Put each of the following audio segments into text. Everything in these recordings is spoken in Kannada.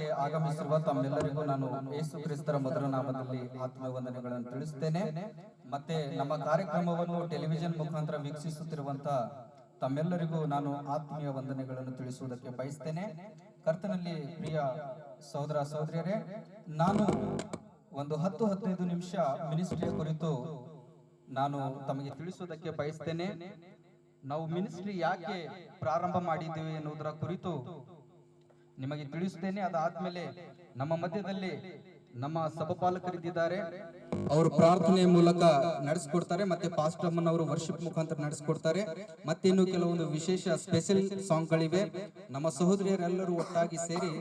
ಕಾರ್ಯಕ್ಕೆ ಆಗಮಿಸಿರುವ ತಮ್ಮೆಲ್ಲರಿಗೂ ನಾನು ಯೇಸು ಕ್ರಿಸ್ತರ ಮೊದಲ ನಾಮದಲ್ಲಿ ಆತ್ಮೀಯ ವಂದನೆಗಳನ್ನು ತಿಳಿಸುತ್ತೇನೆ. ಮತ್ತೆ ನಮ್ಮ ಕಾರ್ಯಕ್ರಮವನ್ನು ಟೆಲಿವಿಷನ್ ಮುಖಾಂತರ ವೀಕ್ಷಿಸುತ್ತಿರುವಂತಹ ತಮ್ಮೆಲ್ಲರಿಗೂ ನಾನು ಆತ್ಮೀಯ ವಂದನೆಗಳನ್ನು ತಿಳಿಸುವುದಕ್ಕೆ ಬಯಸ್ತೇನೆ. ಕರ್ತನಲ್ಲಿ ಪ್ರಿಯ ಸಹೋದರ ಸಹೋದರಿಯರೇ, ನಾನು ಒಂದು 10-15 ನಿಮಿಷ ಮಿನಿಸ್ಟ್ರಿಯ ಕುರಿತು ನಾನು ತಮಗೆ ತಿಳಿಸುವುದಕ್ಕೆ ಬಯಸ್ತೇನೆ. ನಾವು ಮಿನಿಸ್ಟ್ರಿ ಯಾಕೆ ಪ್ರಾರಂಭ ಮಾಡಿದ್ದೇವೆ ಎನ್ನುವುದರ ಕುರಿತು ನಿಮಗೆ ತಿಳಿಸುತ್ತೇನೆ. ಅದಾದ್ಮೇಲೆ ನಮ್ಮ ಮಧ್ಯದಲ್ಲಿ ನಮ್ಮ ಸಭಾಪಾಲಕರಿದ್ದಾರೆ, ಅವರು ಪ್ರಾರ್ಥನೆ ಮೂಲಕ ನಡೆಸಿಕೊಡ್ತಾರೆ. ಮತ್ತೆ ಪಾಸ್ಟರ್ ಅಮ್ಮನವರು ವರ್ಷಿಪ್ ಮುಖಾಂತರ ನಡೆಸಿಕೊಡ್ತಾರೆ. ಮತ್ತೆ ಇನ್ನು ಕೆಲವೊಂದು ವಿಶೇಷ ಸ್ಪೆಷಲ್ ಸಾಂಗ್ಗಳಿವೆ. ನಮ್ಮ ಸಹೋದರಿಯರೆಲ್ಲರೂ ಒಟ್ಟಾಗಿ ಸೇರಿ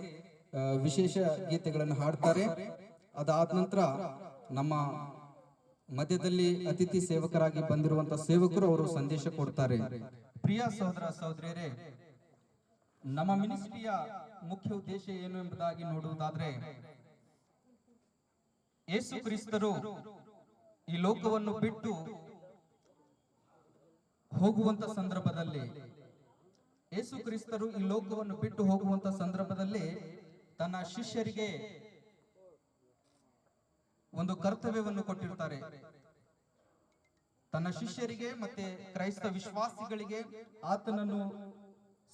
ವಿಶೇಷ ಗೀತೆಗಳನ್ನು ಹಾಡ್ತಾರೆ. ಅದಾದ ನಂತರ ನಮ್ಮ ಮಧ್ಯದಲ್ಲಿ ಅತಿಥಿ ಸೇವಕರಾಗಿ ಬಂದಿರುವಂತಹ ಸೇವಕರು ಅವರು ಸಂದೇಶ ಕೊಡ್ತಾರೆ. ಪ್ರಿಯ ಸಹೋದರ ಸಹೋದರಿಯರೇ, ನಮ್ಮ ಮಿನಿಸ್ಟ್ರಿಯ ಮುಖ್ಯ ಉದ್ದೇಶ ಏನು ಎಂಬುದಾಗಿ ನೋಡುವುದಾದ್ರೆ, ಯೇಸು ಕ್ರಿಸ್ತರು ಈ ಲೋಕವನ್ನು ಬಿಟ್ಟು ಹೋಗುವಂತ ಸಂದರ್ಭದಲ್ಲಿ ಯೇಸು ಕ್ರಿಸ್ತರು ಈ ಲೋಕವನ್ನು ಬಿಟ್ಟು ಹೋಗುವಂತ ಸಂದರ್ಭದಲ್ಲಿ ತನ್ನ ಶಿಷ್ಯರಿಗೆ ಒಂದು ಕರ್ತವ್ಯವನ್ನು ಕೊಟ್ಟಿರ್ತಾರೆ. ತನ್ನ ಶಿಷ್ಯರಿಗೆ ಮತ್ತೆ ಕ್ರೈಸ್ತ ವಿಶ್ವಾಸಿಗಳಿಗೆ ಆತನನ್ನು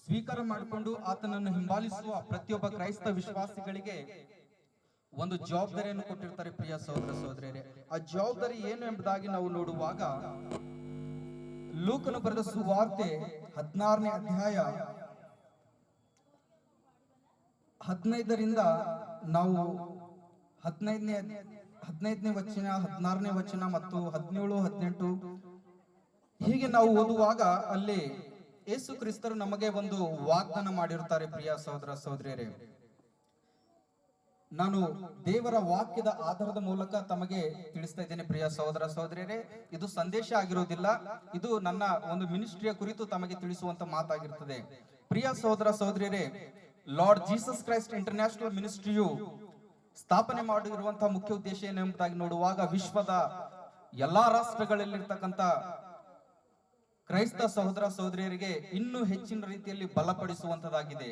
ಸ್ವೀಕಾರ ಮಾಡಿಕೊಂಡು ಆತನನ್ನು ಹಿಂಬಾಲಿಸುವ ಪ್ರತಿಯೊಬ್ಬ ಕ್ರೈಸ್ತ ವಿಶ್ವಾಸಿಗಳಿಗೆ ಒಂದು ಜವಾಬ್ದಾರಿಯನ್ನು ಕೊಟ್ಟಿರ್ತಾರೆ. ಪ್ರಿಯ ಸಹೋದರ ಸಹೋದರಿಯರೇ, ಆ ಜವಾಬ್ದಾರಿ ಏನು ಎಂಬುದಾಗಿ ನಾವು ನೋಡುವಾಗ, ಲೂಕನು ಬರೆದ ಸುವಾರ್ತೆ 16ನೇ ಅಧ್ಯಾಯ 15ರಿಂದ ನಾವು 15ನೇ ವಚನ, 16ನೇ ವಚನ ಮತ್ತು 17, 18 ಹೀಗೆ ನಾವು ಓದುವಾಗ ಅಲ್ಲಿ ಯೇಸು ಕ್ರಿಸ್ತರು ನಮಗೆ ಒಂದು ವಾಗ್ದಾನ ಮಾಡಿರುತ್ತಾರೆ. ಪ್ರಿಯ ಸಹೋದರ ಸಹೋದರಿಯರೇ, ನಾನು ದೇವರ ವಾಕ್ಯದ ಆಧಾರದ ಮೂಲಕ ತಮಗೆ ತಿಳಿಸ್ತಾ ಇದ್ದೇನೆ. ಪ್ರಿಯ ಸಹೋದರ ಸಹೋದರಿಯರೇ, ಇದು ಸಂದೇಶ ಆಗಿರುವುದಿಲ್ಲ, ಇದು ನನ್ನ ಒಂದು ಮಿನಿಸ್ಟ್ರಿಯ ಕುರಿತು ತಮಗೆ ತಿಳಿಸುವಂತ ಮಾತಾಗಿರ್ತದೆ. ಪ್ರಿಯ ಸಹೋದರ ಸಹೋದರಿಯರೇ, ಲಾರ್ಡ್ ಜೀಸಸ್ ಕ್ರೈಸ್ಟ್ ಇಂಟರ್ನ್ಯಾಷನಲ್ ಮಿನಿಸ್ಟ್ರಿಯು ಸ್ಥಾಪನೆ ಮಾಡಿರುವಂತಹ ಮುಖ್ಯ ಉದ್ದೇಶ ಏನೆಂಬುದಾಗಿ ನೋಡುವಾಗ, ವಿಶ್ವದ ಎಲ್ಲಾ ರಾಷ್ಟ್ರಗಳಲ್ಲಿರ್ತಕ್ಕಂಥ ಕ್ರೈಸ್ತ ಸಹೋದರ ಸಹೋದರಿಯರಿಗೆ ಇನ್ನೂ ಹೆಚ್ಚಿನ ರೀತಿಯಲ್ಲಿ ಬಲಪಡಿಸುವಂತದಾಗಿದೆ.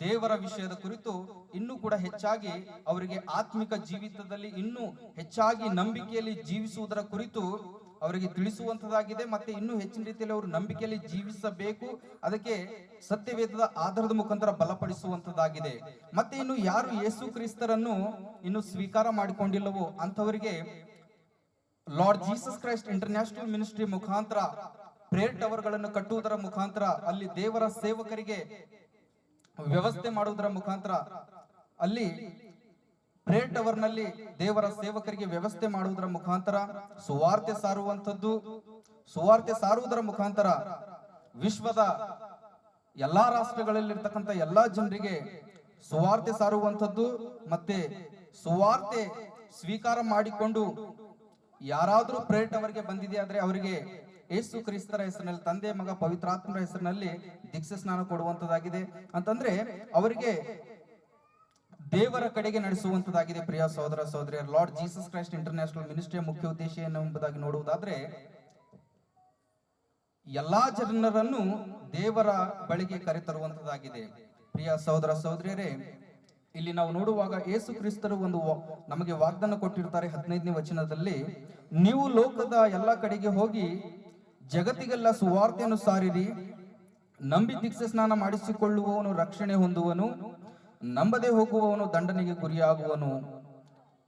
ದೇವರ ವಿಷಯದ ಕುರಿತು ಇನ್ನೂ ಕೂಡ ಹೆಚ್ಚಾಗಿ ಅವರಿಗೆ ಆತ್ಮಿಕ ಜೀವಿತದಲ್ಲಿ ಇನ್ನೂ ಹೆಚ್ಚಾಗಿ ನಂಬಿಕೆಯಲ್ಲಿ ಜೀವಿಸುವುದರ ಕುರಿತು ಅವರಿಗೆ ತಿಳಿಸುವಂತದಾಗಿದೆ. ಮತ್ತೆ ಇನ್ನೂ ಹೆಚ್ಚಿನ ರೀತಿಯಲ್ಲಿ ಅವರು ನಂಬಿಕೆಯಲ್ಲಿ ಜೀವಿಸಬೇಕು, ಅದಕ್ಕೆ ಸತ್ಯವೇದದ ಆಧಾರದ ಮುಖಾಂತರ ಬಲಪಡಿಸುವಂತದಾಗಿದೆ. ಮತ್ತೆ ಇನ್ನು ಯಾರು ಯೇಸು ಕ್ರಿಸ್ತರನ್ನು ಇನ್ನು ಸ್ವೀಕಾರ ಮಾಡಿಕೊಂಡಿಲ್ಲವೋ ಅಂತವರಿಗೆ lord Jesus Christ international ministry ಮುಖಾಂತರ ಪ್ರೇಯರ್ ಟವರ್ ಗಳನ್ನು ಕಟ್ಟುವುದರ ಮುಖಾಂತರ, ಅಲ್ಲಿ ದೇವರ ಸೇವಕರಿಗೆ ವ್ಯವಸ್ಥೆ ಮಾಡುವುದರ ಮುಖಾಂತರ, ಅಲ್ಲಿ ಪ್ರೇಯರ್ ಟವರ್ ನಲ್ಲಿ ದೇವರ ಸೇವಕರಿಗೆ ವ್ಯವಸ್ಥೆ ಮಾಡುವುದರ ಮುಖಾಂತರ ಸುವಾರ್ತೆ ಸಾರುವಂತದ್ದು, ಸುವಾರ್ತೆ ಸಾರುವುದರ ಮುಖಾಂತರ ವಿಶ್ವದ ಎಲ್ಲಾ ರಾಷ್ಟ್ರಗಳಲ್ಲಿರ್ತಕ್ಕಂಥ ಎಲ್ಲಾ ಜನರಿಗೆ ಸುವಾರ್ತೆ ಸಾರುವಂತದ್ದು. ಮತ್ತೆ ಸುವಾರ್ತೆ ಸ್ವೀಕಾರ ಮಾಡಿಕೊಂಡು ಯಾರಾದ್ರೂ ಪ್ರೇಯರ್ ಟವರ್ಗೆ ಬಂದಿದೆಯಾದ್ರೆ ಅವರಿಗೆ ಯೇಸು ಕ್ರಿಸ್ತರ ಹೆಸರಿನಲ್ಲಿ, ತಂದೆ ಮಗ ಪವಿತ್ರಾತ್ಮರ ಹೆಸರಿನಲ್ಲಿ ದೀಕ್ಷಾ ಸ್ನಾನ ಕೊಡುವಂತದಾಗಿದೆ. ಅಂತಂದ್ರೆ ಅವರಿಗೆ ದೇವರ ಕಡೆಗೆ ನಡೆಸುವಂತದಾಗಿದೆ. ಪ್ರಿಯ ಸಹೋದರ ಸಹೋದರಿಯರು, ಲಾರ್ಡ್ ಜೀಸಸ್ ಕ್ರೈಸ್ಟ್ ಇಂಟರ್ನ್ಯಾಷನಲ್ ಮಿನಿಸ್ಟ್ರಿಯ ಮುಖ್ಯ ಉದ್ದೇಶ ಏನೆಂಬುದಾಗಿ ನೋಡುವುದಾದ್ರೆ, ಎಲ್ಲಾ ಜನರನ್ನು ದೇವರ ಬಳಿಗೆ ಕರೆತರುವಂತದಾಗಿದೆ. ಪ್ರಿಯ ಸಹೋದರ ಸಹೋದರಿಯರೇ, ಇಲ್ಲಿ ನಾವು ನೋಡುವಾಗ ಯೇಸು ಕ್ರಿಸ್ತರು ಒಂದು ನಮಗೆ ವಾಗ್ದಾನ ಕೊಟ್ಟಿರ್ತಾರೆ. 15ನೇ ವಚನದಲ್ಲಿ, ನೀವು ಲೋಕದ ಎಲ್ಲ ಕಡೆಗೆ ಹೋಗಿ ಜಗತ್ತಿಗೆಲ್ಲ ಸುವಾರ್ತೆಯನ್ನು ಸಾರಿರಿ, ನಂಬಿ ದೀಕ್ಷಾ ಸ್ನಾನ ಮಾಡಿಸಿಕೊಳ್ಳುವವನು ರಕ್ಷಣೆ ಹೊಂದುವನು, ನಂಬದೆ ಹೋಗುವವನು ದಂಡನೆಗೆ ಗುರಿಯಾಗುವನು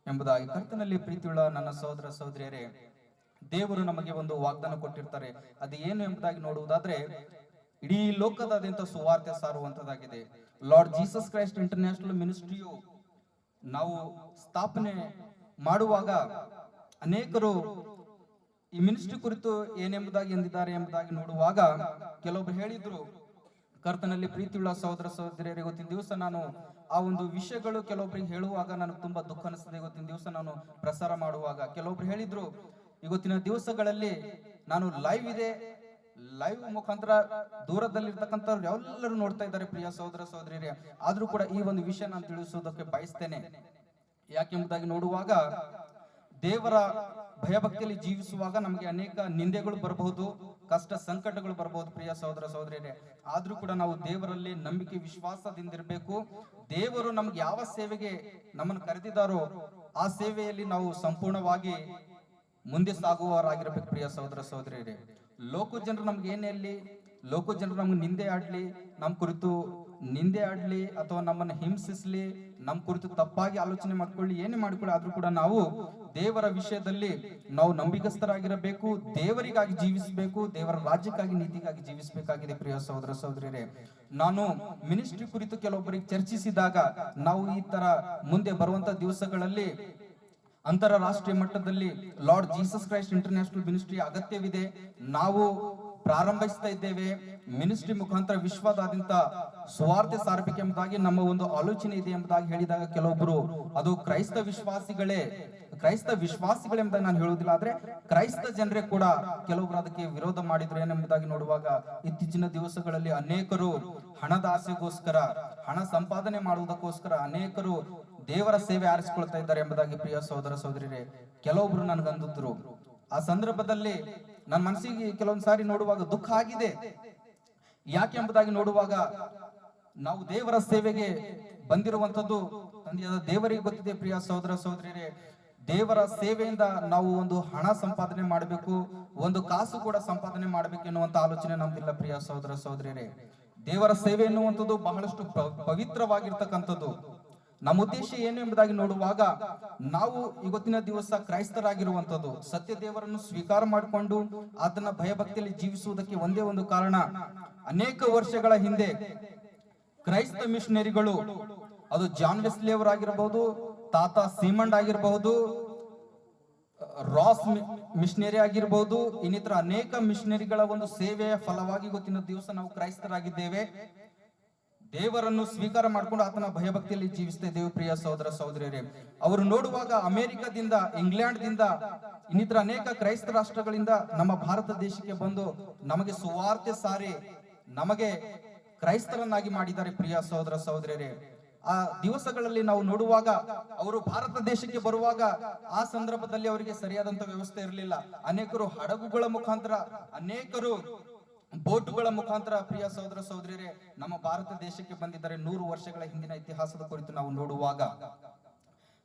ಎಂಬುದಾಗಿ. ಕರ್ತನಲ್ಲಿ ಪ್ರೀತಿಯುಳ್ಳ ನನ್ನ ಸಹೋದರ ಸಹೋದರಿಯರೇ, ದೇವರು ನಮಗೆ ಒಂದು ವಾಗ್ದಾನ ಕೊಟ್ಟಿರ್ತಾರೆ. ಅದು ಏನು ಎಂಬುದಾಗಿ ನೋಡುವುದಾದ್ರೆ, ಇಡೀ ಲೋಕದಾದ್ಯಂತ ಸುವಾರ್ತೆ ಸಾರುವಂತದಾಗಿದೆ. ಲಾರ್ಡ್ ಜೀಸಸ್ ಕ್ರೈಸ್ಟ್ ಇಂಟರ್ನ್ಯಾಷನಲ್ ಮಿನಿಸ್ಟ್ರಿಯು ನಾವು ಸ್ಥಾಪನೆ ಮಾಡುವಾಗ ಅನೇಕರು ಈ ಮಿನಿಸ್ಟ್ರಿ ಕುರಿತು ಏನೆಂಬುದಾಗಿ ಎಂದಿದ್ದಾರೆ ಎಂಬುದಾಗಿ ನೋಡುವಾಗ, ಕೆಲವೊಬ್ರು ಹೇಳಿದ್ರು, ಕರ್ತನಲ್ಲಿ ಪ್ರೀತಿಯುಳ್ಳ ಸಹೋದರ ಸಹೋದರಿಯರೇ, ಇವತ್ತಿನ ದಿವಸ ನಾನು ಆ ಒಂದು ವಿಷಯಗಳು ಕೆಲವೊಬ್ಬರಿಗೆ ಹೇಳುವಾಗ ನನಗೆ ತುಂಬಾ ದುಃಖ ಅನಿಸ್ತದೆ. ಇವತ್ತಿನ ದಿವಸ ನಾನು ಪ್ರಸಾರ ಮಾಡುವಾಗ ಕೆಲವೊಬ್ರು ಹೇಳಿದ್ರು, ಇವತ್ತಿನ ದಿವಸಗಳಲ್ಲಿ ನಾನು ಲೈವ್ ಇದೆ, ಲೈವ್ ಮುಖಾಂತರ ದೂರದಲ್ಲಿರ್ತಕ್ಕಂಥವ್ರು ಎಲ್ಲರೂ ನೋಡ್ತಾ ಇದ್ದಾರೆ. ಪ್ರಿಯ ಸಹೋದರ ಸಹೋದರಿಯರೇ, ಆದ್ರೂ ಕೂಡ ಈ ಒಂದು ವಿಷಯ ನಾನು ತಿಳಿಸುವುದಕ್ಕೆ ಬಯಸ್ತೇನೆ. ಯಾಕೆಂಬುದಾಗಿ ನೋಡುವಾಗ, ದೇವರ ಭಯಭಕ್ತಿಯಲ್ಲಿ ಜೀವಿಸುವಾಗ ನಮಗೆ ಅನೇಕ ನಿಂದೆಗಳು ಬರಬಹುದು, ಕಷ್ಟ ಸಂಕಟಗಳು ಬರ್ಬೋದು ಪ್ರಿಯ ಸಹೋದರ ಸಹೋದರಿಯರೇ. ಆದ್ರೂ ಕೂಡ ನಾವು ದೇವರಲ್ಲಿ ನಂಬಿಕೆ ವಿಶ್ವಾಸದಿಂದಿರಬೇಕು. ದೇವರು ನಮ್ಗೆ ಯಾವ ಸೇವೆಗೆ ನಮ್ಮನ್ನು ಕರೆದಿದ್ದಾರೋ ಆ ಸೇವೆಯಲ್ಲಿ ನಾವು ಸಂಪೂರ್ಣವಾಗಿ ಮುಂದೆ ಸಾಗುವವರಾಗಿರ್ಬೇಕು ಪ್ರಿಯ ಸಹೋದರ ಸಹೋದರಿಯರೇ. ಲೋಕ ಜನರು ನಮ್ಗೆ ಏನೇ ಅಲ್ಲಿ, ಲೋಕ ಜನರು ನಮ್ಗೆ ನಿಂದೆ ಆಡ್ಲಿ, ನಮ್ ಕುರಿತು ನಿಂದೆ ಆಡ್ಲಿ ಅಥವಾ ನಮ್ಮನ್ನ ಹಿಂಸಿಸ್ಲಿ, ನಮ್ ಕುರಿತು ತಪ್ಪಾಗಿ ಆಲೋಚನೆ ಮಾಡ್ಕೊಳ್ಳಿ, ಏನೇ ಮಾಡ್ಕೊಳ್ಳಿ, ಆದ್ರೂ ಕೂಡ ನಾವು ದೇವರ ವಿಷಯದಲ್ಲಿ ನಾವು ನಂಬಿಕಸ್ಥರಾಗಿರಬೇಕು. ದೇವರಿಗಾಗಿ ಜೀವಿಸಬೇಕು, ದೇವರ ರಾಜ್ಯಕ್ಕಾಗಿ ನೀತಿಗಾಗಿ ಜೀವಿಸಬೇಕಾಗಿದೆ ಪ್ರಿಯ ಸಹೋದರ ಸಹೋದರಿಯರೇ. ನಾನು ಮಿನಿಸ್ಟ್ರಿ ಕುರಿತು ಕೆಲವೊಬ್ಬರಿಗೆ ಚರ್ಚಿಸಿದಾಗ ನಾವು ಈ ತರ ಮುಂದೆ ಬರುವಂತ ದಿವಸಗಳಲ್ಲಿ ಅಂತಾರಾಷ್ಟ್ರೀಯ ಮಟ್ಟದಲ್ಲಿ lord Jesus Christ international ministry ಅಗತ್ಯವಿದೆ, ನಾವು ಪ್ರಾರಂಭಿಸ್ತಾ ಇದ್ದೇವೆ, ಮಿನಿಸ್ಟ್ರಿ ಮುಖಾಂತರ ವಿಶ್ವದಾದ್ಯಂತ ಸುವಾರ್ತೆ ಸಾರಬೇಕು ಎಂಬುದಾಗಿ ನಮ್ಮ ಒಂದು ಆಲೋಚನೆ ಇದೆ ಎಂಬುದಾಗಿ ಹೇಳಿದಾಗ ಕೆಲವೊಬ್ಬರು ಅದು ಕ್ರೈಸ್ತ ವಿಶ್ವಾಸಿಗಳೆಂಬುದಾಗಿ ನಾನು ಹೇಳುವುದಿಲ್ಲ, ಆದ್ರೆ ಕ್ರೈಸ್ತ ಜನರೇ ಕೂಡ ಕೆಲವೊಬ್ರು ಅದಕ್ಕೆ ವಿರೋಧ ಮಾಡಿದ್ರು ಏನೆಂಬುದಾಗಿ ನೋಡುವಾಗ ಇತ್ತೀಚಿನ ದಿವಸಗಳಲ್ಲಿ ಅನೇಕರು ಹಣದ ಆಸೆಗೋಸ್ಕರ, ಹಣ ಸಂಪಾದನೆ ಮಾಡುವುದಕ್ಕೋಸ್ಕರ ಅನೇಕರು ದೇವರ ಸೇವೆ ಆರಿಸಿಕೊಳ್ತಾ ಇದ್ದಾರೆ ಎಂಬುದಾಗಿ ಪ್ರಿಯ ಸಹೋದರ ಸಹೋದರಿಯರೇ ಕೆಲವೊಬ್ರು ನನ್ಗಂದಿದ್ರು. ಆ ಸಂದರ್ಭದಲ್ಲಿ ನನ್ನ ಮನಸ್ಸಿಗೆ ಕೆಲವೊಂದು ಸಾರಿ ನೋಡುವಾಗ ದುಃಖ ಆಗಿದೆ. ಯಾಕೆ ಎಂಬುದಾಗಿ ನೋಡುವಾಗ ನಾವು ದೇವರ ಸೇವೆಗೆ ಬಂದಿರುವಂತದ್ದು ತಂದೆಯಾದ ದೇವರಿಗೆ ಗೊತ್ತಿದೆ ಪ್ರಿಯ ಸಹೋದರ ಸಹೋದರಿಯರೇ. ದೇವರ ಸೇವೆಯಿಂದ ನಾವು ಒಂದು ಹಣ ಸಂಪಾದನೆ ಮಾಡಬೇಕು, ಒಂದು ಕಾಸು ಕೂಡ ಸಂಪಾದನೆ ಮಾಡಬೇಕು ಎನ್ನುವಂತ ಆಲೋಚನೆ ನಮ್ದಿಲ್ಲ ಪ್ರಿಯ ಸಹೋದರ ಸಹೋದರಿಯರೇ. ದೇವರ ಸೇವೆ ಎನ್ನುವಂಥದ್ದು ಬಹಳಷ್ಟು ಪವಿತ್ರವಾಗಿರ್ತಕ್ಕಂಥದ್ದು. ನಮ್ಮ ಉದ್ದೇಶ ಏನು ಎಂಬುದಾಗಿ ನೋಡುವಾಗ ನಾವು ಇವತ್ತಿನ ದಿವಸ ಕ್ರೈಸ್ತರಾಗಿರುವಂತದ್ದು ಸತ್ಯ ದೇವರನ್ನು ಸ್ವೀಕಾರ ಮಾಡಿಕೊಂಡು ಆತನ ಭಯಭಕ್ತಿಯಲ್ಲಿ ಜೀವಿಸುವುದಕ್ಕೆ ಒಂದೇ ಒಂದು ಕಾರಣ, ಅನೇಕ ವರ್ಷಗಳ ಹಿಂದೆ ಕ್ರೈಸ್ತ ಮಿಷನರಿಗಳು, ಅದು ಜಾನ್ ವೆಸ್ಲಿ ಅವರಾಗಿರಬಹುದು, ತಾತ ಸೀಮಂಡ್ ಆಗಿರಬಹುದು, ರಾಸ್ ಮಿಷನರಿ ಆಗಿರಬಹುದು, ಇನ್ನಿತರ ಅನೇಕ ಮಿಷನರಿಗಳ ಒಂದು ಸೇವೆಯ ಫಲವಾಗಿ ಇವತ್ತಿನ ದಿವಸ ನಾವು ಕ್ರೈಸ್ತರಾಗಿದ್ದೇವೆ. ದೇವರನ್ನು ಸ್ವೀಕಾರ ಮಾಡಿಕೊಂಡು ಆತನ ಭಯಭಕ್ತಿಯಲ್ಲಿ ಜೀವಿಸ್ತಾ ಇದ್ದೇವೆ ಪ್ರಿಯ ಸಹೋದರ ಸಹೋದರಿಯರೇ. ಅವರು ನೋಡುವಾಗ ಅಮೆರಿಕದಿಂದ, ಇಂಗ್ಲೆಂಡ್ ದಿಂದ, ಇನ್ನಿತರ ಅನೇಕ ಕ್ರೈಸ್ತ ರಾಷ್ಟ್ರಗಳಿಂದ ನಮ್ಮ ಭಾರತ ದೇಶಕ್ಕೆ ಬಂದು ನಮಗೆ ಸುವಾರ್ತೆ ಸಾರಿ ನಮಗೆ ಕ್ರೈಸ್ತರನ್ನಾಗಿ ಮಾಡಿದ್ದಾರೆ ಪ್ರಿಯ ಸಹೋದರ ಸಹೋದರಿಯರೇ. ಆ ದಿವಸಗಳಲ್ಲಿ ನಾವು ನೋಡುವಾಗ ಅವರು ಭಾರತ ದೇಶಕ್ಕೆ ಬರುವಾಗ ಆ ಸಂದರ್ಭದಲ್ಲಿ ಅವರಿಗೆ ಸರಿಯಾದಂತ ವ್ಯವಸ್ಥೆ ಇರಲಿಲ್ಲ. ಅನೇಕರು ಹಡಗುಗಳ ಮುಖಾಂತರ, ಅನೇಕರು ಬೋಟುಗಳ ಮುಖಾಂತರ ಪ್ರಿಯ ಸಹೋದರ ಸಹೋದರಿಯರೇ ನಮ್ಮ ಭಾರತ ದೇಶಕ್ಕೆ ಬಂದಿದ್ದಾರೆ. 100 ವರ್ಷಗಳ ಹಿಂದಿನ ಇತಿಹಾಸದ ಕುರಿತು ನಾವು ನೋಡುವಾಗ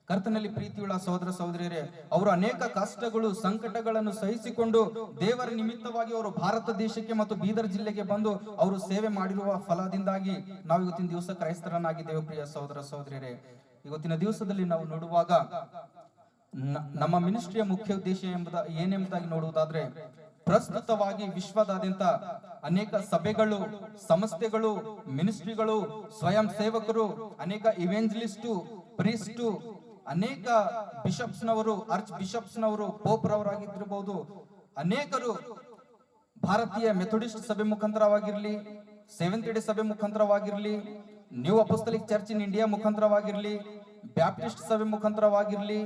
ಕರ್ತನಲ್ಲಿ ಪ್ರೀತಿಯುಳ್ಳ ಸಹೋದರ ಸಹೋದರಿಯರೇ, ಅವರು ಅನೇಕ ಕಷ್ಟಗಳು ಸಂಕಟಗಳನ್ನು ಸಹಿಸಿಕೊಂಡು ದೇವರ ನಿಮಿತ್ತವಾಗಿ ಅವರು ಭಾರತ ದೇಶಕ್ಕೆ ಮತ್ತು ಬೀದರ್ ಜಿಲ್ಲೆಗೆ ಬಂದು ಅವರು ಸೇವೆ ಮಾಡಿರುವ ಫಲದಿಂದಾಗಿ ನಾವು ಇವತ್ತಿನ ದಿವಸ ಕ್ರೈಸ್ತರನ್ನಾಗಿದ್ದೇವೆ ಪ್ರಿಯ ಸಹೋದರ ಸಹೋದರಿಯರೇ. ಇವತ್ತಿನ ದಿವಸದಲ್ಲಿ ನಾವು ನೋಡುವಾಗ ನಮ್ಮ ಮಿನಿಸ್ಟ್ರಿಯ ಮುಖ್ಯ ಉದ್ದೇಶ ಏನೆಂಬುದಾಗಿ ನೋಡುವುದಾದ್ರೆ, ಪ್ರಸ್ತುತವಾಗಿ ವಿಶ್ವದಾದ್ಯಂತ ಅನೇಕ ಸಭೆಗಳು, ಸಂಸ್ಥೆಗಳು, ಮಿನಿಸ್ಟ್ರಿಗಳು, ಸ್ವಯಂ ಸೇವಕರು, ಅನೇಕ ಇವೆಂಜಲಿಸ್ಟು, ಪ್ರೀಸ್ಟು, ಅನೇಕ ಬಿಷಪ್ಸ್ನವರು, ಆರ್ಚ್ ಬಿಷಪ್ಸ್ನವರು, ಪೋಪ್ರವರಾಗಿದ್ದಿರಬಹುದು, ಅನೇಕರು ಭಾರತೀಯ ಮೆಥೋಡಿಸ್ಟ್ ಸಭೆ ಮುಖಾಂತರವಾಗಿರ್ಲಿ, ಸೆವೆಂತ್ ಡೇ ಸಭೆ ಮುಖಾಂತರವಾಗಿರ್ಲಿ, new apostolic church in India ಮುಖಾಂತರವಾಗಿರ್ಲಿ, ಬ್ಯಾಪ್ಟಿಸ್ಟ್ ಸಭೆ ಮುಖಾಂತರವಾಗಿರ್ಲಿ,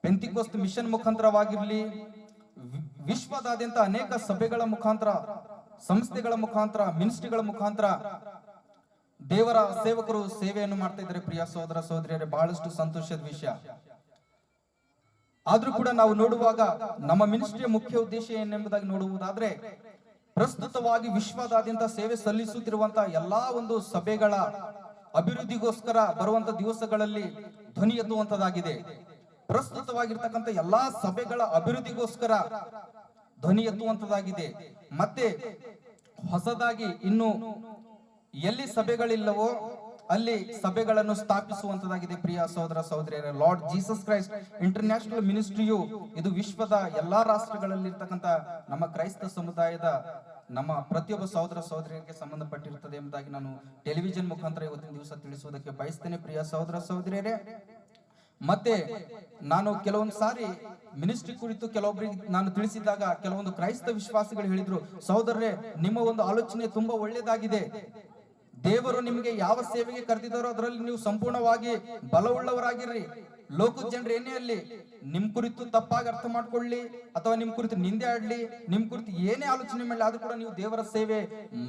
ಪೆಂತಿಕೋಸ್ಟ್ ಮಿಷನ್ ಮುಖಾಂತರವಾಗಿರ್ಲಿ, ವಿಶ್ವದಾದ್ಯಂತ ಅನೇಕ ಸಭೆಗಳ ಮುಖಾಂತರ, ಸಂಸ್ಥೆಗಳ ಮುಖಾಂತರ, ಮಿನಿಸ್ಟ್ರಿಗಳ ಮುಖಾಂತರ ದೇವರ ಸೇವಕರು ಸೇವೆಯನ್ನು ಮಾಡ್ತಾ ಇದ್ದಾರೆ ಪ್ರಿಯ ಸಹೋದರ ಸಹೋದರಿಯರೇ. ಬಹಳಷ್ಟು ಸಂತೋಷದ ವಿಷಯ. ಆದ್ರೂ ಕೂಡ ನಾವು ನೋಡುವಾಗ ನಮ್ಮ ಮಿನಿಸ್ಟ್ರಿಯ ಮುಖ್ಯ ಉದ್ದೇಶ ಏನೆಂಬುದಾಗಿ ನೋಡುವುದಾದ್ರೆ, ಪ್ರಸ್ತುತವಾಗಿ ವಿಶ್ವದಾದ್ಯಂತ ಸೇವೆ ಸಲ್ಲಿಸುತ್ತಿರುವಂತಹ ಎಲ್ಲಾ ಒಂದು ಸಭೆಗಳ ಅಭಿವೃದ್ಧಿಗೋಸ್ಕರ ಬರುವಂತ ದಿವಸಗಳಲ್ಲಿ ಧ್ವನಿ ಎತ್ತುವಂತದಾಗಿದೆ. ಪ್ರಸ್ತುತವಾಗಿರ್ತಕ್ಕಂಥ ಎಲ್ಲಾ ಸಭೆಗಳ ಅಭಿವೃದ್ಧಿಗೋಸ್ಕರ ಧ್ವನಿ ಎತ್ತುವಂತದಾಗಿದೆ. ಮತ್ತೆ ಹೊಸದಾಗಿ ಇನ್ನು ಎಲ್ಲಿ ಸಭೆಗಳಿಲ್ಲವೋ ಅಲ್ಲಿ ಸಭೆಗಳನ್ನು ಸ್ಥಾಪಿಸುವಂತದಾಗಿದೆ ಪ್ರಿಯ ಸಹೋದರ ಸಹೋದರಿಯರೇ. ಲಾರ್ಡ್ ಜೀಸಸ್ ಕ್ರೈಸ್ಟ್ ಇಂಟರ್ನ್ಯಾಷನಲ್ ಮಿನಿಸ್ಟ್ರಿಯು ಇದು ವಿಶ್ವದ ಎಲ್ಲಾ ರಾಷ್ಟ್ರಗಳಲ್ಲಿ ಇರ್ತಕ್ಕಂಥ ನಮ್ಮ ಕ್ರೈಸ್ತ ಸಮುದಾಯದ, ನಮ್ಮ ಪ್ರತಿಯೊಬ್ಬ ಸಹೋದರ ಸಹೋದರಿಯರಿಗೆ ಸಂಬಂಧಪಟ್ಟಿರುತ್ತದೆ ಎಂಬುದಾಗಿ ನಾನು ಟೆಲಿವಿಷನ್ ಮುಖಾಂತರ ಇವತ್ತಿನ ದಿವಸ ತಿಳಿಸುವುದಕ್ಕೆ ಬಯಸ್ತೇನೆ ಪ್ರಿಯ ಸಹೋದರ ಸಹೋದರಿಯರೇ. ಮತ್ತೆ ನಾನು ಕೆಲವೊಂದು ಸಾರಿ ಮಿನಿಸ್ಟ್ರಿ ಕುರಿತು ಕೆಲವೊಬ್ಬರಿಗೆ ನಾನು ತಿಳಿಸಿದಾಗ ಕೆಲವೊಂದು ಕ್ರೈಸ್ತ ವಿಶ್ವಾಸಿಗಳು ಹೇಳಿದ್ರು, ಸಹೋದರರೇ ನಿಮ್ಮ ಒಂದು ಆಲೋಚನೆ ತುಂಬಾ ಒಳ್ಳೆಯದಾಗಿದೆ, ದೇವರು ನಿಮಗೆ ಯಾವ ಸೇವೆಗೆ ಕರೆದಿದ್ದಾರೋ ಅದರಲ್ಲಿ ನೀವು ಸಂಪೂರ್ಣವಾಗಿ ಬಲವುಳ್ಳವರಾಗಿರ್ರಿ. ಲೋಕದ ಜನರು ಏನೇ ಅಲ್ಲಿ ನಿಮ್ ಕುರಿತು ತಪ್ಪಾಗಿ ಅರ್ಥ ಮಾಡ್ಕೊಳ್ಳಿ ಅಥವಾ ನಿಮ್ ಕುರಿತು ನಿಂದೆ ಆಡ್ಲಿ, ನಿಮ್ ಕುರಿತು ಏನೇ ಆಲೋಚನೆ ಮಾಡಲಿ, ಆದ್ರೂ ಕೂಡ ನೀವು ದೇವರ ಸೇವೆ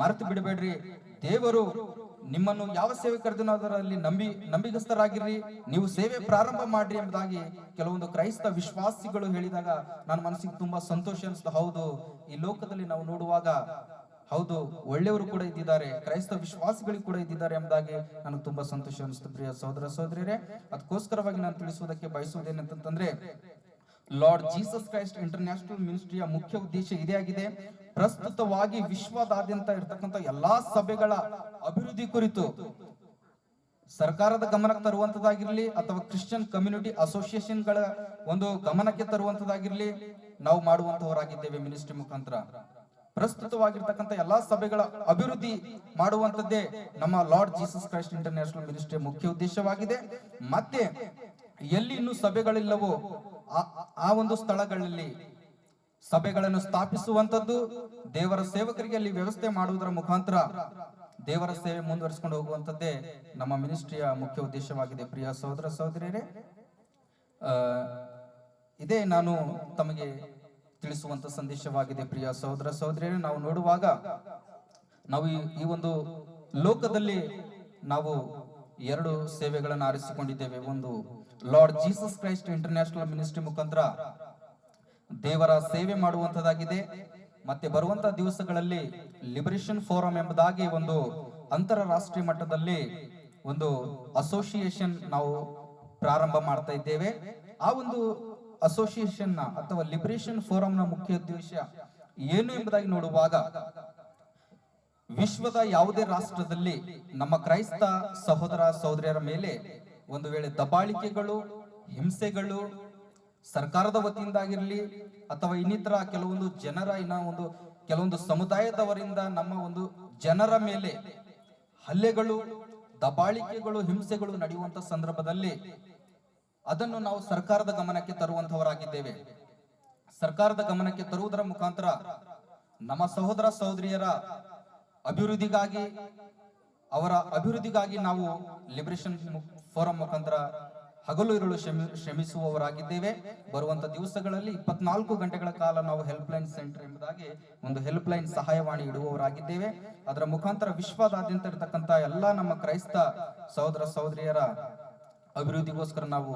ಮರೆತು ಬಿಡಬೇಡ್ರಿ. ದೇವರು ನಿಮ್ಮನ್ನು ಯಾವ ಸೇವೆ ಕರೆದನೋ ಅದರಲ್ಲಿ ನಂಬಿಗಸ್ತರಾಗಿರ್ರಿ, ನೀವು ಸೇವೆ ಪ್ರಾರಂಭ ಮಾಡ್ರಿ ಎಂಬುದಾಗಿ ಕೆಲವೊಂದು ಕ್ರೈಸ್ತ ವಿಶ್ವಾಸಿಗಳು ಹೇಳಿದಾಗ ನನ್ನ ಮನಸ್ಸಿಗೆ ತುಂಬಾ ಸಂತೋಷ ಅನಿಸ್ತು. ಹೌದು, ಈ ಲೋಕದಲ್ಲಿ ನಾವು ನೋಡುವಾಗ ಹೌದು, ಒಳ್ಳೆಯವರು ಕೂಡ ಇದ್ದಿದ್ದಾರೆ, ಕ್ರೈಸ್ತ ವಿಶ್ವಾಸಿಗಳು ಕೂಡ ಇದ್ದಿದ್ದಾರೆ ಎಂಬುದಾಗಿ ನನಗೆ ತುಂಬಾ ಸಂತೋಷ ಅನಿಸ್ತು. ಪ್ರಿಯ ಸಹೋದರ ಸಹೋದರಿಯರೇ, ಅದಕ್ಕೋಸ್ಕರವಾಗಿ ನಾನು ತಿಳಿಸುವುದಕ್ಕೆ ಬಯಸುವುದೇನಂತಂದ್ರೆ, ಲಾರ್ಡ್ ಜೀಸಸ್ ಕ್ರೈಸ್ಟ್ ಇಂಟರ್ನ್ಯಾಷನಲ್ ಮಿನಿಸ್ಟ್ರಿಯ ಮುಖ್ಯ ಉದ್ದೇಶ ಇದೇ ಆಗಿದೆ. ಪ್ರಸ್ತುತವಾಗಿ ವಿಶ್ವದಾದ್ಯಂತ ಇರತಕ್ಕಂಥ ಎಲ್ಲಾ ಸಭೆಗಳ ಅಭಿವೃದ್ಧಿ ಕುರಿತು ಸರ್ಕಾರದ ಗಮನಕ್ಕೆ ತರುವಂತದಾಗಿರ್ಲಿ ಅಥವಾ ಕ್ರಿಶ್ಚಿಯನ್ ಕಮ್ಯುನಿಟಿ ಅಸೋಸಿಯೇಷನ್ಗಳ ಒಂದು ಗಮನಕ್ಕೆ ತರುವಂತದಾಗಿರ್ಲಿ ನಾವು ಮಾಡುವಂತವರಾಗಿದ್ದೇವೆ. ಮಿನಿಸ್ಟ್ರಿ ಮುಖಾಂತರ ಪ್ರಸ್ತುತವಾಗಿರ್ತಕ್ಕಂಥ ಎಲ್ಲಾ ಸಭೆಗಳ ಅಭಿವೃದ್ಧಿ ಮಾಡುವಂತದ್ದೇ ನಮ್ಮ ಲಾರ್ಡ್ ಜೀಸಸ್ ಕ್ರೈಸ್ಟ್ ಇಂಟರ್ನ್ಯಾಷನಲ್ ಮಿನಿಸ್ಟ್ರಿಯ ಮುಖ್ಯ ಉದ್ದೇಶವಾಗಿದೆ. ಮತ್ತೆ ಎಲ್ಲಿ ಇನ್ನೂ ಸಭೆಗಳಿಲ್ಲವೋ ಆ ಒಂದು ಸ್ಥಳಗಳಲ್ಲಿ ಸಭೆಗಳನ್ನು ಸ್ಥಾಪಿಸುವಂತದ್ದು, ದೇವರ ಸೇವಕರಿಗೆ ಅಲ್ಲಿ ವ್ಯವಸ್ಥೆ ಮಾಡುವುದರ ಮುಖಾಂತರ ದೇವರ ಸೇವೆ ಮುಂದುವರಿಸಿಕೊಂಡು ಹೋಗುವಂತದ್ದೇ ನಮ್ಮ ಮಿನಿಸ್ಟ್ರಿಯ ಮುಖ್ಯ ಉದ್ದೇಶವಾಗಿದೆ. ಪ್ರಿಯ ಸಹೋದರ ಸಹೋದರಿಯರೇ, ಇದೇ ನಾನು ತಮಗೆ ತಿಳಿಸುವಂತ ಸಂದೇಶವಾಗಿದೆ. ಪ್ರಿಯ ಸಹೋದರ ಸಹೋದರಿಯರೇ, ನಾವು ನೋಡುವಾಗ ನಾವು ಈ ಒಂದು ಲೋಕದಲ್ಲಿ ನಾವು ಎರಡು ಸೇವೆಗಳನ್ನು ಆರಿಸಿಕೊಂಡಿದ್ದೇವೆ. ಒಂದು lord Jesus Christ international ministry ಮುಖಾಂತರ ದೇವರ ಸೇವೆ ಮಾಡುವಂತದಾಗಿದೆ. ಮತ್ತೆ ಬರುವಂತಹ ದಿವಸಗಳಲ್ಲಿ ಲಿಬರೇಷನ್ ಫೋರಂ ಎಂಬುದಾಗಿ ಒಂದು ಅಂತಾರಾಷ್ಟ್ರೀಯ ಮಟ್ಟದಲ್ಲಿ ಒಂದು ಅಸೋಸಿಯೇಷನ್ ನಾವು ಪ್ರಾರಂಭ ಮಾಡ್ತಾ ಇದ್ದೇವೆ. ಆ ಒಂದು ಅಸೋಸಿಯೇಷನ್ ನ ಅಥವಾ ಲಿಬರೇಷನ್ ಫೋರಂ ನ ಮುಖ್ಯ ಉದ್ದೇಶ ಏನು ಎಂಬುದಾಗಿ ನೋಡುವಾಗ, ವಿಶ್ವದ ಯಾವುದೇ ರಾಷ್ಟ್ರದಲ್ಲಿ ನಮ್ಮ ಕ್ರೈಸ್ತ ಸಹೋದರ ಸಹೋದರಿಯರ ಮೇಲೆ ಒಂದು ವೇಳೆ ದಬ್ಬಾಳಿಕೆಗಳು, ಹಿಂಸೆಗಳು ಸರ್ಕಾರದ ವತಿಯಿಂದಾಗಿರ್ಲಿ ಅಥವಾ ಇನ್ನಿತರ ಕೆಲವೊಂದು ಜನರ ಕೆಲವೊಂದು ಸಮುದಾಯದವರಿಂದ ನಮ್ಮ ಒಂದು ಜನರ ಮೇಲೆ ಹಲ್ಲೆಗಳು, ದಬ್ಬಾಳಿಕೆಗಳು, ಹಿಂಸೆಗಳು ನಡೆಯುವಂತ ಸಂದರ್ಭದಲ್ಲಿ ಅದನ್ನು ನಾವು ಸರ್ಕಾರದ ಗಮನಕ್ಕೆ ತರುವಂತವರಾಗಿದ್ದೇವೆ. ಸರ್ಕಾರದ ಗಮನಕ್ಕೆ ತರುವುದರ ಮುಖಾಂತರ ನಮ್ಮ ಸಹೋದರ ಸಹೋದರಿಯರ ಅಭಿವೃದ್ಧಿಗಾಗಿ, ಅವರ ಅಭಿವೃದ್ಧಿಗಾಗಿ ನಾವು ಲಿಬರೇಷನ್ ಫೋರಂ ಮುಖಾಂತರ ಹಗಲು ಇರುಳು ಶ್ರಮಿಸುವವರಾಗಿದ್ದೇವೆ. ಬರುವಂತ ದಿವಸಗಳಲ್ಲಿ 24 ಗಂಟೆಗಳ ಕಾಲ ನಾವು ಹೆಲ್ಪ್ ಲೈನ್ ಸೆಂಟರ್ ಎಂಬುದಾಗಿ ಒಂದು ಹೆಲ್ಪ್ ಲೈನ್ ಸಹಾಯವಾಣಿ ಇಡುವವರಾಗಿದ್ದೇವೆ. ಅದರ ಮುಖಾಂತರ ವಿಶ್ವದಾದ್ಯಂತ ಇರತಕ್ಕಂತ ಎಲ್ಲಾ ನಮ್ಮ ಕ್ರೈಸ್ತ ಸಹೋದರ ಸಹೋದರಿಯರ ಅಭಿವೃದ್ಧಿಗೋಸ್ಕರ ನಾವು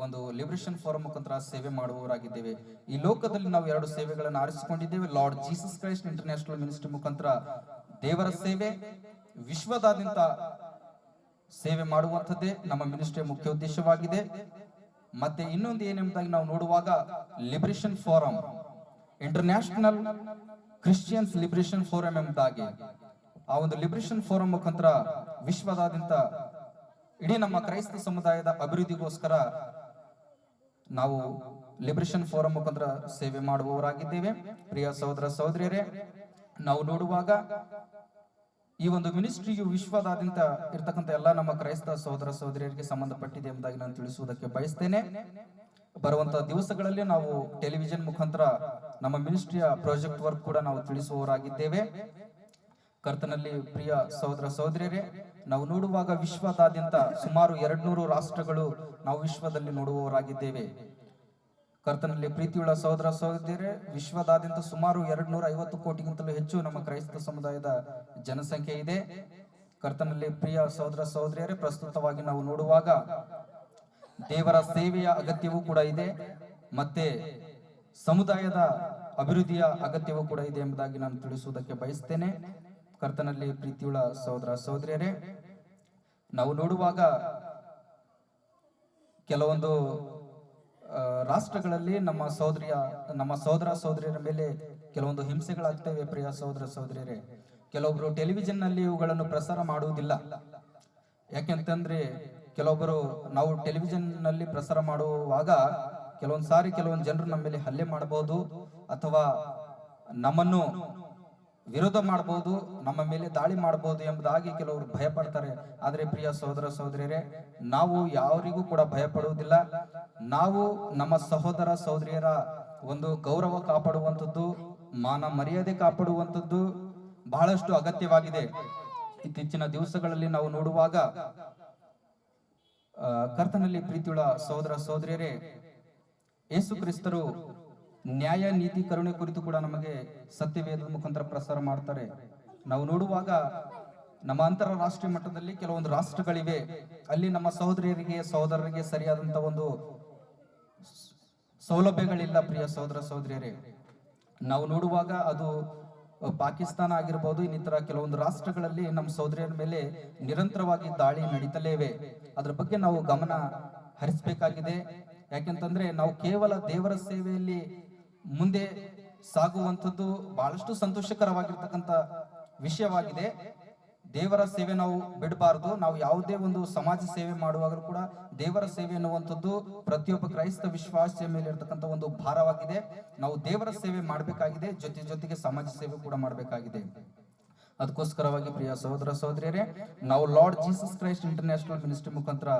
ಒಂದು ಲಿಬರೇಷನ್ ಫೋರಂ ಮುಖಾಂತರ ಸೇವೆ ಮಾಡುವವರಾಗಿದ್ದೇವೆ. ಈ ಲೋಕದಲ್ಲಿ ನಾವು ಎರಡು ಸೇವೆಗಳನ್ನು ಆರಿಸಿಕೊಂಡಿದ್ದೇವೆ. Lord Jesus Christ international ministry ಮುಖಾಂತರ ದೇವರ ಸೇವೆ, ವಿಶ್ವದಾದ್ಯಂತ ಸೇವೆ ಮಾಡುವಂಥದ್ದೇ ನಮ್ಮ ಮಿನಿಸ್ಟ್ರಿಯ ಮುಖ್ಯ ಉದ್ದೇಶವಾಗಿದೆ. ಮತ್ತೆ ಇನ್ನೊಂದು ಏನೆಂಬುದಾಗಿ ನಾವು ನೋಡುವಾಗ, liberation forum, international Christians liberation forum ಎಂಬುದಾಗಿ ಆ ಒಂದು ಲಿಬರೇಷನ್ ಫೋರಂ ಮುಖಾಂತರ ವಿಶ್ವದಾದ್ಯಂತ ಇಡೀ ನಮ್ಮ ಕ್ರೈಸ್ತ ಸಮುದಾಯದ ಅಭಿವೃದ್ಧಿಗೋಸ್ಕರ ನಾವು ಲಿಬರೇಷನ್ ಫೋರಂ ಮುಖಾಂತರ ಸೇವೆ ಮಾಡುವವರಾಗಿದ್ದೇವೆ. ಪ್ರಿಯ ಸಹೋದರ ಸಹೋದರಿಯರೇ, ನಾವು ನೋಡುವಾಗ ಈ ಒಂದು ಮಿನಿಸ್ಟ್ರಿಯು ವಿಶ್ವದಾದ್ಯಂತ ಇರತಕ್ಕಂಥ ಎಲ್ಲ ನಮ್ಮ ಕ್ರೈಸ್ತ ಸಹೋದರ ಸಹೋದರಿಯರಿಗೆ ಸಂಬಂಧಪಟ್ಟಿದೆ ಎಂಬುದಾಗಿ ನಾನು ತಿಳಿಸುವುದಕ್ಕೆ ಬಯಸ್ತೇನೆ. ಬರುವಂತಹ ದಿವಸಗಳಲ್ಲಿ ನಾವು ಟೆಲಿವಿಷನ್ ಮುಖಾಂತರ ನಮ್ಮ ಮಿನಿಸ್ಟ್ರಿಯ ಪ್ರಾಜೆಕ್ಟ್ ವರ್ಕ್ ಕೂಡ ನಾವು ತಿಳಿಸುವವರಾಗಿದ್ದೇವೆ. ಕರ್ತನಲ್ಲಿ ಪ್ರಿಯ ಸಹೋದರ ಸಹೋದರಿಯರೇ, ನಾವು ನೋಡುವಾಗ ವಿಶ್ವದಾದ್ಯಂತ ಸುಮಾರು 200 ರಾಷ್ಟ್ರಗಳು ನಾವು ವಿಶ್ವದಲ್ಲಿ ನೋಡುವವರಾಗಿದ್ದೇವೆ. ಕರ್ತನಲ್ಲಿ ಪ್ರೀತಿಯುಳ್ಳ ಸಹೋದರ ಸಹೋದರಿಯರೇ, ವಿಶ್ವದಾದ್ಯಂತ ಸುಮಾರು 250 ಕೋಟಿಗಿಂತಲೂ ಹೆಚ್ಚು ನಮ್ಮ ಕ್ರೈಸ್ತ ಸಮುದಾಯದ ಜನಸಂಖ್ಯೆ ಇದೆ. ಕರ್ತನಲ್ಲಿ ಪ್ರಿಯ ಸಹೋದರ ಸಹೋದರಿಯರೇ, ಪ್ರಸ್ತುತವಾಗಿ ನಾವು ನೋಡುವಾಗ ದೇವರ ಸೇವೆಯ ಅಗತ್ಯವೂ ಕೂಡ ಇದೆ, ಮತ್ತೆ ಸಮುದಾಯದ ಅಭಿವೃದ್ಧಿಯ ಅಗತ್ಯವೂ ಕೂಡ ಇದೆ ಎಂಬುದಾಗಿ ನಾನು ತಿಳಿಸುವುದಕ್ಕೆ ಬಯಸ್ತೇನೆ. ಕರ್ತನಲ್ಲಿ ಪ್ರೀತಿಯುಳ್ಳ ಸಹೋದರ ಸಹೋದರಿಯರೇ, ನಾವು ನೋಡುವಾಗ ಕೆಲವೊಂದು ರಾಷ್ಟ್ರಗಳಲ್ಲಿ ನಮ್ಮ ಸಹೋದರ ಸಹೋದರಿಯರ ಮೇಲೆ ಕೆಲವೊಂದು ಹಿಂಸೆಗಳಾಗ್ತವೆ. ಪ್ರಿಯ ಸಹೋದರ ಸಹೋದರಿಯರೇ, ಕೆಲವೊಬ್ರು ಟೆಲಿವಿಷನ್ ನಲ್ಲಿ ಇವುಗಳನ್ನು ಪ್ರಸಾರ ಮಾಡುವುದಿಲ್ಲ. ಯಾಕೆಂತಂದ್ರೆ ಕೆಲವೊಬ್ಬರು ನಾವು ಟೆಲಿವಿಷನ್ ನಲ್ಲಿ ಪ್ರಸಾರ ಮಾಡುವಾಗ ಕೆಲವೊಂದು ಸಾರಿ ಕೆಲವೊಂದು ಜನರು ನಮ್ಮ ಮೇಲೆ ಹಲ್ಲೆ ಮಾಡಬಹುದು ಅಥವಾ ನಮ್ಮನ್ನು ವಿರೋಧ ಮಾಡಬಹುದು, ನಮ್ಮ ಮೇಲೆ ದಾಳಿ ಮಾಡಬಹುದು ಎಂಬುದಾಗಿ ಕೆಲವರು ಭಯ ಪಡ್ತಾರೆ. ಆದ್ರೆ ಪ್ರಿಯ ಸಹೋದರ ಸಹೋದರಿಯರೇ, ನಾವು ಯಾರಿಗೂ ಕೂಡ ಭಯ ಪಡುವುದಿಲ್ಲ. ನಾವು ನಮ್ಮ ಸಹೋದರ ಸಹೋದರಿಯರ ಒಂದು ಗೌರವ ಕಾಪಾಡುವಂಥದ್ದು, ಮಾನ ಮರ್ಯಾದೆ ಕಾಪಾಡುವಂಥದ್ದು ಬಹಳಷ್ಟು ಅಗತ್ಯವಾಗಿದೆ. ಇತ್ತೀಚಿನ ದಿವಸಗಳಲ್ಲಿ ನಾವು ನೋಡುವಾಗ ಕರ್ತನಲ್ಲಿ ಪ್ರೀತಿಯುಳ್ಳ ಸಹೋದರ ಸಹೋದರಿಯರೇ, ಯೇಸು ಕ್ರಿಸ್ತರು ನ್ಯಾಯ ನೀತಿ ಕರುಣೆ ಕುರಿತು ಕೂಡ ನಮಗೆ ಸತ್ಯವೇದ ಮುಖಾಂತರ ಪ್ರಸಾರ ಮಾಡ್ತಾರೆ. ನಾವು ನೋಡುವಾಗ ನಮ್ಮ ಅಂತಾರಾಷ್ಟ್ರೀಯ ಮಟ್ಟದಲ್ಲಿ ಕೆಲವೊಂದು ರಾಷ್ಟ್ರಗಳಿವೆ, ಅಲ್ಲಿ ನಮ್ಮ ಸಹೋದರಿಯರಿಗೆ ಸಹೋದರರಿಗೆ ಸರಿಯಾದಂತ ಒಂದು ಸೌಲಭ್ಯಗಳಿಲ್ಲ. ಪ್ರಿಯ ಸಹೋದರ ಸಹೋದರಿಯರೇ, ನಾವು ನೋಡುವಾಗ ಅದು ಪಾಕಿಸ್ತಾನ ಆಗಿರ್ಬೋದು, ಇನ್ನಿತರ ಕೆಲವೊಂದು ರಾಷ್ಟ್ರಗಳಲ್ಲಿ ನಮ್ಮ ಸಹೋದರಿಯರ ಮೇಲೆ ನಿರಂತರವಾಗಿ ದಾಳಿ ನಡೀತಲೇವೆ. ಅದ್ರ ಬಗ್ಗೆ ನಾವು ಗಮನ ಹರಿಸಬೇಕಾಗಿದೆ. ಯಾಕೆಂತಂದ್ರೆ ನಾವು ಕೇವಲ ದೇವರ ಸೇವೆಯಲ್ಲಿ ಮುಂದೆ ಸಾಗುವಂಥದ್ದು ಬಹಳಷ್ಟು ಸಂತೋಷಕರವಾಗಿರ್ತಕ್ಕಂಥ ವಿಷಯವಾಗಿದೆ. ದೇವರ ಸೇವೆ ನಾವು ಬಿಡಬಾರದು. ನಾವು ಯಾವುದೇ ಒಂದು ಸಮಾಜ ಸೇವೆ ಮಾಡುವಾಗಲೂ ಕೂಡ ದೇವರ ಸೇವೆ ಎನ್ನುವಂಥದ್ದು ಪ್ರತಿಯೊಬ್ಬ ಕ್ರೈಸ್ತ ವಿಶ್ವಾಸಿಯ ಮೇಲೆ ಇರತಕ್ಕಂಥ ಒಂದು ಭಾರವಾಗಿದೆ. ನಾವು ದೇವರ ಸೇವೆ ಮಾಡಬೇಕಾಗಿದೆ, ಜೊತೆಗೆ ಸಮಾಜ ಸೇವೆ ಕೂಡ ಮಾಡಬೇಕಾಗಿದೆ. ಅದಕ್ಕೋಸ್ಕರವಾಗಿ ಪ್ರಿಯ ಸಹೋದರ ಸಹೋದರಿಯರೇ, ನಾವು lord Jesus Christ international ministry ಮುಖಾಂತರ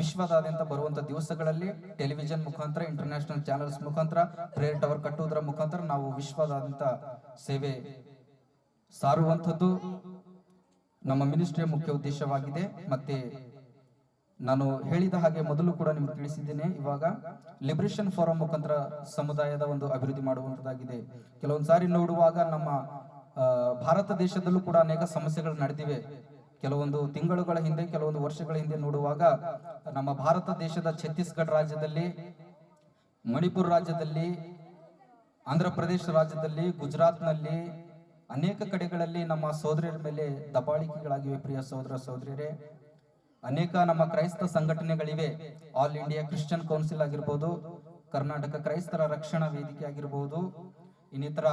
ವಿಶ್ವದಾದ್ಯಂತ ಬರುವಂತ ದಿವಸಗಳಲ್ಲಿ ಟೆಲಿವಿಷನ್ ಮುಖಾಂತರ, ಇಂಟರ್ನ್ಯಾಷನಲ್ ಚಾನೆಲ್ಸ್ ಮುಖಾಂತರ, ಪ್ರೇಯರ್ ಟವರ್ ಕಟ್ಟುವುದರ ಮುಖಾಂತರ ನಾವು ವಿಶ್ವದಾದ್ಯಂತ ಸೇವೆ ಸಾರುವಂಥದ್ದು ನಮ್ಮ ಮಿನಿಸ್ಟ್ರಿಯ ಮುಖ್ಯ ಉದ್ದೇಶವಾಗಿದೆ. ಮತ್ತೆ ನಾನು ಹೇಳಿದ ಹಾಗೆ ಮೊದಲು ಕೂಡ ನಿಮ್ಗೆ ತಿಳಿಸಿದ್ದೇನೆ, ಇವಾಗ ಲಿಬರೇಷನ್ ಫೋರಂ ಮುಖಾಂತರ ಸಮುದಾಯದ ಒಂದು ಅಭಿವೃದ್ಧಿ ಮಾಡುವಂತದ್ದಾಗಿದೆ. ಕೆಲವೊಂದು ಸಾರಿ ನೋಡುವಾಗ ನಮ್ಮ ಭಾರತ ದೇಶದಲ್ಲೂ ಕೂಡ ಅನೇಕ ಸಮಸ್ಯೆಗಳು ನಡೆದಿವೆ. ಕೆಲವೊಂದು ತಿಂಗಳುಗಳ ಹಿಂದೆ, ಕೆಲವೊಂದು ವರ್ಷಗಳ ಹಿಂದೆ ನೋಡುವಾಗ ನಮ್ಮ ಭಾರತ ದೇಶದ ಛತ್ತೀಸ್ಗಢ ರಾಜ್ಯದಲ್ಲಿ, ಮಣಿಪುರ ರಾಜ್ಯದಲ್ಲಿ, ಆಂಧ್ರ ಪ್ರದೇಶ ರಾಜ್ಯದಲ್ಲಿ, ಗುಜರಾತ್ನಲ್ಲಿ ಅನೇಕ ಕಡೆಗಳಲ್ಲಿ ನಮ್ಮ ಸಹೋದರಿಯರ ಮೇಲೆ ದಬ್ಬಾಳಿಕೆಗಳಾಗಿವೆ. ಪ್ರಿಯ ಸಹೋದರ ಸಹೋದರಿಯರೇ, ಅನೇಕ ನಮ್ಮ ಕ್ರೈಸ್ತ ಸಂಘಟನೆಗಳಿವೆ. ಆಲ್ ಇಂಡಿಯಾ ಕ್ರಿಶ್ಚಿಯನ್ ಕೌನ್ಸಿಲ್ ಆಗಿರ್ಬೋದು, ಕರ್ನಾಟಕ ಕ್ರೈಸ್ತರ ರಕ್ಷಣಾ ವೇದಿಕೆ ಆಗಿರ್ಬೋದು, ಇನ್ನಿತರ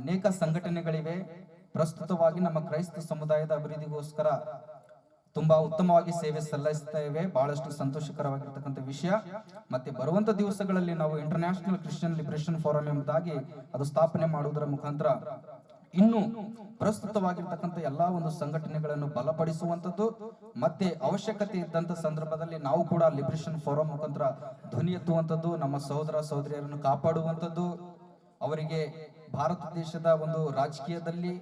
ಅನೇಕ ಸಂಘಟನೆಗಳಿವೆ. ಪ್ರಸ್ತುತವಾಗಿ ನಮ್ಮ ಕ್ರೈಸ್ತ ಸಮುದಾಯದ ಅಭಿವೃದ್ಧಿಗೋಸ್ಕರ ತುಂಬಾ ಉತ್ತಮವಾಗಿ ಸೇವೆ ಸಲ್ಲಿಸ್ತೇವೆ. ಬಹಳಷ್ಟು ಸಂತೋಷಕರವಾಗಿರ್ತಕ್ಕಂಥ ವಿಷಯ. ಮತ್ತೆ ಬರುವಂತ ದಿವಸಗಳಲ್ಲಿ ನಾವು ಇಂಟರ್ನ್ಯಾಷನಲ್ ಕ್ರಿಶ್ಚಿಯನ್ ಲಿಬರೇಷನ್ ಫೋರಂ ಎಂಬುದಾಗಿ ಅದು ಸ್ಥಾಪನೆ ಮಾಡುವುದರ ಮುಖಾಂತರ ಇನ್ನು ಪ್ರಸ್ತುತವಾಗಿರ್ತಕ್ಕಂಥ ಎಲ್ಲಾ ಒಂದು ಸಂಘಟನೆಗಳನ್ನು ಬಲಪಡಿಸುವಂತದ್ದು, ಮತ್ತೆ ಅವಶ್ಯಕತೆ ಇದ್ದಂತ ಸಂದರ್ಭದಲ್ಲಿ ನಾವು ಕೂಡ ಲಿಬರೇಷನ್ ಫೋರಂ ಮುಖಾಂತರ ಧ್ವನಿ ಎತ್ತುವಂತದ್ದು, ನಮ್ಮ ಸಹೋದರ ಸಹೋದರಿಯರನ್ನು ಕಾಪಾಡುವಂತದ್ದು, ಅವರಿಗೆ ಭಾರತ ದೇಶದ ಒಂದು ರಾಜಕೀಯದಲ್ಲಿ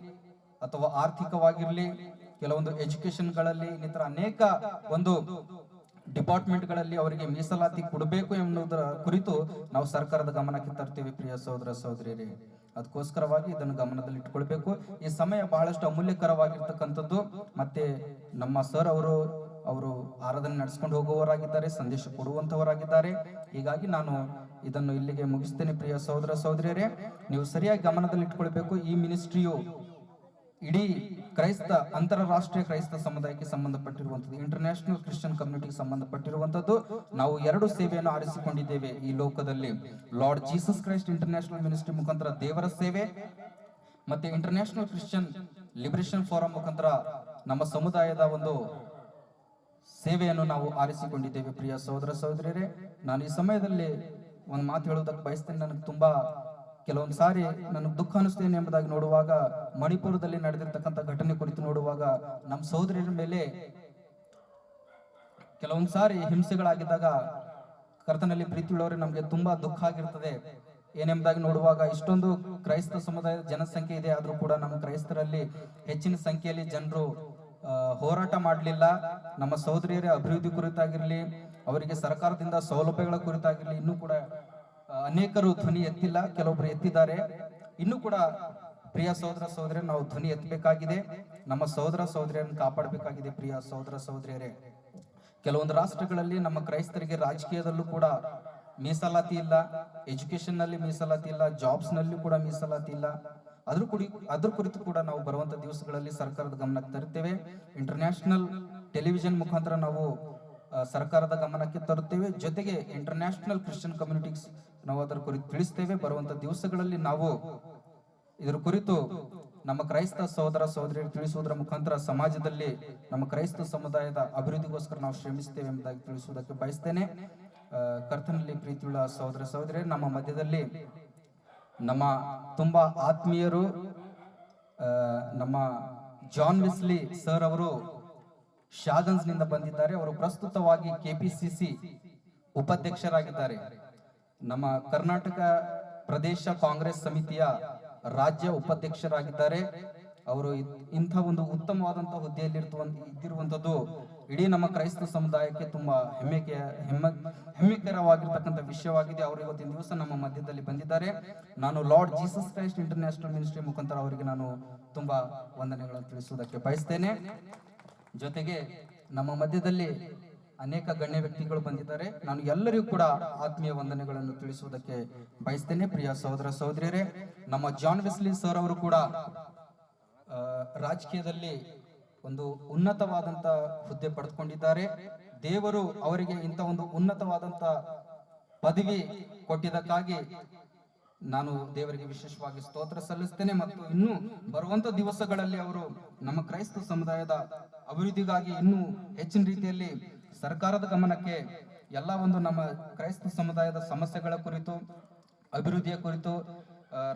ಅಥವಾ ಆರ್ಥಿಕವಾಗಿರ್ಲಿ, ಕೆಲವೊಂದು ಎಜುಕೇಶನ್ಗಳಲ್ಲಿ, ಇನ್ನಿತರ ಅನೇಕ ಒಂದು ಡಿಪಾರ್ಟ್ಮೆಂಟ್ಗಳಲ್ಲಿ ಅವರಿಗೆ ಮೀಸಲಾತಿ ಕೊಡಬೇಕು ಎನ್ನುವುದರ ಕುರಿತು ನಾವು ಸರ್ಕಾರದ ಗಮನಕ್ಕೆ ತರ್ತೇವೆ. ಪ್ರಿಯ ಸಹೋದರ ಸಹೋದರಿಯರೇ, ಅದಕ್ಕೋಸ್ಕರವಾಗಿ ಇದನ್ನು ಗಮನದಲ್ಲಿ ಇಟ್ಕೊಳ್ಬೇಕು. ಈ ಸಮಯ ಬಹಳಷ್ಟು ಅಮೂಲ್ಯಕರವಾಗಿರ್ತಕ್ಕಂಥದ್ದು. ಮತ್ತೆ ನಮ್ಮ ಸರ್ ಅವರು ಆರಾಧನೆ ನಡೆಸ್ಕೊಂಡು ಹೋಗುವವರಾಗಿದ್ದಾರೆ, ಸಂದೇಶ ಕೊಡುವಂತವರಾಗಿದ್ದಾರೆ. ಹೀಗಾಗಿ ನಾನು ಇದನ್ನು ಇಲ್ಲಿಗೆ ಮುಗಿಸ್ತೇನೆ. ಪ್ರಿಯ ಸಹೋದರ ಸಹೋದರಿಯರೇ, ನೀವು ಸರಿಯಾಗಿ ಗಮನದಲ್ಲಿ ಇಟ್ಕೊಳ್ಬೇಕು. ಈ ಮಿನಿಸ್ಟ್ರಿಯು ಇಡೀ ಕ್ರೈಸ್ತ ಅಂತಾರಾಷ್ಟ್ರೀಯ ಕ್ರೈಸ್ತ ಸಮುದಾಯಕ್ಕೆ ಸಂಬಂಧಪಟ್ಟಿರುವಂತದ್ದು, ಇಂಟರ್ನ್ಯಾಷನಲ್ ಕ್ರಿಶ್ಚಿಯನ್ ಕಮ್ಯುನಿಟಿಗೆ ಸಂಬಂಧಪಟ್ಟಿರುವಂತದ್ದು. ನಾವು ಎರಡು ಸೇವೆಯನ್ನು ಆರಿಸಿಕೊಂಡಿದ್ದೇವೆ ಈ ಲೋಕದಲ್ಲಿ. Lord Jesus Christ international ministry ಮುಖಾಂತರ ದೇವರ ಸೇವೆ, ಮತ್ತೆ ಇಂಟರ್ನ್ಯಾಷನಲ್ ಕ್ರಿಶ್ಚಿಯನ್ ಲಿಬರೇಷನ್ ಫೋರಂ ಮುಖಾಂತರ ನಮ್ಮ ಸಮುದಾಯದ ಒಂದು ಸೇವೆಯನ್ನು ನಾವು ಆರಿಸಿಕೊಂಡಿದ್ದೇವೆ. ಪ್ರಿಯ ಸಹೋದರ ಸಹೋದರಿಯರೇ, ನಾನು ಈ ಸಮಯದಲ್ಲಿ ಒಂದು ಮಾತು ಹೇಳೋದಕ್ಕೆ ಬಯಸ್ತೇನೆ. ನನಗೆ ತುಂಬಾ ಕೆಲವೊಂದು ಸಾರಿ ನನಗೆ ದುಃಖ ಅನಿಸ್ತೇನೆ ಎಂಬುದಾಗಿ ನೋಡುವಾಗ, ಮಣಿಪುರದಲ್ಲಿ ನಡೆದಿರ್ತಕ್ಕಂಥ ಘಟನೆ ಕುರಿತು ನೋಡುವಾಗ, ನಮ್ಮ ಸಹೋದರಿಯರ ಮೇಲೆ ಕೆಲವೊಂದು ಸಾರಿ ಹಿಂಸೆಗಳಾಗಿದ್ದಾಗ ಕರ್ತನಲ್ಲಿ ಪ್ರೀತಿಯುಳ್ಳವರೇ ನಮಗೆ ತುಂಬಾ ದುಃಖ ಆಗಿರ್ತದೆ. ಏನೆಂಬುದಾಗಿ ನೋಡುವಾಗ, ಇಷ್ಟೊಂದು ಕ್ರೈಸ್ತ ಸಮುದಾಯದ ಜನಸಂಖ್ಯೆ ಇದೆ, ಆದ್ರೂ ಕೂಡ ನಮ್ಮ ಕ್ರೈಸ್ತರಲ್ಲಿ ಹೆಚ್ಚಿನ ಸಂಖ್ಯೆಯಲ್ಲಿ ಜನರು ಹೋರಾಟ ಮಾಡಲಿಲ್ಲ. ನಮ್ಮ ಸಹೋದರಿಯರ ಅಭಿವೃದ್ಧಿ ಕುರಿತಾಗಿರ್ಲಿ, ಅವರಿಗೆ ಸರ್ಕಾರದಿಂದ ಸೌಲಭ್ಯಗಳ ಕುರಿತಾಗಿರ್ಲಿ ಇನ್ನೂ ಕೂಡ ಅನೇಕರು ಧ್ವನಿ ಎತ್ತಿಲ್ಲ, ಕೆಲವೊಬ್ರು ಎತ್ತಿದ್ದಾರೆ. ಇನ್ನು ಕೂಡ ಪ್ರಿಯ ಸಹೋದರ ಸಹೋದರಿಯರು ನಾವು ಧ್ವನಿ ಎತ್ತಬೇಕಾಗಿದೆ, ನಮ್ಮ ಸಹೋದರ ಸಹೋದರಿಯರನ್ನು ಕಾಪಾಡಬೇಕಾಗಿದೆ. ಪ್ರಿಯ ಸಹೋದರ ಸಹೋದರಿಯರೇ, ಕೆಲವೊಂದು ರಾಷ್ಟ್ರಗಳಲ್ಲಿ ನಮ್ಮ ಕ್ರೈಸ್ತರಿಗೆ ರಾಜಕೀಯದಲ್ಲೂ ಕೂಡ ಮೀಸಲಾತಿ ಇಲ್ಲ, ಎಜುಕೇಶನ್ ನಲ್ಲಿ ಮೀಸಲಾತಿ ಇಲ್ಲ, ಜಾಬ್ಸ್ ನಲ್ಲಿ ಕೂಡ ಮೀಸಲಾತಿ ಇಲ್ಲ. ಅದ್ರ ಕುರಿತು ಕೂಡ ನಾವು ಬರುವಂತ ದಿವಸಗಳಲ್ಲಿ ಸರ್ಕಾರದ ಗಮನಕ್ಕೆ ತರುತ್ತೇವೆ. ಇಂಟರ್ನ್ಯಾಷನಲ್ ಟೆಲಿವಿಷನ್ ಮುಖಾಂತರ ನಾವು ಸರ್ಕಾರದ ಗಮನಕ್ಕೆ ತರುತ್ತೇವೆ. ಜೊತೆಗೆ ಇಂಟರ್ನ್ಯಾಷನಲ್ ಕ್ರಿಶ್ಚಿಯನ್ ಕಮ್ಯುನಿಟೀಸ್ ನಾವು ಅದರ ಕುರಿತು ತಿಳಿಸ್ತೇವೆ. ಬರುವಂತ ದಿವಸಗಳಲ್ಲಿ ನಾವು ಇದರ ಕುರಿತು ನಮ್ಮ ಕ್ರೈಸ್ತ ಸಹೋದರ ಸಹೋದರಿಯರು ತಿಳಿಸುವುದರ ಮುಖಾಂತರ ಸಮಾಜದಲ್ಲಿ ನಮ್ಮ ಕ್ರೈಸ್ತ ಸಮುದಾಯದ ಅಭಿವೃದ್ಧಿಗೋಸ್ಕರ ನಾವು ಶ್ರಮಿಸ್ತೇವೆ ಎಂಬುದಾಗಿ ತಿಳಿಸುವುದಕ್ಕೆ ಬಯಸ್ತೇನೆ. ಕರ್ತನಲ್ಲಿ ಪ್ರೀತಿಯುಳ್ಳ ಸಹೋದರ ಸಹೋದರಿಯರು, ನಮ್ಮ ಮಧ್ಯದಲ್ಲಿ ನಮ್ಮ ತುಂಬಾ ಆತ್ಮೀಯರು ನಮ್ಮ ಜಾನ್ ವೆಸ್ಲಿ ಸರ್ ಅವರು ಶಾಗನ್ಸ್ ನಿಂದ ಬಂದಿದ್ದಾರೆ. ಅವರು ಪ್ರಸ್ತುತವಾಗಿ ಕೆಪಿಸಿಸಿ ಉಪಾಧ್ಯಕ್ಷರಾಗಿದ್ದಾರೆ. ನಮ್ಮ ಕರ್ನಾಟಕ ಪ್ರದೇಶ ಕಾಂಗ್ರೆಸ್ ಸಮಿತಿಯ ರಾಜ್ಯ ಉಪಾಧ್ಯಕ್ಷರಾಗಿದ್ದಾರೆ. ಅವರು ಇಂಥ ಒಂದು ಉತ್ತಮವಾದಂತಹ ಹುದ್ದೆಯಲ್ಲಿ ಇದ್ದಿರುವಂತದ್ದು ಇಡೀ ನಮ್ಮ ಕ್ರೈಸ್ತ ಸಮುದಾಯಕ್ಕೆ ತುಂಬಾ ಹೆಮ್ಮೆಕರವಾಗಿರ್ತಕ್ಕಂಥ ವಿಷಯವಾಗಿದೆ. ಅವರು ಇವತ್ತಿನ ದಿವಸ ನಮ್ಮ ಮಧ್ಯದಲ್ಲಿ ಬಂದಿದ್ದಾರೆ. ನಾನು lord Jesus Christ international ministry ಮುಖಾಂತರ ಅವರಿಗೆ ನಾನು ತುಂಬಾ ವಂದನೆಗಳನ್ನು ತಿಳಿಸುವುದಕ್ಕೆ ಬಯಸ್ತೇನೆ. ಜೊತೆಗೆ ನಮ್ಮ ಮಧ್ಯದಲ್ಲಿ ಅನೇಕ ಗಣ್ಯ ವ್ಯಕ್ತಿಗಳು ಬಂದಿದ್ದಾರೆ. ನಾನು ಎಲ್ಲರಿಗೂ ಕೂಡ ಆತ್ಮೀಯ ವಂದನೆಗಳನ್ನು ತಿಳಿಸುವುದಕ್ಕೆ ಬಯಸ್ತೇನೆ. ಪ್ರಿಯ ಸಹೋದರ ಸಹೋದರಿಯರೇ, ನಮ್ಮ ಜಾನ್ ವೆಸ್ಲಿ ಸರ್ ಅವರು ಕೂಡ ರಾಜಕೀಯದಲ್ಲಿ ಒಂದು ಉನ್ನತವಾದಂತ ಹುದ್ದೆ ಪಡೆದುಕೊಂಡಿದ್ದಾರೆ. ದೇವರು ಅವರಿಗೆ ಇಂಥ ಒಂದು ಉನ್ನತವಾದಂತ ಪದವಿ ಕೊಟ್ಟಿದ್ದಕ್ಕಾಗಿ ನಾನು ದೇವರಿಗೆ ವಿಶೇಷವಾಗಿ ಸ್ತೋತ್ರ ಸಲ್ಲಿಸ್ತೇನೆ. ಮತ್ತು ಇನ್ನು ಬರುವಂತ ದಿವಸಗಳಲ್ಲಿ ಅವರು ನಮ್ಮ ಕ್ರೈಸ್ತ ಸಮುದಾಯದ ಅಭಿವೃದ್ಧಿಗಾಗಿ ಇನ್ನೂ ಹೆಚ್ಚಿನ ರೀತಿಯಲ್ಲಿ ಸರ್ಕಾರದ ಗಮನಕ್ಕೆ ಎಲ್ಲ ಒಂದು ನಮ್ಮ ಕ್ರೈಸ್ತ ಸಮುದಾಯದ ಸಮಸ್ಯೆಗಳ ಕುರಿತು, ಅಭಿವೃದ್ಧಿಯ ಕುರಿತು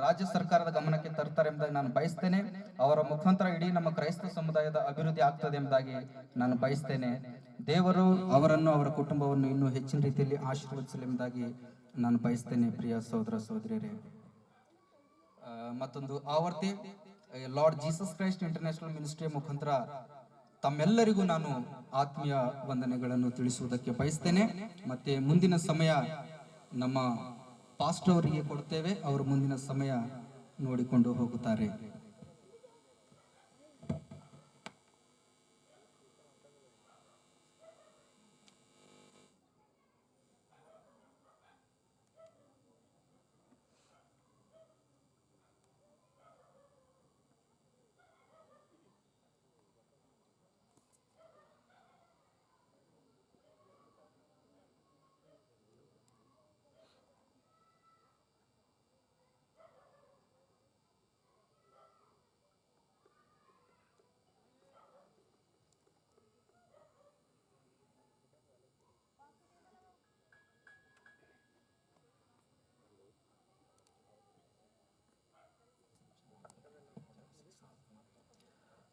ರಾಜ್ಯ ಸರ್ಕಾರದ ಗಮನಕ್ಕೆ ತರ್ತಾರೆ ಎಂಬುದಾಗಿ ನಾನು ಬಯಸ್ತೇನೆ. ಅವರ ಮುಖಾಂತರ ಇಡೀ ನಮ್ಮ ಕ್ರೈಸ್ತ ಸಮುದಾಯದ ಅಭಿವೃದ್ಧಿ ಆಗ್ತದೆ ಎಂಬುದಾಗಿ ನಾನು ಬಯಸ್ತೇನೆ. ದೇವರು ಅವರನ್ನು, ಅವರ ಕುಟುಂಬವನ್ನು ಇನ್ನೂ ಹೆಚ್ಚಿನ ರೀತಿಯಲ್ಲಿ ಆಶೀರ್ವದಿಸಲಿ ಎಂಬುದಾಗಿ ನಾನು ಬಯಸ್ತೇನೆ. ಪ್ರಿಯ ಸಹೋದರ ಸಹೋದರಿಯರೇ, ಮತ್ತೊಂದು ಆವರ್ತಿ ಲಾರ್ಡ್ ಜೀಸಸ್ ಕ್ರೈಸ್ಟ್ ಇಂಟರ್ನ್ಯಾಷನಲ್ ಮಿನಿಸ್ಟ್ರಿಯ ಮುಖಾಂತರ ತಮ್ಮೆಲ್ಲರಿಗೂ ನಾನು ಆತ್ಮೀಯ ವಂದನೆಗಳನ್ನು ತಿಳಿಸುವುದಕ್ಕೆ ಬಯಸ್ತೇನೆ. ಮತ್ತೆ ಮುಂದಿನ ಸಮಯ ನಮ್ಮ ಪಾಸ್ಟರ್ ಅವರಿಗೆ ಕೊಡ್ತೇವೆ. ಅವರು ಮುಂದಿನ ಸಮಯ ನೋಡಿಕೊಂಡು ಹೋಗುತ್ತಾರೆ.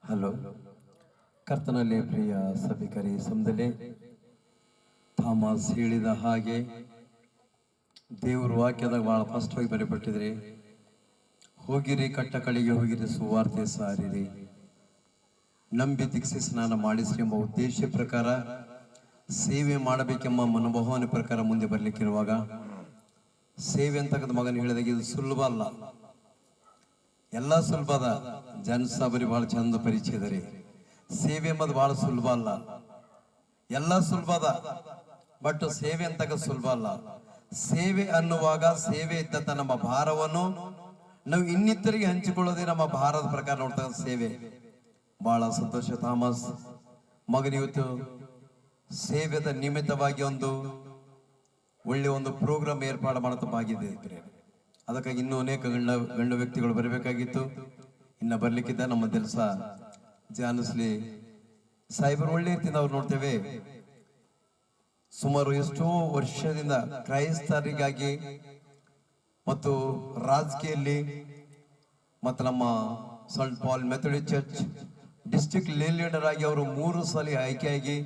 ಹಲೋ, ಕರ್ತನಲ್ಲಿ ಪ್ರಿಯ ಸಭಿಕರಿ ಸಮುದಾಯ, ಥಾಮಸ್ ಹೇಳಿದ ಹಾಗೆ ದೇವ್ರ ವಾಕ್ಯದಾಗ ಬಹಳ ಸ್ಪಷ್ಟವಾಗಿ ಬರೆಯಲ್ಪಟ್ಟಿದ್ರೆ, ಹೋಗಿರಿ ಕಟ್ಟ ಕಳಿಗೆ ಹೋಗಿರಿ ಸುವಾರ್ತೆ ಸಾರಿರಿ, ನಂಬಿ ದೀಕ್ಷೆ ಸ್ನಾನ ಮಾಡಿಸ್ರಿ ಎಂಬ ಉದ್ದೇಶ ಪ್ರಕಾರ ಸೇವೆ ಮಾಡಬೇಕೆಂಬ ಮನೋಭಾವನೆ ಪ್ರಕಾರ ಮುಂದೆ ಬರ್ಲಿಕ್ಕಿರುವಾಗ, ಸೇವೆ ಅಂತಕ್ಕಂಥ ಮಗನ ಹೇಳಿದಾಗ ಇದು ಸುಲಭ ಅಲ್ಲ. ಎಲ್ಲ ಸುಲಭ ಅದ, ಜನಸಾಬರಿ ಬಹಳ ಚಂದ ಪರಿಚಯ ಅದ ರೀ. ಸೇವೆ ಎಂಬುದು ಬಹಳ ಸುಲಭ ಅಲ್ಲ, ಎಲ್ಲ ಸುಲಭ ಅದ, ಬಟ್ ಸೇವೆ ಅಂತಕ್ಕ ಸುಲಭ ಅಲ್ಲ. ಸೇವೆ ಅನ್ನುವಾಗ ಸೇವೆ ಇದ್ದಂತ ನಮ್ಮ ಭಾರವನ್ನು ನಾವು ಇನ್ನಿತರಿಗೆ ಹಂಚಿಕೊಳ್ಳೋದೇ ನಮ್ಮ ಭಾರದ ಪ್ರಕಾರ ನೋಡ್ತಕ್ಕಂಥ ಸೇವೆ. ಬಹಳ ಸಂತೋಷ ಥಾಮಸ್ ಮಗನ ಇವತ್ತು ಸೇವೆದ ನಿಮಿತ್ತವಾಗಿ ಒಂದು ಒಳ್ಳೆ ಒಂದು ಪ್ರೋಗ್ರಾಮ್ ಏರ್ಪಾಡು ಮಾಡತಪ್ಪಾಗಿದೆ. ಅದಕ್ಕಾಗಿ ಇನ್ನೂ ಅನೇಕ ಗಂಡು ವ್ಯಕ್ತಿಗಳು ಬರಬೇಕಾಗಿತ್ತು. ಇನ್ನ ಬರ್ಲಿಕ್ಕಿದ್ದ ನಮ್ಮ ಕೆಲಸ ಜಾನಿಸ್ಲಿ ಸಾಹೇಬರು ಒಳ್ಳೆ ರೀತಿಯಿಂದ ಅವ್ರು ನೋಡ್ತೇವೆ. ಸುಮಾರು ಎಷ್ಟೋ ವರ್ಷದಿಂದ ಕ್ರೈಸ್ತರಿಗಾಗಿ ಮತ್ತು ರಾಜಕೀಯಲ್ಲಿ ಮತ್ತು ನಮ್ಮ saint Paul Methodist church district leader ಆಗಿ ಅವರು 3 ಸಲ ಆಯ್ಕೆಯಾಗಿ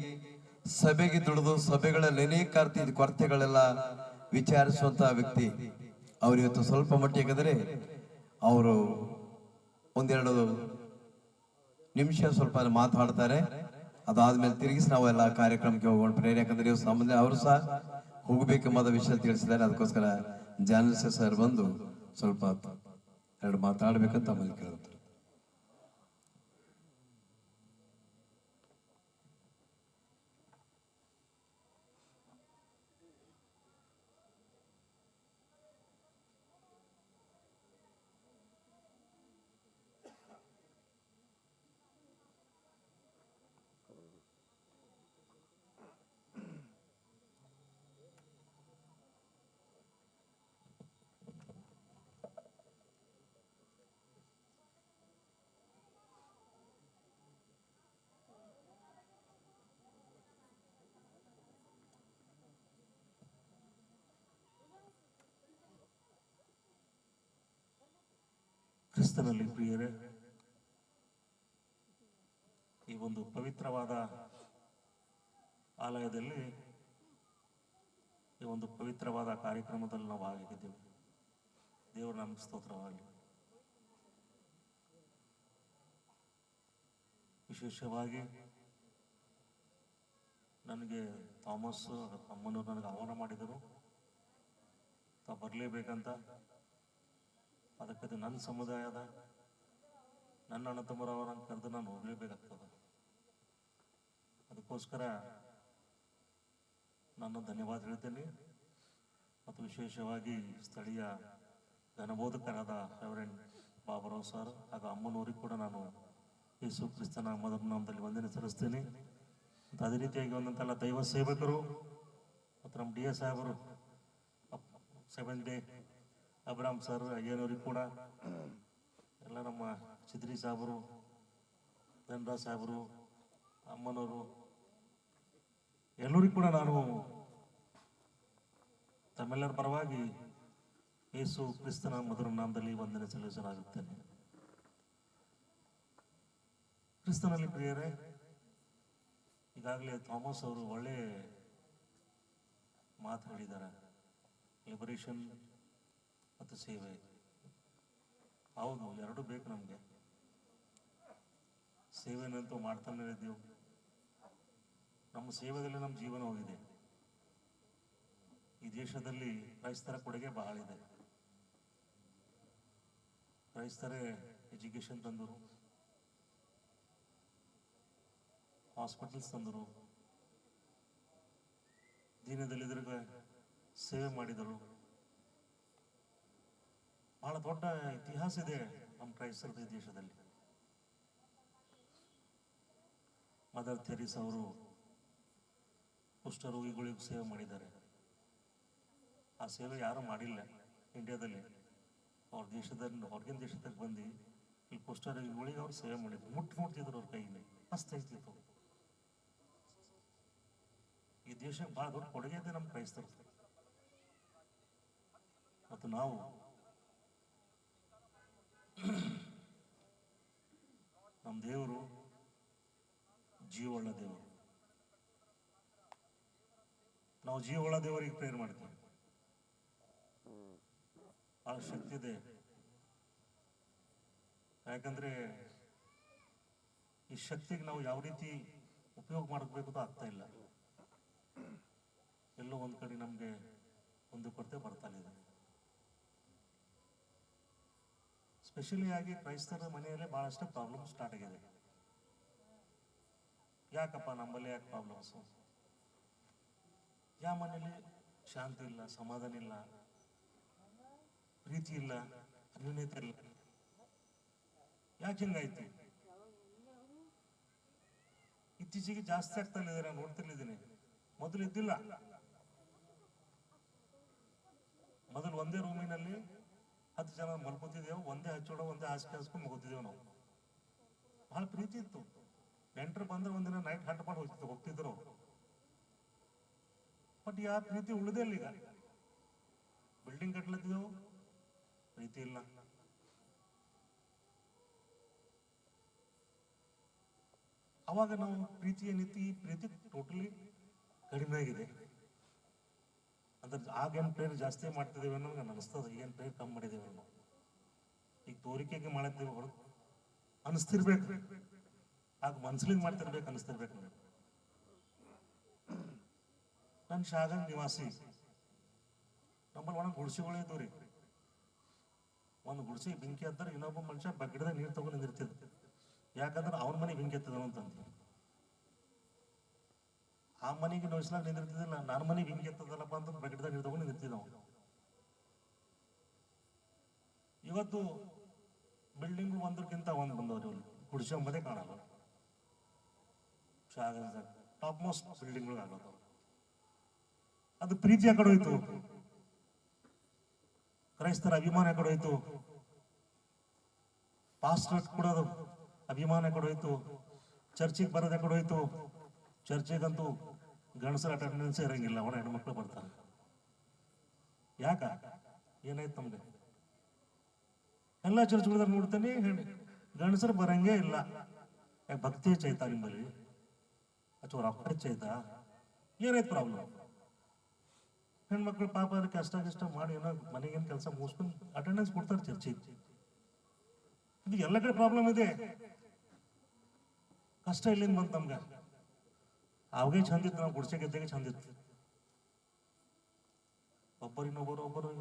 ಸಭೆಗೆ ದುಡಿದು ಸಭೆಗಳಲ್ಲಿ ಅನೇಕ ಕೊರತೆಗಳೆಲ್ಲ ವಿಚಾರಿಸುವಂತ ವ್ಯಕ್ತಿ. ಅವ್ರು ಇವತ್ತು ಸ್ವಲ್ಪ ಮಟ್ಟಿಗಾದರೆ ಅವರು ಒಂದೆರಡು ನಿಮಿಷ ಸ್ವಲ್ಪ ಮಾತಾಡ್ತಾರೆ. ಅದಾದ್ಮೇಲೆ ತಿರುಗಿಸಿ ನಾವೆಲ್ಲ ಕಾರ್ಯಕ್ರಮಕ್ಕೆ ಹೋಗೋಣ ಪ್ರೇರಣೆ. ಯಾಕಂದ್ರೆ ಸಾಮಾನ್ಯ ಅವರು ಸಹ ಹೋಗ್ಬೇಕೆಂಬ ವಿಷಯ ತಿಳಿಸಿದ್ದಾರೆ. ಅದಕ್ಕೋಸ್ಕರ ಜಾನಲ್ಸ ಸರ್ ಬಂದು ಸ್ವಲ್ಪ ಎರಡು ಮಾತಾಡ್ಬೇಕಂತ ಆಮೇಲೆ ಕೇಳ್ತಾರೆ. ಕ್ರಿಸ್ತನಲ್ಲಿ ಪ್ರಿಯರೇ, ಈ ಒಂದು ಪವಿತ್ರವಾದ ಆಲಯದಲ್ಲಿ ಈ ಒಂದು ಪವಿತ್ರವಾದ ಕಾರ್ಯಕ್ರಮದಲ್ಲಿ ನಾವು ಭಾಗಿಯಾಗಿದ್ದೇವೆ. ದೇವರ ನಾಮಕ್ಕೆ ಸ್ತೋತ್ರವಾಗಲಿ. ವಿಶೇಷವಾಗಿ ನನಗೆ ಥಾಮಸ್ ಅಮ್ಮನವ್ರು ನನಗೆ ಆಹ್ವಾನ ಮಾಡಿದರು, ತಾವು ಬರಲೇಬೇಕಂತ. ಅದಕ್ಕೆ ಅದು ನನ್ನ ಸಮುದಾಯದ ನನ್ನ ಅಣ್ಣ ತಮ್ಮರವರನ್ನು ಕರೆದು ನಾನು ಹೋಗಲೇಬೇಕಾಗ್ತದೆ. ಅದಕ್ಕೋಸ್ಕರ ನಾನು ಧನ್ಯವಾದ ಹೇಳ್ತೇನೆ. ಮತ್ತು ವಿಶೇಷವಾಗಿ ಸ್ಥಳೀಯ ಘನಬೋಧಕರಾದ ರೆವರೆಂಡ್ ಬಾಬುರಾವ್ ಸರ್ ಹಾಗೂ ಅಮ್ಮನವರಿಗೆ ಕೂಡ ನಾನು ಯೇಸು ಕ್ರಿಸ್ತನ ಮೊದಲ ನಾಮದಲ್ಲಿ ವಂದನೆ ಸಲ್ಲಿಸ್ತೇನೆ. ಮತ್ತು ಅದೇ ರೀತಿಯಾಗಿ ಒಂದಂತೆಲ್ಲ ದೈವ ಸೇವಕರು ಮತ್ತು ನಮ್ಮ ಡಿ ಎಸ್ ಸಾಹೇಬರು 7th ಡೇ ಅಬ್ರಾಮ್ ಸರ್ ಅಯ್ಯನವ್ರಿಗೆ ಕೂಡ, ಎಲ್ಲ ನಮ್ಮ ಚಿದ್ರಿ ಸಾಹೇಬರು, ಧನರಾಜ್ ಸಾಹೇಬರು, ಅಮ್ಮನವರು ಎಲ್ಲರಿಗೂ ಕೂಡ ನಾನು ತಮ್ಮೆಲ್ಲರ ಪರವಾಗಿ ಯೇಸು ಕ್ರಿಸ್ತನ ಮಧುರ ನಾಮದಲ್ಲಿ ವಂದನೆ ಸಲ್ಲಿಸಲಾಗುತ್ತೇನೆ. ಕ್ರಿಸ್ತನಲ್ಲಿ ಪ್ರಿಯರೇ, ಈಗಾಗಲೇ ಥಾಮಸ್ ಅವರು ಒಳ್ಳೆ ಮಾತು ಹೇಳಿದ್ದಾರೆ. ಲಿಬರೇಷನ್ ಮತ್ತು ಸೇವೆ, ಹೌದು, ಎರಡೂ ಬೇಕು ನಮಗೆ. ಸೇವೆನಂತೂ ಮಾಡ್ತಾನೆ ಇದ್ದೀವಿ. ನಮ್ಮ ಸೇವೆಯಲ್ಲಿ ನಮ್ಮ ಜೀವನ ಹೋಗಿದೆ. ಈ ದೇಶದಲ್ಲಿ ಕ್ರೈಸ್ತರ ಕೊಡುಗೆ ಬಹಳ ಇದೆ. ಕ್ರೈಸ್ತರೇ ಎಜುಕೇಶನ್ ತಂದರು, ಹಾಸ್ಪಿಟಲ್ಸ್ ತಂದರು, ದೀನದಲ್ಲಿದ್ರಿಗೆ ಸೇವೆ ಮಾಡಿದರು. ಬಹಳ ದೊಡ್ಡ ಇತಿಹಾಸ ಇದೆ ನಮ್ಮ ಕ್ರೈಸ್ತರ ದೇಶದಲ್ಲಿ. ಮದರ್ ಥೆರೇಸಾ ಅವರು ಕುಷ್ಠರೋಗಿಗಳಿಗೂ ಸೇವೆ ಮಾಡಿದ್ದಾರೆ. ಆ ಸೇವೆ ಯಾರು ಮಾಡಿಲ್ಲ ಇಂಡಿಯಾದಲ್ಲಿ. ಅವ್ರ ದೇಶದಲ್ಲಿ, ಹೊರಗಿನ ದೇಶದಾಗ ಬಂದು ಇಲ್ಲಿ ಕುಷ್ಠರೋಗಿಗಳಿಗೆ ಅವ್ರು ಸೇವೆ ಮಾಡಿದ್ರು. ಮುಟ್ತಿದ್ರು ಅವ್ರ ಕೈಗೆ, ಮಸ್ತ್ ಐತಿತ್ತು. ಈ ದೇಶಕ್ಕೆ ಬಹಳ ದೊಡ್ಡ ಕೊಡುಗೆ ಇದೆ ನಮ್ಮ ಕ್ರೈಸ್ತರು. ಮತ್ತು ನಾವು ನಮ್ಮ ದೇವರು ಜೀವವುಳ್ಳ ದೇವರು. ನಾವು ಜೀವವುಳ್ಳ ದೇವರಿಗೆ ಪ್ರೇಯರ್ ಮಾಡ್ತೀವಿ. ಆ ಶಕ್ತಿ ಇದೆ. ಯಾಕಂದ್ರೆ ಈ ಶಕ್ತಿಗೆ ನಾವು ಯಾವ ರೀತಿ ಉಪಯೋಗ ಮಾಡಬೇಕು ಅಂತ ಆಗ್ತಾ ಇಲ್ಲ. ಎಲ್ಲೋ ಒಂದ್ ಕಡೆ ನಮ್ಗೆ ಒಂದು ಕೊರತೆ ಬರ್ತಾನೆ ಇದೆ. ಸ್ಪೆಷಲಿ ಆಗಿ ಕ್ರೈಸ್ತರ ಮನೆಯಲ್ಲೇ ಬಹಳಷ್ಟು ಪ್ರಾಬ್ಲಮ್ ಸ್ಟಾರ್ಟ್ ಆಗಿದೆ. ಯಾಕಪ್ಪ ನಮ್ಮಲ್ಲಿ ಯಾಕೆ ಪ್ರಾಬ್ಲಮ್ಸ್? ಯಾವ ಮನೇಲಿ ಶಾಂತಿ ಇಲ್ಲ, ಸಮಾಧಾನ ಇಲ್ಲ, ಪ್ರೀತಿ ಇಲ್ಲ, ಅನ್ಯೋನ್ಯತೆ ಇಲ್ಲ? ಯಾಕೆ ಹಿಂಗಾಯ್ತು? ಇತ್ತೀಚೆಗೆ ಜಾಸ್ತಿ ಆಗ್ತಾ ಇದೆ, ನಾನು ನೋಡ್ತಿರ್ಲಿದ್ದೀನಿ. ಮೊದಲು ಇದ್ದಿಲ್ಲ. ಮೊದಲು ಒಂದೇ ರೂಮಿನಲ್ಲಿ 10 ಜನ ಮಲ್ಕೋತಿದ್ದೇವೆ, ಒಂದೇ ಹಚ್ಚೋಡ, ಒಂದೇ ಹಾಸಿಗೆ ಹಾಸ್ಕೊಂಡು ಮಗೋತಿದ್ದೇವೆ ನಾವು. ಬಹಳ ಪ್ರೀತಿ ಇತ್ತು. ನೆಂಟರು ಬಂದ್ರೆ ಒಂದಿನ ನೈಟ್ ಹಂಟ್ ಮಾಡಿ ಹೋಗ್ತಿದ್ರು. ಬಟ್ ಯಾವ ಪ್ರೀತಿ ಉಳಿದೇ ಇಲ್ಲ. ಈಗ ಬಿಲ್ಡಿಂಗ್ ಕಟ್ಲತ್ತಿದ್ದೆವು, ಪ್ರೀತಿ ಇಲ್ಲ. ಅವಾಗ ನಾವು ಪ್ರೀತಿ ಏನಿತ್ತು, ಈ ಪ್ರೀತಿ ಟೋಟಲಿ ಕಡಿಮೆ ಆಗಿದೆ. ಅಂದ್ರೆ ಆಗೇನು ಪ್ರೇರ್ ಜಾಸ್ತಿ ಮಾಡ್ತಿದ್ದೇವೆ ಅನ್ನೋ ನನಗೆ ಅನಿಸ್ತದೆ. ಈಗೇನು ಪ್ರೇರ್ ಕಮ್ಮಿ ಮಾಡಿದ್ದೇವೆ ನಾವು. ಈಗ ತೋರಿಕೆಗೆ ಮಾಡಿದ್ದೇವೆ ಹೊರತು ಅನಿಸ್ತಿರ್ಬೇಕು. ಆಗ ಮನ್ಸಲಿಗೆ ಮಾಡ್ತಿರ್ಬೇಕು, ಅನಿಸ್ತಿರ್ಬೇಕು. ನನ್ನ ಶಾಗನ್ ನಿವಾಸಿ, ನಮ್ಮಲ್ಲಿ ಒಣ ಗುಡಿಸೆಗಳೇ ಇದ್ದವು ರೀ. ಒಂದು ಗುಡಿಸಿ ಬೆಂಕಿ ಹತ್ತಾರೆ, ಇನ್ನೊಬ್ಬ ಮನುಷ್ಯ ಬಗ್ಗಿಡದಾಗ ನೀರು ತಗೊಂಡು ನಿಂದಿರ್ತಿದ್ದ. ಯಾಕಂದ್ರೆ ಅವನ ಮನೆ ಬೆಂಕಿ ಹತ್ತದ ಅಂತಂದು. ಆ ಮನೆಗೆ ನೋಯಿಸ್ಲಾಗ ನಿಂದಿರ್ತಿದ್ದಿಲ್ಲ, ನನ್ನ ಮನೆ ಬೆಂಕಿ ಹತ್ತದಲ್ಲಪ್ಪ ಅಂತ ಬಗ್ಗಿಡದಾಗ ನೀರು ತಗೊಂಡು ನಿಂದಿರ್ತಿದ್ದ ಅವನು. ಇವತ್ತು ಬಿಲ್ಡಿಂಗ್ ಒಂದಕ್ಕಿಂತ ಒಂದು ಬಂದವ್ರು. ಗುಡಿಸೆ ಒಂಬದೇ ಕಾಣಲ್ಲ. ಟಾಪ್ ಮೋಸ್ಟ್ ಬಿಲ್ಡಿಂಗ್ಗಳು ಆಗೋದು. ಅದು ಪ್ರೀತಿ ಆ ಕಡೆ ಹೋಯ್ತು, ಕ್ರೈಸ್ತರ ಅಭಿಮಾನ ಕಡೆ ಹೋಯ್ತು, ಪಾಸ್ಟರ್ ಕೊಡೋದು ಅಭಿಮಾನ ಕಡೆ ಹೋಯ್ತು, ಚರ್ಚಿಗೆ ಬರೋದ ಕಡೆ ಹೋಯ್ತು. ಚರ್ಚಿಗಂತೂ ಗಂಡಸರ ಅಟೆಂಡೆನ್ಸ್ ಇರಂಗಿಲ್ಲ, ಅವನ ಹೆಣ್ಮಕ್ಳು ಬರ್ತಾರೆ. ಯಾಕ? ಏನಾಯ್ತು ನಮ್ಗೆ? ಎಲ್ಲ ಚರ್ಚ್ಗಳದಾಗ ನೋಡ್ತೇನೆ, ಗಂಡಸರು ಬರಂಗೇ ಇಲ್ಲ. ಭಕ್ತಿ ಹೆಚ್ಚಾಯ್ತಾ ನಿಮ್ಮಲ್ಲಿ? ಅಥವಾ ರೊಕ್ಕ ಹೆಚ್ಚಾಯ್ತಾ? ಏನಾಯ್ತು ಪ್ರಾಬ್ಲಮ್? ಹೆಣ್ಮಕ್ಳು ಪಾಪ ಅದಕ್ಕೆ ಕಷ್ಟ ಮಾಡಿ ಏನೋ ಮನೆಗೇನು ಕೆಲಸ ಮುಗಿಸ್ಕೊಂಡು ಅಟೆಂಡೆನ್ಸ್ ಕೊಡ್ತಾರೆ ಚರ್ಚಿಗೆ. ಇದು ಎಲ್ಲ ಕಡೆ ಪ್ರಾಬ್ಲಮ್ ಇದೆ. ಕಷ್ಟ ಇಲ್ಲಿಂದ ಬಂತು ನಮ್ಗೆ. ಅವಾಗೇ ಚಂದಿತ್ತು, ನಾವು ಗುಡ್ಸೆ ಗೆದ್ದಾಗೆ ಚಂದಿತ್ತು. ಒಬ್ಬರು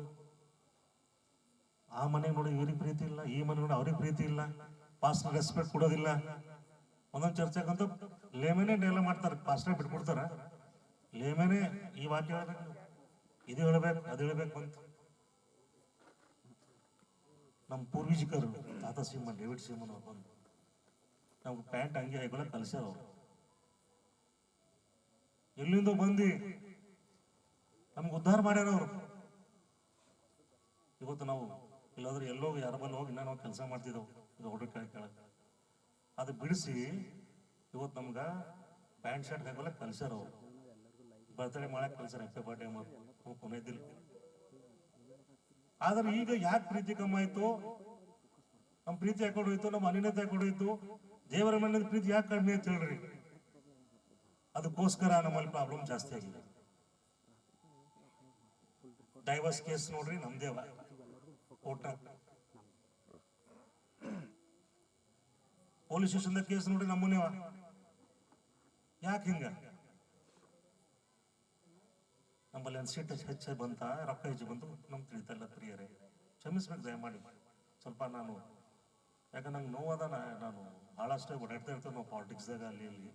ಆ ಮನೆಗೆ ನೋಡಿ ಇವ್ರಿಗೆ ಪ್ರೀತಿ ಇಲ್ಲ, ಈ ಮನೆ ನೋಡಿ ಅವ್ರಿಗೆ ಪ್ರೀತಿ ಇಲ್ಲ, ಪಾಸ್ಟರ್ ರೆಸ್ಪೆಕ್ಟ್ ಕೊಡೋದಿಲ್ಲ. ಒಂದೊಂದು ಚರ್ಚೆಗಂತೂ ಲೇಮೇನೆ ಡೈಲಾಗ್ ಮಾಡ್ತಾರೆ, ಪಾಸ್ಟರ್ ಬಿಟ್ಕೊಡ್ತಾರ. ಲೇಮೇನೆ ಈ ವಾಕ್ಯ ಹೇಳ್ಬೇಕು, ಇದು ಹೇಳ್ಬೇಕು, ಅದು ಹೇಳ್ಬೇಕು ಅಂತ. ನಮ್ಮ ಪೂರ್ವಜಕರು ತಾತ ಸಿಂಹನ್, ಡೇವಿಡ್ ಸಿಂಹನ್ ಅವ್ರು ಬಂದು ನಮ್ಗೆ ಪ್ಯಾಂಟ್ ಅಂಗಿ ಹಾಕೊಳ್ಳ ಕಲಿಸ್ಯಾರ. ಅವ್ರು ಎಲ್ಲಿಂದ ಬಂದು ನಮ್ಗೆ ಉದ್ಧಾರ ಮಾಡ್ಯಾರ ಅವರು. ಇವತ್ತು ನಾವು ಇಲ್ಲಾದ್ರೆ ಎಲ್ಲೋ ಯಾರ ಬಲ್ಲಿ ಹೋಗಿ ನಾವು ಕೆಲಸ ಮಾಡ್ತಿದ್ದೆವು, ಇದು ಹುಡುಗ ಕೆಳಗೆ ಅದು ಬಿಡಿಸಿ ಇವತ್ತು ನಮ್ಗೆ ಪ್ಯಾಂಟ್ ಶರ್ಟ್ ಹಾಕೋಲ್ಲ ಕಲ್ಸ್ಯಾರ. ಅವರು ಬರ್ತಡೇ ಮಾಡಕ್ಕೆ ಕಲ್ಸ್ಯಾರ, ಹ್ಯಾಪಿ ಬರ್ಡೇ ಕೊನೆದಿಲ್ಲ. ಆದ್ರೆ ಈಗ ಯಾಕೆ ಪ್ರೀತಿ ಕಮ್ಮಿ ಆಯ್ತು? ನಮ್ಮ ಪ್ರೀತಿ ಯಾಕೊಂಡು ಹೋಯ್ತು, ನಮ್ಮ ಅನ್ಯತೆ ಯಾಕೊಂಡು ಹೋಯ್ತು, ದೇವರ ಮನೆಯ ಪ್ರೀತಿ ಯಾಕೆ ಕಡಿಮೆ ಅಂತ ಹೇಳ್ರಿ. ಅದಕ್ಕೋಸ್ಕರ ನಮ್ಮಲ್ಲಿ ಪ್ರಾಬ್ಲಮ್ ಜಾಸ್ತಿ ಆಗಿದೆ. ಡೈವರ್ಸ್ ಕೇಸ್ ನೋಡ್ರಿ ನಮ್ದೇವ ಕೋರ್ಟ್, ಪೊಲೀಸ್ ಸ್ಟೇಷನ್ ಕೇಸ್ ನೋಡ್ರಿ ನಮ್ಮನೇವ. ಯಾಕೆ ಹಿಂಗ? ನಮ್ಮಲ್ಲಿ ಒಂದು ಸೀಟ್ ಹೆಚ್ಚು ಬಂತ, ರೊಕ್ಕ ಹೆಚ್ಚು ಬಂತು, ನಮ್ಗೆ ತಿಳಿತಲ್ಲ. ಪ್ರಿಯರೇ ಕ್ಷಮಿಸ್ಬೇಕು ದಯಮಾಡಿ. ಸ್ವಲ್ಪ ನಾನು ಯಾಕಂದ್ರೆ ನಂಗೆ ನೋವಾದ, ನಾನು ಭಾಳಷ್ಟು ಓಡಾಡ್ತಾ ಇರ್ತೇವೆ ನಾವು ಪಾಲಿಟಿಕ್ಸ್ದಾಗ. ಅಲ್ಲಿ ಇಲ್ಲಿ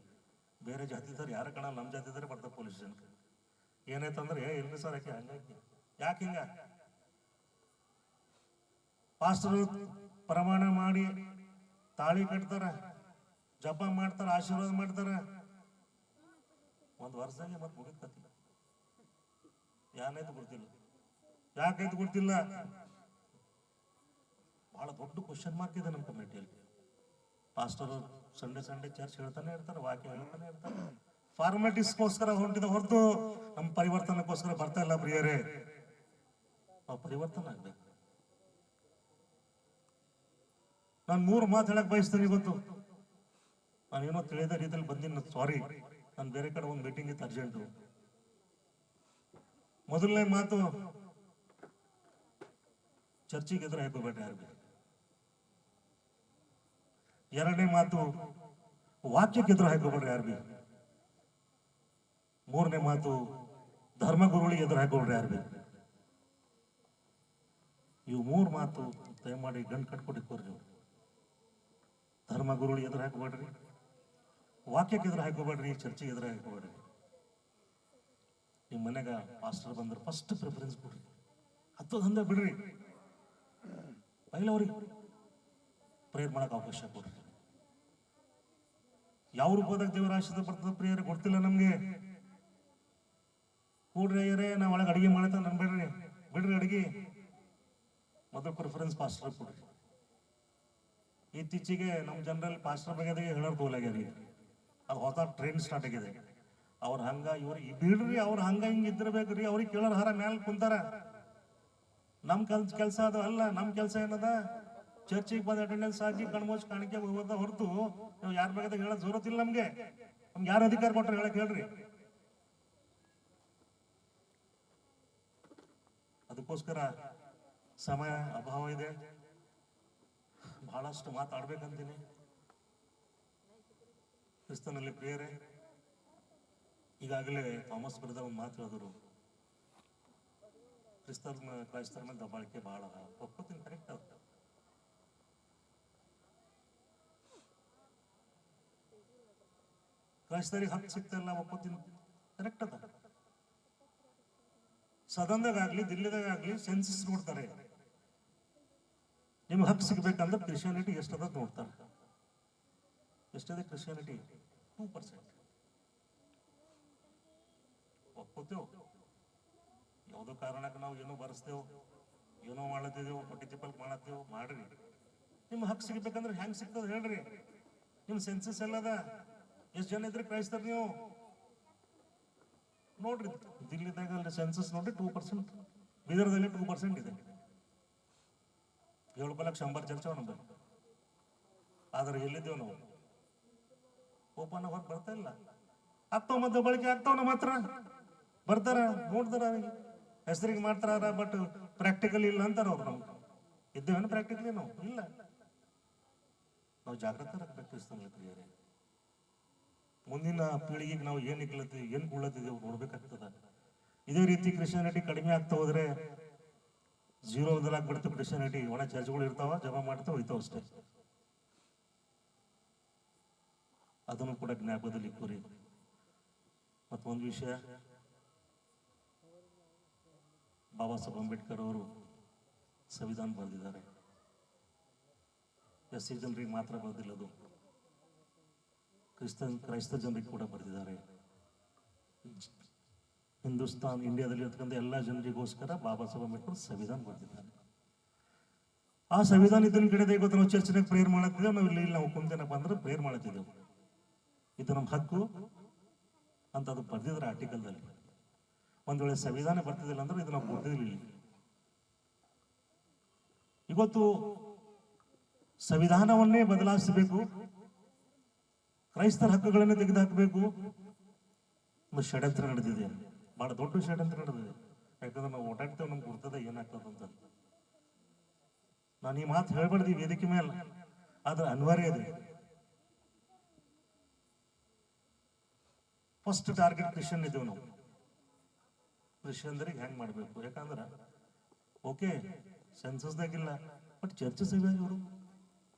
ಬೇರೆ ಜಾತಿದಾರು ಯಾರ ಕಣ ನಮ್ಮ ಜಾತಿದಾರೆ ಬರ್ತಾರೆ ಪೊಲೀಸ್ ಸ್ಟೇಷನ್ಗೆ. ಏನಾಯ್ತಂದ್ರೆ ಎಲ್ಲಿ ಸರ್ ಯಾಕೆ ಹಂಗಾಗಿ ಯಾಕೆ ಹಿಂಗ? ಪಾಸ್ಟರ್ ಪ್ರಮಾಣ ಮಾಡಿ ತಾಳಿ ಕಟ್ತಾರ, ಜಪ ಮಾಡ್ತಾರ, ಆಶೀರ್ವಾದ ಮಾಡ್ತಾರ, ಒಂದು ವರ್ಷದಾಗೆ ಮತ್ತೆ ಮುಗಿದ್ಕತಿ. ಯಾನೈತು ಗೊತ್ತಿಲ್ಲ, ಯಾಕೈತು ಗೊತ್ತಿಲ್ಲ. ಬಹಳ ದೊಡ್ಡ ಕ್ವಶನ್ ಮಾರ್ಕ್ ಇದೆ ನಮ್ಮ ಕಮಿಟಿಯಲ್ಲಿ. ಪಾಸ್ಟರ್ ಸಂಡೆ ಚರ್ಚ್ ಹೇಳ್ತಾನೆ ಇರ್ತಾರೆ, ವಾಕ್ಯ ಹೇಳ್ತಾನೆ ಇರ್ತಾರೆ. ಫಾರ್ಮಾಲಿಟೀಸ್ಗೋಸ್ಕರ ಹೊಂಟಿದ ಹೊರತು ನಮ್ಮ ಪರಿವರ್ತನಕ್ಕೋಸ್ಕರ ಬರ್ತಾ ಇಲ್ಲ. ಪ್ರಿಯರೇ, ನಾವು ಪರಿವರ್ತನೆ ಆಗ್ಬೇಕು. ನಾನು 3 ಮಾತು ಹೇಳಕ್ ಬಯಸ್ತೇನೆ ಇವತ್ತು. ನಾನೇನೋ ತಿಳಿದ ರೀತಿಯಲ್ಲಿ ಬಂದಿನ, ಸಾರಿ. ನಾನು ಬೇರೆ ಕಡೆ ಒಂದು ಮೀಟಿಂಗ್ ಇತ್ತು ಅರ್ಜೆಂಟು. ಮೊದಲನೇ ಮಾತು, ಚರ್ಚಿಗೆ ಎದುರು ಹಾಕೋಬೇಡ್ರಿ ಯಾರು. ಎರಡನೇ ಮಾತು, ವಾಕ್ಯಕ್ಕೆ ಎದುರು ಹಾಕೋಬೇಡ್ರಿ ಯಾರು ಬಿ. ಮೂರನೇ ಮಾತು, ಧರ್ಮಗುರುಗಳಿಗೆ ಎದುರು ಹಾಕೋಬೇಡ್ರಿ ಯಾರು ಬಿ. ಇವು 3 ಮಾತು ದಯಮಾಡಿ ಗಂಟು ಕಟ್ಕೊಟ್ಟಿಕೋರಿ ನೀವು. ಧರ್ಮಗುರುಗಳಿಗೆ ಎದುರು ಹಾಕೋಬೇಡ್ರಿ, ವಾಕ್ಯಕ್ಕೆ ಎದುರು ಹಾಕೋಬೇಡ್ರಿ, ಚರ್ಚೆಗೆ ಎದುರು ಹಾಕೋಬೇಡ್ರಿ. ನಿಮ್ಮ ಮನೆಗ ಪಾಸ್ಟರ್ ಬಂದ್ರೆ ಫಸ್ಟ್ ಪ್ರಿಫರೆನ್ಸ್ ಕೊಡ್ರಿ. 10 ದಂಧೆ ಬಿಡ್ರಿ, ಅವ್ರಿಗೆ ಪ್ರೇಯರ್ ಮಾಡಕ್ಕೆ ಅವಕಾಶ ಕೊಡ್ರಿ. ಯಾವ ರೂಪದಾಗ ದೇವರ ಆಶೀರ್ವಾದ ಬರ್ತದೆ ಪ್ರೇಯರ್ ಗೊತ್ತಿಲ್ಲ ನಮ್ಗೆ. ಕೂಡ್ರಿ ಅಯ್ಯರೇ, ನಾವು ಒಳಗೆ ಅಡಿಗೆ ಮಾಡತ್ತ ನನ್ ಬಿಡ್ರಿ ಅಡಿಗೆ. ಮೊದಲು ಪ್ರಿಫರೆನ್ಸ್ ಪಾಸ್ಟರ್ ಕೊಡ್ರಿ. ಇತ್ತೀಚೆಗೆ ನಮ್ಮ ಜನರಲ್ಲಿ ಪಾಸ್ಟರ್ ಬಗ್ಗೆ ಹೇಳೋರು ಗೋಲಾಗ್ಯಾರ. ಅದು ಹೊಸ ಟ್ರೆಂಡ್ ಸ್ಟಾರ್ಟ್ ಆಗಿದೆ. ಅವ್ರ ಹಂಗ ಇವ್ರಿಗೆ ಬಿಡ್ರಿ, ಅವ್ರ ಹಂಗ ಹಿಂಗ ಇದ್ದಿರ್ಬೇಕ್ರಿ. ಅವ್ರಿಗೆ ಕೇಳೋರ್ ಹಾರ ಮ್ಯಾಲ ಕುಂತಾರ. ನಮ್ ಕೆಲಸ ಅದು ಅಲ್ಲ. ನಮ್ ಕೆಲಸ ಏನದ? ಚರ್ಚಿಗೆ ಬಂದು ಅಟೆಂಡೆನ್ಸ್ ಹಾಕಿ ಕಣ್ಮೋಚ್ ಕಾಣಿಕೆ ಹೋಗೋದ ಹೊರತು ನಾವು ಯಾರ ಬಗ್ಗೆ ಹೇಳೋದ್ ಜೋರತ್ತಿಲ್ಲ. ನಮ್ಗೆ ಯಾರು ಅಧಿಕಾರ ಕೊಟ್ರೆ ಹೇಳಕ್ ಹೇಳ್ರಿ. ಅದಕ್ಕೋಸ್ಕರ ಸಮಯ ಅಭಾವ ಇದೆ, ಬಹಳಷ್ಟು ಮಾತಾಡ್ಬೇಕಂತೀನಿ. ಕ್ರಿಸ್ತನಲ್ಲಿ ಪ್ರಿಯರೇ, ಈಗಾಗಲೇ ಥಾಮಸ್ ಬ್ರದರ್ ಒಂದು ಮಾತು ಹೇಳಿದ್ರು, ಕ್ರೈಸ್ತರ ಮೇಲೆ ದಬ್ಬಾಳಿಕೆ ಬಹಳ ಒಪ್ಪತ್ತೀನಿ. ಕರೆಕ್ಟ್ ಅದು. ಕ್ರೈಸ್ತರಿಗೆ ಹಕ್ಕು ಸಿಗ್ತಾಯಿಲ್ಲ, ಒಪ್ಪತ್ತೀನಿ. ಕರೆಕ್ಟ್ ಅದ. ಸದನದಾಗಲಿ ದಿಲ್ಲಿದಾಗಲಿ ಸೆನ್ಸಸ್ ನೋಡ್ತಾರೆ. ನಿಮ್ಗೆ ಹಕ್ಕು ಸಿಗ್ಬೇಕಂದ್ರೆ ಕ್ರಿಶ್ಚಿಯಾನಿಟಿ ಎಷ್ಟದ ನೋಡ್ತಾರೆ. ಎಷ್ಟಿದೆ ಕ್ರಿಶ್ಚಿಯಾನಿಟಿ? 2%. ಒಪ್ಪುತ್ತೇವು. ಯಾವುದೋ ಕಾರಣಕ್ಕೆ ನಾವು ಏನೋ ಬರೆಸ್ತೇವೆ, ಏನೋ ಮಾಡತ್ತಿದ್ದೇವೆ, ಹೊಟ್ಟೆ ತಿಪ್ಪಲ್ ಮಾಡತ್ತೇವೆ. ಮಾಡ್ರಿ. ನಿಮ್ಮ ಹಕ್ಕು ಸಿಗ್ಬೇಕಂದ್ರೆ ಹೆಂಗ್ ಸಿಗ್ತದೆ ಹೇಳ್ರಿ. ನಿಮ್ಮ ಸೆನ್ಸಸ್ ಎಲ್ಲದ? ಎಷ್ಟು ಜನ ಇದ್ರೆ ಕ್ರೈಸ್ತರು ನೀವು? ನೋಡ್ರಿ, ದಿಲ್ಲಿದಾಗ ಸೆನ್ಸಸ್ ನೋಡ್ರಿ 2%. ಬೀದರ್ದಲ್ಲಿ 2% ಇದೆ. 7 ಲಕ್ಷ 100 ಚರ್ಚೆ ನಮ್ಮದು. ಆದ್ರೆ ಎಲ್ಲಿದ್ದೇವೆ ನಾವು? ಓಪನ್ ಹೊರಗೆ ಬರ್ತಾ ಇಲ್ಲ. ಆಗ್ತಾವ ಮಧ್ಯ ಬಳಕೆ ಆಗ್ತಾವ. ನಮ್ಮ ಹತ್ರ ಬರ್ತಾರ, ನೋಡ್ತಾರ, ಹೆಸರಿಗೆ ಮಾಡ್ತಾರ, ಬಟ್ ಪ್ರಾಕ್ಟಿಕಲ್ ಇಲ್ಲ ಅಂತಾರ ಅವ್ರು. ನಮ್ಗೆ ಇದ್ದೇವೇನು ಪ್ರಾಕ್ಟಿಕಲಿ? ನಾವು ಇಲ್ಲ. ನಾವು ಜಾಗ್ರತೆ ಪ್ರಿಯರೇ. ಮುಂದಿನ ಪೀಳಿಗೆಗೆ ನಾವು ಏನು ಇಕ್ಲತ್ತೀವಿ ಏನು ಕೊಳ್ಳತ್ತಿದ್ದೇವೆ ನೋಡ್ಬೇಕಾಗ್ತದೆ. ಇದೇ ರೀತಿ ಕ್ರಿಶ್ಚಿಯಾನಿಟಿ ಕಡಿಮೆ ಆಗ್ತಾ ಹೋದ್ರೆ ಝೀರೋ ಬದಲಾಗ್ಬಿಡ್ತು. ಕ್ರಿಶ್ಚಿಯಾನಿಟಿ ಒಣ ಚರ್ಚ್ಗಳು ಇರ್ತಾವ, ಜಪ ಮಾಡ್ತಾ ಹೋಯ್ತಾವ ಅಷ್ಟೇ. ಅದನ್ನು ಕೂಡ ಜ್ಞಾಪಕದಲ್ಲಿ ಇಕ್ಕೂರಿ. ಮತ್ತೊಂದು ವಿಷಯ, ಬಾಬಾ ಸಾಹೇಬ್ ಅಂಬೇಡ್ಕರ್ ಅವರು ಸಂವಿಧಾನ ಬರೆದಿದ್ದಾರೆ. ಎಸ್.ಸಿ. ಜನರಿಗೆ ಮಾತ್ರ ಬರೆದಿಲ್ಲ, ಅದು ಕ್ರೈಸ್ತ ಜನರಿಗೆ ಕೂಡ ಬರೆದಿದ್ದಾರೆ. ಹಿಂದೂಸ್ತಾನ್ ಇಂಡಿಯಾದಲ್ಲಿ ಇರ್ತಕ್ಕಂಥ ಎಲ್ಲ ಜನರಿಗೋಸ್ಕರ ಬಾಬಾ ಸಾಹೇಬ್ ಅಂಬೇಡ್ಕರ್ ಸಂವಿಧಾನ ಬರೆದಿದ್ದಾರೆ. ಆ ಸಂವಿಧಾನ ಇದನ್ನ ಕಡೆ ಇವತ್ತು ನಾವು ಚರ್ಚಿನಾಗ ಪ್ರೇಯರ್ ಮಾಡತ್ತಿದ್ದೇವೆ. ನಾವು ಇಲ್ಲಿ ನಾವು ಕುಂತೇನಪ್ಪ ಅಂದ್ರೆ ಪ್ರೇಯರ್ ಮಾಡತ್ತಿದ್ದೆವು. ಇದು ನಮ್ಮ ಹಕ್ಕು ಅಂತ ಅದು ಬರ್ದಿದ್ರೆ ಆರ್ಟಿಕಲ್ದಲ್ಲಿ. ಒಂದ್ ವೇಳೆ ಸಂವಿಧಾನ ಬರ್ತಿದ್ದಿಲ್ಲ ಅಂದ್ರೆ ಇದು ನಾವು ಬರ್ದಿರ್ಲಿಲ್ಲ. ಇವತ್ತು ಸಂವಿಧಾನವನ್ನೇ ಬದಲಾಯಿಸಬೇಕು, ಕ್ರೈಸ್ತರ ಹಕ್ಕುಗಳನ್ನು ತೆಗೆದುಹಾಕಬೇಕು ಒಂದು ಷಡ್ಯಂತ್ರ ನಡೆದಿದೆ. ಬಹಳ ದೊಡ್ಡ ಷಡ್ಯಂತ್ರ ನಡೆದಿದೆ. ಯಾಕಂದ್ರೆ ನಾವು ಓಡಾಡ್ತೇವೆ, ನಮ್ಗೆ ಗುರ್ತದೆ ಏನಾಗ್ತದಂತ. ನಾನು ಈ ಮಾತು ಹೇಳ್ಬಾರ್ದು ವೇದಿಕೆ ಮೇಲೆ, ಆದ್ರೆ ಅನಿವಾರ್ಯ ಇದೆ. ಫಸ್ಟ್ ಟಾರ್ಗೆಟ್ ಕ್ರಿಶ್ಚಿಯನ್ ಇದ್ದೇವೆ ನಾವು. ಕ್ರಿಶ್ಚಿಯನ್ದರಿಗೆ ಹೆಂಗ್ ಮಾಡ್ಬೇಕು? ಯಾಕಂದ್ರೆ ಓಕೆ ಸೆನ್ಸಸ್ದಾಗಿಲ್ಲ, ಬಟ್ ಚರ್ಚೆ ಸೇವೆ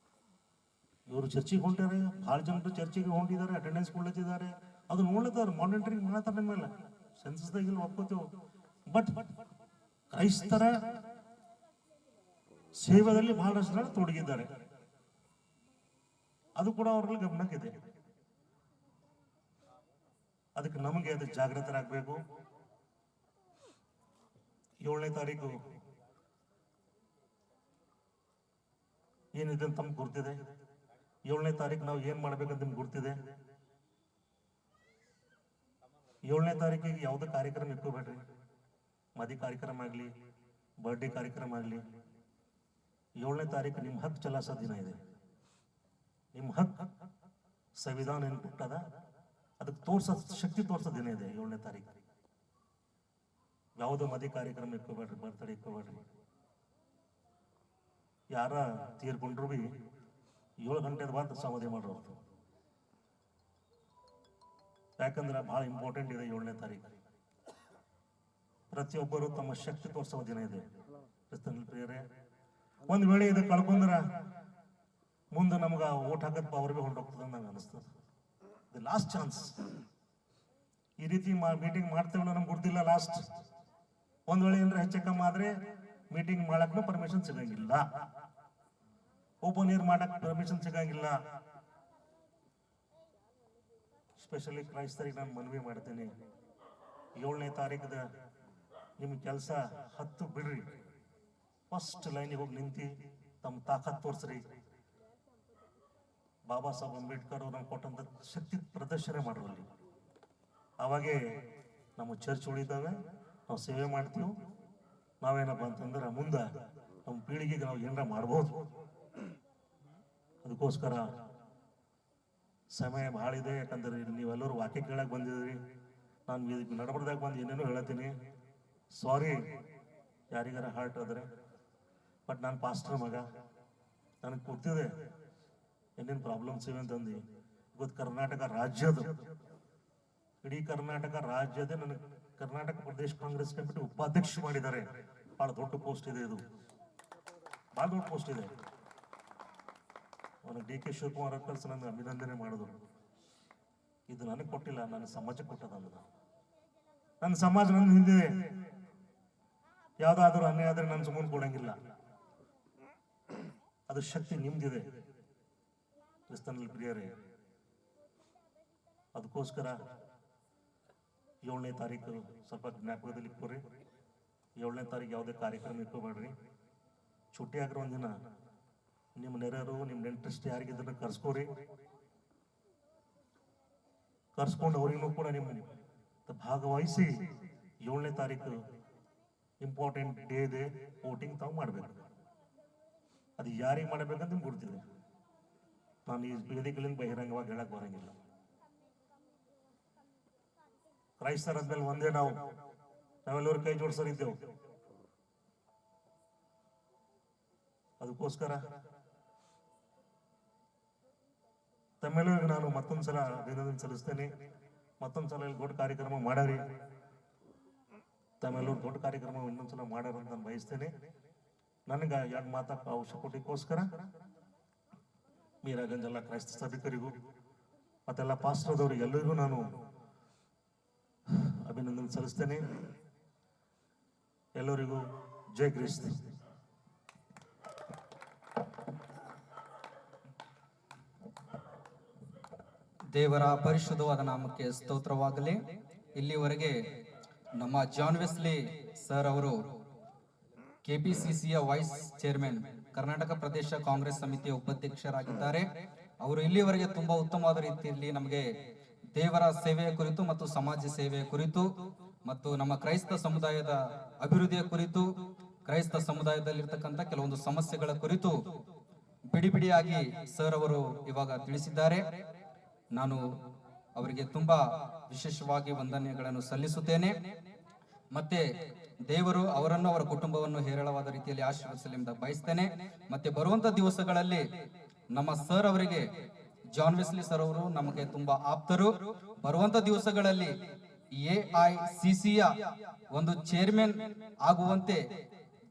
ಇವರು ಚರ್ಚಿಗೆ ಹೊಂಟಾರೆ. ಭಾಳ ಜನರು ಚರ್ಚಿಗೆ ಹೊಂಟಿದ್ದಾರೆ, ಅಟೆಂಡೆನ್ಸ್ ಕೊಡ್ಲತ್ತಿದ್ದಾರೆ, ಅದು ನೋಡ್ಲತ್ತಾರ, ಮಾನಿಟರಿಂಗ್ ಮಾಡತ್ತಾರ. ಮೇಲೆ ಸೆನ್ಸಸ್ದಾಗಿಲ್ಲ ಒಪ್ಕೋತೇವೆ, ಬಟ್ ಕ್ರೈಸ್ತರ ಸೇವೆಯಲ್ಲಿ ಬಹಳಷ್ಟು ಜನ ತೊಡಗಿದ್ದಾರೆ. ಅದು ಕೂಡ ಅವರಲ್ಲಿ ಗಮನಕ್ಕಿದೆ. ಅದಕ್ಕೆ ನಮಗೆ ಅದು ಜಾಗೃತರಾಗಬೇಕು. 7ನೇ ತಾರೀಕು ಏನಿದೆ ಅಂತ ನಮ್ಗೆ ಗುರ್ತಿದೆ. 7ನೇ ತಾರೀಕು ನಾವು ಏನ್ ಮಾಡ್ಬೇಕಂತ ನಿಮ್ಗೆ ಗುರ್ತಿದೆ. 7ನೇ ತಾರೀಕಿಗೆ ಯಾವುದೇ ಕಾರ್ಯಕ್ರಮ ಇಟ್ಕೋಬೇಡ್ರಿ. ಮದಿ ಕಾರ್ಯಕ್ರಮ ಆಗಲಿ, ಬರ್ಡೇ ಕಾರ್ಯಕ್ರಮ ಆಗಲಿ, 7ನೇ ತಾರೀಕು ನಿಮ್ಮ ಹಕ್ ಚಲಾಯಿಸೋ ದಿನ ಇದೆ. ನಿಮ್ಮ ಹಕ್ ಸಂವಿಧಾನ ಏನು ಕೊಟ್ಟದ ಅದಕ್ಕೆ ತೋರ್ಸೋ ಶಕ್ತಿ ತೋರ್ಸೋ ದಿನ ಇದೆ 7ನೇ ತಾರೀಕು. ಯಾವುದೋ ಮದಿ ಕಾರ್ಯಕ್ರಮ ಇಟ್ಕೋಬೇಡ್ರಿ, ಬರ್ತಡೇ ಇಟ್ಕೋಬೇಡ್ರಿ. ಯಾರ ತೀರ್ಕೊಂಡ್ರು ಬಿ 7 ಗಂಟೆದ ಬಾದ್ ಸಮಾಧಿ ಮಾಡೋರು. ಯಾಕಂದ್ರೆ ಬಹಳ ಇಂಪಾರ್ಟೆಂಟ್ ಇದೆ 7ನೇ ತಾರೀಕು. ಪ್ರತಿಯೊಬ್ಬರು ತಮ್ಮ ಶಕ್ತಿ ತೋರಿಸುವ ದಿನ ಇದೆ. ಕ್ರಿಸ್ತನಲ್ಲಿ ಪ್ರಿಯರೇ, ಒಂದ್ ವೇಳೆ ಇದು ಕಳ್ಕೊಂಡ್ರ ಮುಂದೆ ನಮ್ಗ ಓಟ್ ಹಾಕದ್ ಪವರ್ ಬಿ ಹೊಂಟೋಗ್ತದೆ ನಂಗೆ ಅನಿಸ್ತದೆ. The last chance. ಈ ರೀತಿ ಮೀಟಿಂಗ್ ಮಾಡ್ತೇವೆ ನಮ್ಗೆ ಗೊತ್ತಿಲ್ಲ. ಲಾಸ್ಟ್ ಒಂದ್ ವೇಳೆ ಏನಾರ ಹೆಚ್ಚಕಮ್ಮ ಆದ್ರೆ ಮೀಟಿಂಗ್ ಮಾಡಕ್ ಪರ್ಮಿಷನ್ ಸಿಗಂಗಿಲ್ಲ, ಓಪನ್ ಏರ್ ಮಾಡಕ್ ಪರ್ಮಿಷನ್ ಸಿಗಂಗಿಲ್ಲ. ಸ್ಪೆಷಲಿ ಕ್ರೈಸ್ತರಿಗೆ ನಾನು ಮನವಿ ಮಾಡ್ತೇನೆ, 7ನೇ ತಾರೀಕದ ನಿಮ್ ಕೆಲಸ 10 ಬಿಡ್ರಿ, ಫಸ್ಟ್ ಲೈನಿಗೆ ಹೋಗಿ ನಿಂತಿ ತಮ್ಮ ತಾಕತ್ ತೋರ್ಸ್ರಿ. ಬಾಬಾ ಸಾಹೇಬ್ ಅಂಬೇಡ್ಕರ್ ಅವ್ರು ನಮ್ಗೆ ಕೊಟ್ಟಂತ ಶಕ್ತಿ ಪ್ರದರ್ಶನ ಮಾಡುವಲ್ಲಿ. ಅವಾಗೇ ನಮ್ಮ ಚರ್ಚ್ ಉಳಿದಾವೆ, ನಾವು ಸೇವೆ ಮಾಡ್ತೀವಿ. ನಾವೇನಪ್ಪ ಅಂತಂದ್ರೆ ಮುಂದೆ ನಮ್ಮ ಪೀಳಿಗೆಗೆ ನಾವು ಏನಾರ ಮಾಡ್ಬೋದು. ಅದಕ್ಕೋಸ್ಕರ ಸಮಯ ಭಾಳ ಇದೆ. ಯಾಕಂದ್ರೆ ನೀವೆಲ್ಲರೂ ವಾಕ್ಯ ಕೇಳಕ್ ಬಂದಿದ್ರಿ. ನಾನು ನಡಬರ್ದಾಗ ಬಂದು ಏನೇನೋ ಹೇಳತ್ತೀನಿ. ಸಾರಿ ಯಾರಿಗಾರ ಹಾರ್ಟ್ ಆದ್ರೆ, ಬಟ್ ನಾನು ಪಾಸ್ಟರ್ ಮಗ, ನನಗೆ ಗೊತ್ತಿದೆ ಏನೇನು ಪ್ರಾಬ್ಲಮ್ಸ್ ಇವೆ ಅಂತಂದು. ಇವತ್ತು ಕರ್ನಾಟಕ ರಾಜ್ಯದ, ಇಡೀ ಕರ್ನಾಟಕ ರಾಜ್ಯದ ನನಗೆ ಕರ್ನಾಟಕ ಪ್ರದೇಶ ಕಾಂಗ್ರೆಸ್ ಕಮಿಟಿ ಉಪಾಧ್ಯಕ್ಷ ಮಾಡಿದ್ದಾರೆ. ಬಹಳ ದೊಡ್ಡ ಪೋಸ್ಟ್ ಇದೆ, ಇದು ಬಹಳ ದೊಡ್ಡ ಪೋಸ್ಟ್ ಇದೆ. ಅವನು ಡಿ ಕೆ ಶಿವಕುಮಾರ್ ಕಲ್ಸಿ ನನಗೆ ಅಭಿನಂದನೆ ಮಾಡಿದ್ರು. ಇದು ನನಗೆ ಕೊಟ್ಟಿಲ್ಲ, ನನ್ನ ಸಮಾಜಕ್ಕೆ ಕೊಟ್ಟದಲ್ಲ. ನನ್ನ ಸಮಾಜ ನನ್ನ ಹಿಂದಿದೆ. ಯಾವ್ದಾದ್ರು ಅನ್ಯಾಯ ಆದ್ರೆ ನಾನು ಸುಮ್ಮನೆ ಕೊಡಂಗಿಲ್ಲ. ಅದು ಶಕ್ತಿ ನಿಮ್ದಿದೆ ಕ್ರಿಸ್ತನಲ್ಲಿ ಪ್ರಿಯರೇ. ಅದಕ್ಕೋಸ್ಕರ 7ನೇ ತಾರೀಕು ಸ್ವಲ್ಪ ಜ್ಞಾಪಕದಲ್ಲಿ ಇಟ್ಕೋರಿ. 7ನೇ ತಾರೀಕು ಯಾವುದೇ ಕಾರ್ಯಕ್ರಮ ಇಟ್ಕೋಬೇಡ್ರಿ. छुट्टी ಆಗ್ರ ಒಂದಿನ ನಿಮ್ಮ ನೆರೆಯರು ನಿಮ್ಮ ನೆಂಟರಿಷ್ಟ ಯಾರಿಗಿದ್ರೆ ಕರ್ಸ್ಕೋರಿ. ಕರ್ಸ್ಕೊಂಡು ಅವರಿಗೂ ಕೂಡ ನಿಮ್ಮ ಭಾಗವಹಿಸಿ 7ನೇ ತಾರೀಕು ಇಂಪಾರ್ಟೆಂಟ್ ಡೇ ಇದೆ. ವೋಟಿಂಗ್ ತಾವು ಮಾಡಬೇಕು. ಅದು ಯಾರಿಗೆ ಮಾಡಬೇಕಂತ ನಿಮ್ಗೆ ಗೊತ್ತಿದೆ. ನಾನು ಈ ವೇದಿಕೆಯಿಂದ ಬಹಿರಂಗವಾಗಿ ಹೇಳಕ್ ಬರಂಗಿಲ್ಲ. ಕ್ರೈಸ್ತರ ಅಂದ್ಮೇಲೆ ಒಂದೇ ನಾವೆಲ್ಲರೂ ಕೈ ಜೋಡಿಸರಿದ್ದೆವು. ಅದಕ್ಕೋಸ್ಕರ ತಮ್ಮೆಲ್ಲರಿಗೂ ನಾನು ಮತ್ತೊಂದು ಸಲ ಅಭಿನಂದನೆ ಸಲ್ಲಿಸ್ತೇನೆ. ಮತ್ತೊಂದು ಸಲ ಇಲ್ಲಿ ದೊಡ್ಡ ಕಾರ್ಯಕ್ರಮ ಮಾಡ್ಯಾರಿ. ತಮ್ಮೆಲ್ಲರೂ ದೊಡ್ಡ ಕಾರ್ಯಕ್ರಮ ಇನ್ನೊಂದ್ಸಲ ಮಾಡ್ಯಾರ ಅಂತ ನಾನು ಬಯಸ್ತೇನೆ. ನನಗೆ ಎರಡು ಮಾತಾಕ ಅವಶ್ಯಕತೆಗೋಸ್ಕರ ಮೀರಾಗಂಜ್ ಎಲ್ಲ ಕ್ರೈಸ್ತ ಸಭಿಕರಿಗೂ ಮತ್ತೆಲ್ಲ ಪಾಸ್ಟರ್ದವ್ರಿಗೆ ಎಲ್ಲರಿಗೂ ನಾನು ಅಭಿನಂದನೆ ಸಲ್ಲಿಸ್ತೇನೆ. ಎಲ್ಲರಿಗೂ ಜೈ ಕ್ರಿಸ್ತ. ದೇವರ ಪರಿಶುದ್ಧವಾದ ನಾಮಕ್ಕೆ ಸ್ತೋತ್ರವಾಗಲಿ. ಇಲ್ಲಿವರೆಗೆ ನಮ್ಮ ಜಾನ್ ವೆಸ್ಲಿ ಸರ್ ಅವರು ಕೆಪಿಸಿಸಿಯ ವೈಸ್ ಚೇರ್ಮನ್, ಕರ್ನಾಟಕ ಪ್ರದೇಶ ಕಾಂಗ್ರೆಸ್ ಸಮಿತಿಯ ಉಪಾಧ್ಯಕ್ಷರಾಗಿದ್ದಾರೆ. ಅವರು ಇಲ್ಲಿವರೆಗೆ ತುಂಬಾ ಉತ್ತಮವಾದ ರೀತಿಯಲ್ಲಿ ನಮಗೆ ದೇವರ ಸೇವೆಯ ಕುರಿತು ಮತ್ತು ಸಮಾಜ ಸೇವೆಯ ಕುರಿತು ಮತ್ತು ನಮ್ಮ ಕ್ರೈಸ್ತ ಸಮುದಾಯದ ಅಭಿವೃದ್ಧಿಯ ಕುರಿತು, ಕ್ರೈಸ್ತ ಸಮುದಾಯದಲ್ಲಿರ್ತಕ್ಕಂಥ ಕೆಲವೊಂದು ಸಮಸ್ಯೆಗಳ ಕುರಿತು ಬಿಡಿ ಬಿಡಿಯಾಗಿ ಸರ್ ಅವರು ಇವಾಗ ತಿಳಿಸಿದ್ದಾರೆ. ನಾನು ಅವರಿಗೆ ತುಂಬಾ ವಿಶೇಷವಾಗಿ ವಂದನೆಗಳನ್ನು ಸಲ್ಲಿಸುತ್ತೇನೆ. ಮತ್ತೆ ದೇವರು ಅವರನ್ನು ಅವರ ಕುಟುಂಬವನ್ನು ಹೇರಳವಾದ ರೀತಿಯಲ್ಲಿ ಆಶೀರ್ವದಿಸಲಿ ಎಂದು ಬಯಸ್ತೇನೆ. ಮತ್ತೆ ಬರುವಂತ ದಿವಸಗಳಲ್ಲಿ ನಮ್ಮ ಸರ್ ಅವರಿಗೆ, ಜಾನ್ ವೆಸ್ಲಿ ಸರ್ ಅವರು ನಮಗೆ ತುಂಬಾ ಆಪ್ತರು. ಬರುವಂತ ದಿವಸಗಳಲ್ಲಿ AICCಯ ಒಂದು ಚೇರ್ಮನ್ ಆಗುವಂತೆ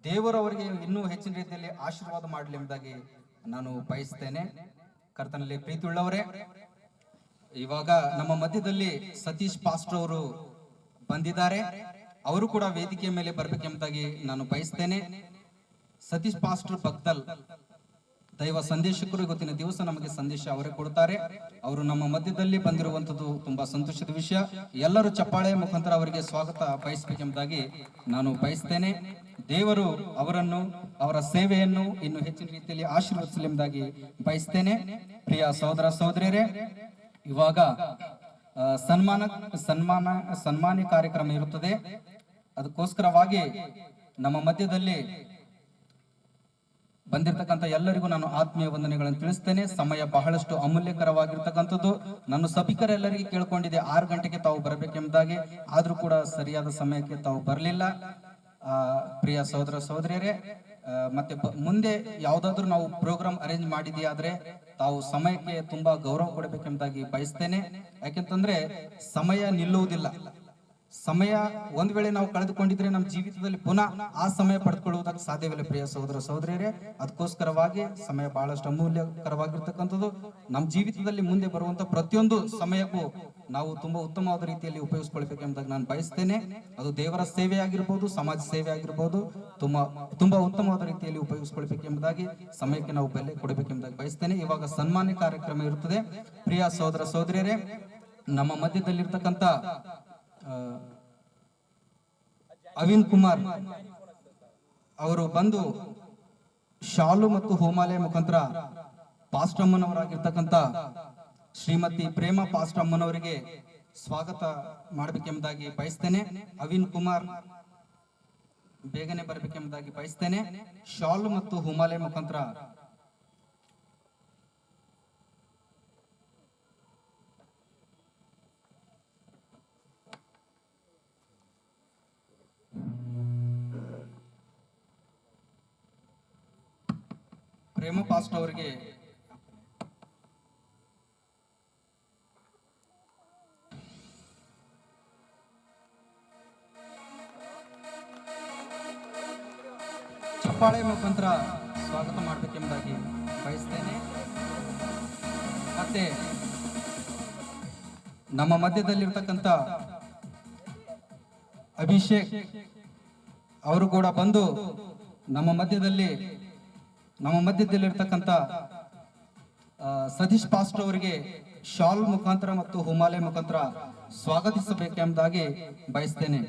ದೇವರು ಅವರಿಗೆ ಇನ್ನೂ ಹೆಚ್ಚಿನ ರೀತಿಯಲ್ಲಿ ಆಶೀರ್ವಾದ ಮಾಡಲಿ ಎಂಬುದಾಗಿ ನಾನು ಬಯಸ್ತೇನೆ. ಕರ್ತನಲ್ಲಿ ಪ್ರೀತಿಯುಳ್ಳವರೇ, ಇವಾಗ ನಮ್ಮ ಮಧ್ಯದಲ್ಲಿ ಸತೀಶ್ ಪಾಸ್ಟರ್ ಅವರು ಬಂದಿದ್ದಾರೆ. ಅವರು ಕೂಡ ವೇದಿಕೆಯ ಮೇಲೆ ಬರ್ಬೇಕೆಂಬುದಾಗಿ ನಾನು ಬಯಸ್ತೇನೆ. ಸತೀಶ್ ಪಾಸ್ಟರ್ ಬಗ್ದಲ್ ದೈವ ಸಂದೇಶಕರು ಇವತ್ತಿನ ದಿವಸ ನಮಗೆ ಸಂದೇಶ ಅವರೇ ಕೊಡ್ತಾರೆ. ಅವರು ನಮ್ಮ ಮಧ್ಯದಲ್ಲಿ ಬಂದಿರುವಂತದ್ದು ತುಂಬಾ ಸಂತೋಷದ ವಿಷಯ. ಎಲ್ಲರೂ ಚಪ್ಪಾಳೆಯ ಮುಖಾಂತರ ಅವರಿಗೆ ಸ್ವಾಗತ ಬಯಸಬೇಕೆಂಬುದಾಗಿ ನಾನು ಬಯಸ್ತೇನೆ. ದೇವರು ಅವರನ್ನು, ಅವರ ಸೇವೆಯನ್ನು ಇನ್ನು ಹೆಚ್ಚಿನ ರೀತಿಯಲ್ಲಿ ಆಶೀರ್ವದಿಸಲಿ ಎಂಬುದಾಗಿ ಬಯಸ್ತೇನೆ. ಪ್ರಿಯ ಸಹೋದರ ಸಹೋದರಿಯರೇ, ಇವಾಗ ಸನ್ಮಾನ ಕಾರ್ಯಕ್ರಮ ಇರುತ್ತದೆ. ಅದಕ್ಕೋಸ್ಕರವಾಗಿ ನಮ್ಮ ಮಧ್ಯದಲ್ಲಿ ಬಂದಿರತಕ್ಕಂಥ ಎಲ್ಲರಿಗೂ ನಾನು ಆತ್ಮೀಯ ವಂದನೆಗಳನ್ನು ತಿಳಿಸ್ತೇನೆ. ಸಮಯ ಬಹಳಷ್ಟು ಅಮೂಲ್ಯಕರವಾಗಿರ್ತಕ್ಕಂಥದ್ದು. ನಾನು ಸಭಿಕರೆಲ್ಲರಿಗೆ ಕೇಳ್ಕೊಂಡಿದ್ದೆ 6 ಗಂಟೆಗೆ ತಾವು ಬರಬೇಕೆಂಬುದಾಗಿ, ಆದ್ರೂ ಕೂಡ ಸರಿಯಾದ ಸಮಯಕ್ಕೆ ತಾವು ಬರಲಿಲ್ಲ. ಪ್ರಿಯ ಸಹೋದರ ಸಹೋದರಿಯರೇ, ಮತ್ತೆ ಮುಂದೆ ಯಾವ್ದಾದ್ರು ನಾವು ಪ್ರೋಗ್ರಾಮ್ ಅರೇಂಜ್ ಮಾಡಿದೆಯಾದ್ರೆ ತಾವು ಸಮಯಕ್ಕೆ ತುಂಬಾ ಗೌರವ ಕೊಡಬೇಕೆಂಬುದಾಗಿ ಬಯಸ್ತೇನೆ. ಯಾಕೆಂತಂದ್ರೆ ಸಮಯ ನಿಲ್ಲುವುದಿಲ್ಲ. ಸಮಯ ಒಂದ್ ವೇಳೆ ನಾವು ಕಳೆದುಕೊಂಡಿದ್ರೆ ನಮ್ಮ ಜೀವಿತದಲ್ಲಿ ಪುನಃ ಆ ಸಮಯ ಪಡೆದುಕೊಳ್ಳುವುದಕ್ಕೆ ಸಾಧ್ಯವಿಲ್ಲ. ಪ್ರಿಯ ಸಹೋದರ ಸಹೋದರಿಯರೇ, ಅದಕ್ಕೋಸ್ಕರವಾಗಿ ಸಮಯ ಬಹಳಷ್ಟು ಅಮೂಲ್ಯಕರವಾಗಿರ್ತಕ್ಕಂಥದ್ದು. ನಮ್ಮ ಜೀವಿತದಲ್ಲಿ ಮುಂದೆ ಬರುವಂತ ಪ್ರತಿಯೊಂದು ಸಮಯಕ್ಕೂ ನಾವು ತುಂಬಾ ಉತ್ತಮವಾದ ರೀತಿಯಲ್ಲಿ ಉಪಯೋಗಿಸಿಕೊಳ್ಬೇಕೆಂಬುದಾಗಿ ನಾನು ಬಯಸ್ತೇನೆ. ಅದು ದೇವರ ಸೇವೆ ಆಗಿರ್ಬೋದು, ಸಮಾಜ ಸೇವೆ ಆಗಿರ್ಬೋದು, ತುಂಬಾ ಉತ್ತಮವಾದ ರೀತಿಯಲ್ಲಿ ಉಪಯೋಗಿಸಿಕೊಳ್ಬೇಕೆಂಬುದಾಗಿ, ಸಮಯಕ್ಕೆ ನಾವು ಬೆಲೆ ಕೊಡಬೇಕೆಂಬುದಾಗಿ ಬಯಸ್ತೇನೆ. ಇವಾಗ ಸನ್ಮಾನ ಕಾರ್ಯಕ್ರಮ ಇರುತ್ತದೆ. ಪ್ರಿಯ ಸಹೋದರ ಸಹೋದರಿಯರೇ, ನಮ್ಮ ಮಧ್ಯದಲ್ಲಿರ್ತಕ್ಕಂಥ ಅವಿನ್ ಕುಮಾರ್ ಅವರು ಬಂದು ಶಾಲು ಮತ್ತು ಹೋಮಾಲಯ ಮುಖಾಂತರ ಪಾಸ್ಟಮ್ಮನವರಾಗಿರ್ತಕ್ಕಂಥ ಶ್ರೀಮತಿ ಪ್ರೇಮ ಪಾಸ್ಟಮ್ಮನವರಿಗೆ ಸ್ವಾಗತ ಮಾಡಬೇಕೆಂಬುದಾಗಿ ಬಯಸ್ತೇನೆ. ಅವಿನ್ ಕುಮಾರ್ ಬೇಗನೆ ಬರಬೇಕೆಂಬುದಾಗಿ ಬಯಸ್ತೇನೆ. ಶಾಲು ಮತ್ತು ಹೋಮಾಲಯ ಮುಖಾಂತರ ಪ್ರೇಮ ಪಾಸ್ಟ್ ಅವರಿಗೆ ಚಪ್ಪಾಳೆ ಮುಖಾಂತರ ಸ್ವಾಗತ ಮಾಡಬೇಕೆಂಬುದಾಗಿ ಬಯಸ್ತೇನೆ. ಮತ್ತೆ ನಮ್ಮ ಮಧ್ಯದಲ್ಲಿರ್ತಕ್ಕಂಥ ಅಭಿಷೇಕ್ ಅವರು ಕೂಡ ಬಂದು ನಮ್ಮ ಮಧ್ಯದಲ್ಲಿರ್ತಕ್ಕಂಥ ಸತೀಶ್ ಪಾಸ್ಟರ್ ಅವರಿಗೆ ಶಾಲ್ ಮುಖಾಂತರ ಮತ್ತು ಹೋಮಾಲಯ ಮುಖಾಂತರ ಸ್ವಾಗತಿಸಬೇಕೆಂಬುದಾಗಿ ಬಯಸ್ತೇನೆ.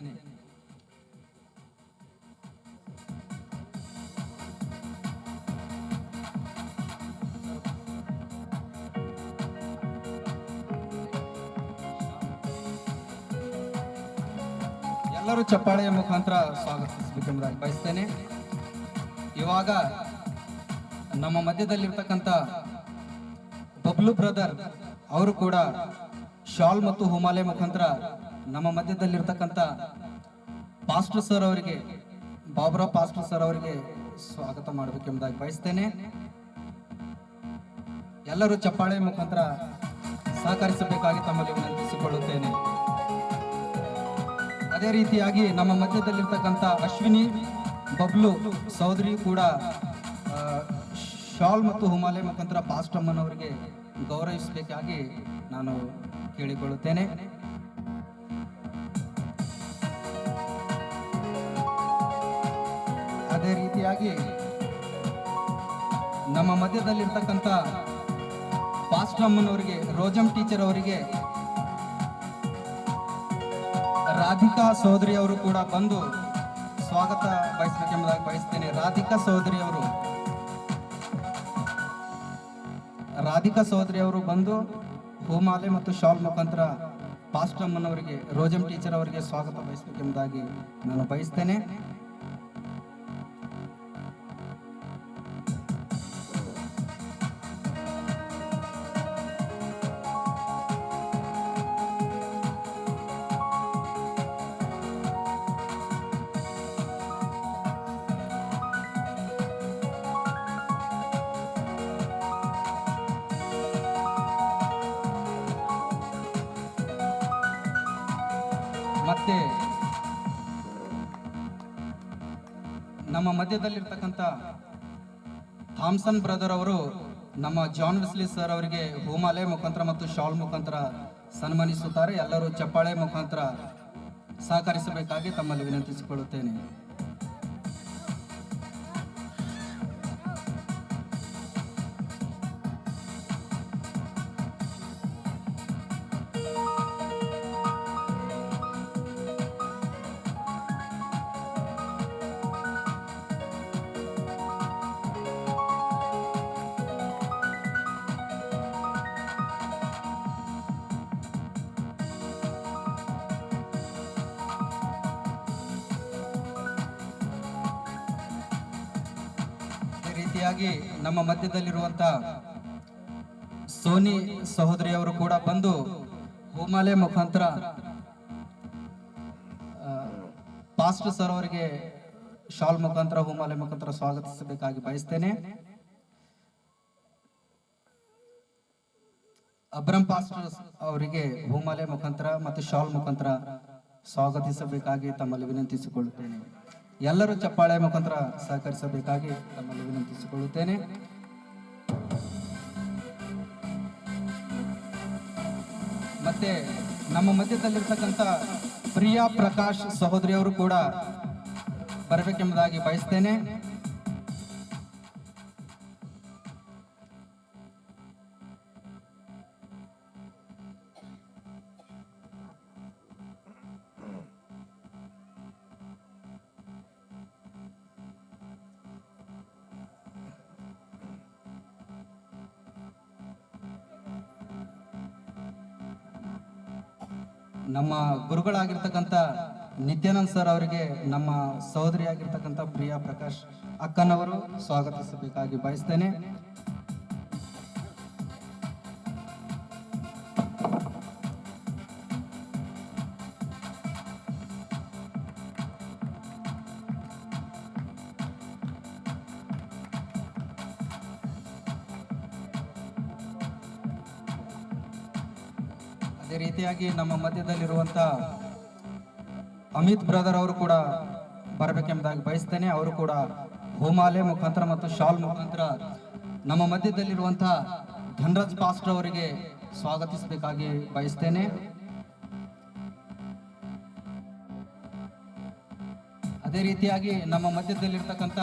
ಎಲ್ಲರೂ ಚಪ್ಪಾಳೆಯ ಮುಖಾಂತರ ಸ್ವಾಗತಿಸಬೇಕೆಂಬುದಾಗಿ ಬಯಸ್ತೇನೆ. ಇವಾಗ ನಮ್ಮ ಮಧ್ಯದಲ್ಲಿರ್ತಕ್ಕಂಥ ಬಬ್ಲು ಬ್ರದರ್ ಅವರು ಕೂಡ ಶಾಲ್ ಮತ್ತು ಹೋಮಾಲಯ ಮುಖಾಂತರ ನಮ್ಮ ಮಧ್ಯದಲ್ಲಿರ್ತಕ್ಕಂಥ ಪಾಸ್ಟರ್ ಸರ್ ಅವರಿಗೆ, ಬಾಬುರಾವ್ ಪಾಸ್ಟರ್ ಸರ್ ಅವರಿಗೆ ಸ್ವಾಗತ ಮಾಡಬೇಕೆಂಬುದಾಗಿ ಬಯಸ್ತೇನೆ. ಎಲ್ಲರೂ ಚಪ್ಪಾಳೆ ಮುಖಾಂತರ ಸಹಕರಿಸಬೇಕಾಗಿ ತಮ್ಮಲ್ಲಿ ವಿನಂತಿಸಿಕೊಳ್ಳುತ್ತೇನೆ. ಅದೇ ರೀತಿಯಾಗಿ ನಮ್ಮ ಮಧ್ಯದಲ್ಲಿರ್ತಕ್ಕಂಥ ಅಶ್ವಿನಿ ಬಬ್ಲು ಸಹೋದರಿ ಕೂಡ ಶಾಲ್ ಮತ್ತು ಹುಮಾಲೆ ಮುಖಾಂತರ ಪಾಸ್ಟಮ್ಮನವರಿಗೆ ಗೌರವಿಸಬೇಕಾಗಿ ನಾನು ಕೇಳಿಕೊಳ್ಳುತ್ತೇನೆ. ಅದೇ ರೀತಿಯಾಗಿ ನಮ್ಮ ಮಧ್ಯದಲ್ಲಿರ್ತಕ್ಕಂಥ ಪಾಸ್ಟಮ್ಮನವರಿಗೆ ರೋಜಮ್ ಟೀಚರ್ ಅವರಿಗೆ ರಾಧಿಕಾ ಸಹೋದರಿ ಅವರು ಕೂಡ ಬಂದು ಸ್ವಾಗತ ಬಯಸಬೇಕೆಂಬುದಾಗಿ ಬಯಸ್ತೇನೆ. ರಾಧಿಕಾ ಸಹೋದರಿ ಅವರು ಬಂದು ಹೂಮಾಲೆ ಮತ್ತು ಶಾಲ್ ಮುಖಾಂತರ ಪಾಸ್ಟಮ್ಮನವರಿಗೆ ರೋಜಮ್ ಟೀಚರ್ ಅವರಿಗೆ ಸ್ವಾಗತ ಬಯಸಬೇಕೆಂಬುದಾಗಿ ನಾನು ಬಯಸ್ತೇನೆ. ಮತ್ತೆ ನಮ್ಮ ಮಧ್ಯದಲ್ಲಿರ್ತಕ್ಕಂಥ ಥಾಮ್ಸನ್ ಬ್ರದರ್ ಅವರು ನಮ್ಮ ಜಾನ್ ವೆಸ್ಲಿ ಸರ್ ಅವರಿಗೆ ಹೂಮಾಲೆ ಮುಖಾಂತರ ಮತ್ತು ಶಾಲ್ ಮುಖಾಂತರ ಸನ್ಮಾನಿಸುತ್ತಾರೆ. ಎಲ್ಲರೂ ಚಪ್ಪಾಳೆ ಮುಖಾಂತರ ಸಹಕರಿಸಬೇಕಾಗಿ ತಮ್ಮಲ್ಲಿ ವಿನಂತಿಸಿಕೊಳ್ಳುತ್ತೇನೆ. ರೀತಿಯಾಗಿ ನಮ್ಮ ಮಧ್ಯದಲ್ಲಿರುವಂತ ಸೋನಿ ಸಹೋದರಿಯವರು ಕೂಡ ಬಂದು ಹೂಮಾಲೆ ಮುಖಾಂತರ ಪಾಸ್ಟರ್ ಸರ್ ಅವರಿಗೆ ಶಾಲ್ ಮುಖಾಂತರ ಹೂಮಾಲೆ ಮುಖಾಂತರ ಸ್ವಾಗತಿಸಬೇಕಾಗಿ ಬಯಸ್ತೇನೆ. ಅಬ್ರಂ ಪಾಸ್ಟರ್ ಅವರಿಗೆ ಹೂಮಾಲೆ ಮುಖಾಂತರ ಮತ್ತು ಶಾಲ್ ಮುಖಾಂತರ ಸ್ವಾಗತಿಸಬೇಕಾಗಿ ತಮ್ಮಲ್ಲಿ ವಿನಂತಿಸಿಕೊಳ್ಳುತ್ತೇನೆ. ಎಲ್ಲರೂ ಚಪ್ಪಾಳೆ ಮುಖಾಂತರ ಸಹಕರಿಸಬೇಕಾಗಿ ತಮ್ಮಲ್ಲಿ ವಿನಂತಿಸಿಕೊಳ್ಳುತ್ತೇನೆ. ಮತ್ತೆ ನಮ್ಮ ಮಧ್ಯದಲ್ಲಿರ್ತಕ್ಕಂಥ ಪ್ರಿಯಾ ಪ್ರಕಾಶ್ ಸಹೋದರಿಯವರು ಕೂಡ ಬರಬೇಕೆಂಬುದಾಗಿ ಬಯಸ್ತೇನೆ. ನಮ್ಮ ಗುರುಗಳಾಗಿರ್ತಕ್ಕಂಥ ನಿತ್ಯಾನಂದ್ ಸರ್ ಅವರಿಗೆ ನಮ್ಮ ಸಹೋದರಿ ಆಗಿರ್ತಕ್ಕಂಥ ಪ್ರಿಯಾ ಪ್ರಕಾಶ್ ಅಕ್ಕನವರು ಸ್ವಾಗತಿಸಬೇಕಾಗಿ ಬಯಸ್ತೇನೆ. ಅದೇ ರೀತಿಯಾಗಿ ನಮ್ಮ ಮಧ್ಯದಲ್ಲಿರುವಂತ ಅಮಿತ್ ಬ್ರದರ್ ಅವರು ಕೂಡ ಬರಬೇಕೆಂಬುದಾಗಿ ಬಯಸ್ತೇನೆ. ಅವರು ಕೂಡ ಹೂಮಾಲೆ ಮುಖಾಂತರ ಮತ್ತು ಶಾಲ್ ಮುಖಾಂತರ ನಮ್ಮ ಮಧ್ಯದಲ್ಲಿರುವಂತಹ ಧನರಾಜ್ ಪಾಸ್ಟರ್ ಅವರಿಗೆ ಸ್ವಾಗತಿಸಬೇಕಾಗಿ ಬಯಸ್ತೇನೆ. ಅದೇ ರೀತಿಯಾಗಿ ನಮ್ಮ ಮಧ್ಯದಲ್ಲಿರ್ತಕ್ಕಂಥ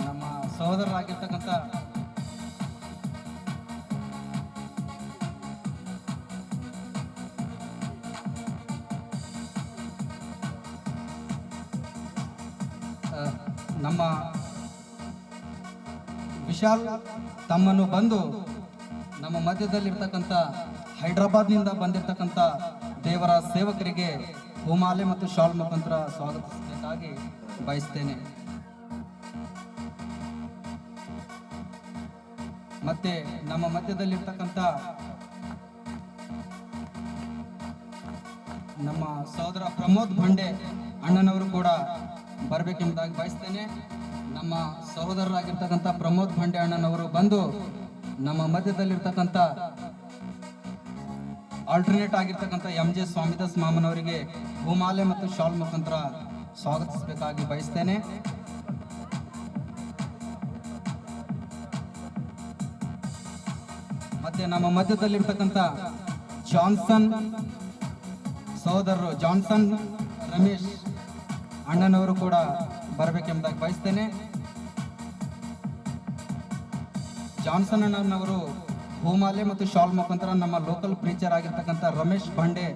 ನಮ್ಮ ಸಹೋದರರಾಗಿರ್ತಕ್ಕಂಥ ನಮ್ಮ ವಿಶಾಲ್ ತಮ್ಮನ್ನು ಬಂದು ನಮ್ಮ ಮಧ್ಯದಲ್ಲಿರ್ತಕ್ಕಂಥ ಹೈದರಾಬಾದ್ನಿಂದ ಬಂದಿರತಕ್ಕಂಥ ದೇವರ ಸೇವಕರಿಗೆ ಹೂಮಾಲೆ ಮತ್ತು ಶಾಲ್ ಮುಖಾಂತರ ಸ್ವಾಗತಿಸಬೇಕಾಗಿ ಬಯಸ್ತೇನೆ. ಮತ್ತೆ ನಮ್ಮ ಮಧ್ಯದಲ್ಲಿರ್ತಕ್ಕಂಥ ನಮ್ಮ ಸಹೋದರ ಪ್ರಮೋದ್ ಭಂಡೆ ಅಣ್ಣನವರು ಕೂಡ ಬರಬೇಕೆಂಬುದಾಗಿ ಬಯಸ್ತೇನೆ. ನಮ್ಮ ಸಹೋದರರಾಗಿರ್ತಕ್ಕಂಥ ಪ್ರಮೋದ್ ಭಂಡೆ ಅಣ್ಣನವರು ಬಂದು ನಮ್ಮ ಮಧ್ಯದಲ್ಲಿರ್ತಕ್ಕಂಥ ಆಲ್ಟರ್ನೇಟ್ ಆಗಿರ್ತಕ್ಕಂಥ MJ ಸ್ವಾಮಿದಾಸ್ ಮಾಮನವರಿಗೆ ಹೂಮಾಲೆ ಮತ್ತು ಶಾಲ್ ಮುಖಾಂತರ ಸ್ವಾಗತಿಸಬೇಕಾಗಿ ಬಯಸ್ತೇನೆ. ಮತ್ತೆ ನಮ್ಮ ಮಧ್ಯದಲ್ಲಿರ್ತಕ್ಕಂಥ ಜಾನ್ಸನ್ ಸಹೋದರರು ಜಾನ್ಸನ್ ರಮೇಶ್ ಅಣ್ಣನವರು ಕೂಡ ಬರಬೇಕೆಂಬುದಾಗಿ ಬಯಸ್ತೇನೆ. ಜಾನ್ಸನ್ ಅಣ್ಣನವರು ಹೂಮಾಲೆ ಮತ್ತು ಶಾಲ್ ಮುಖಾಂತರ ನಮ್ಮ ಲೋಕಲ್ ಪ್ರೀಚರ್ ಆಗಿರ್ತಕ್ಕಂಥ ರಮೇಶ್ ಬಂಡೆ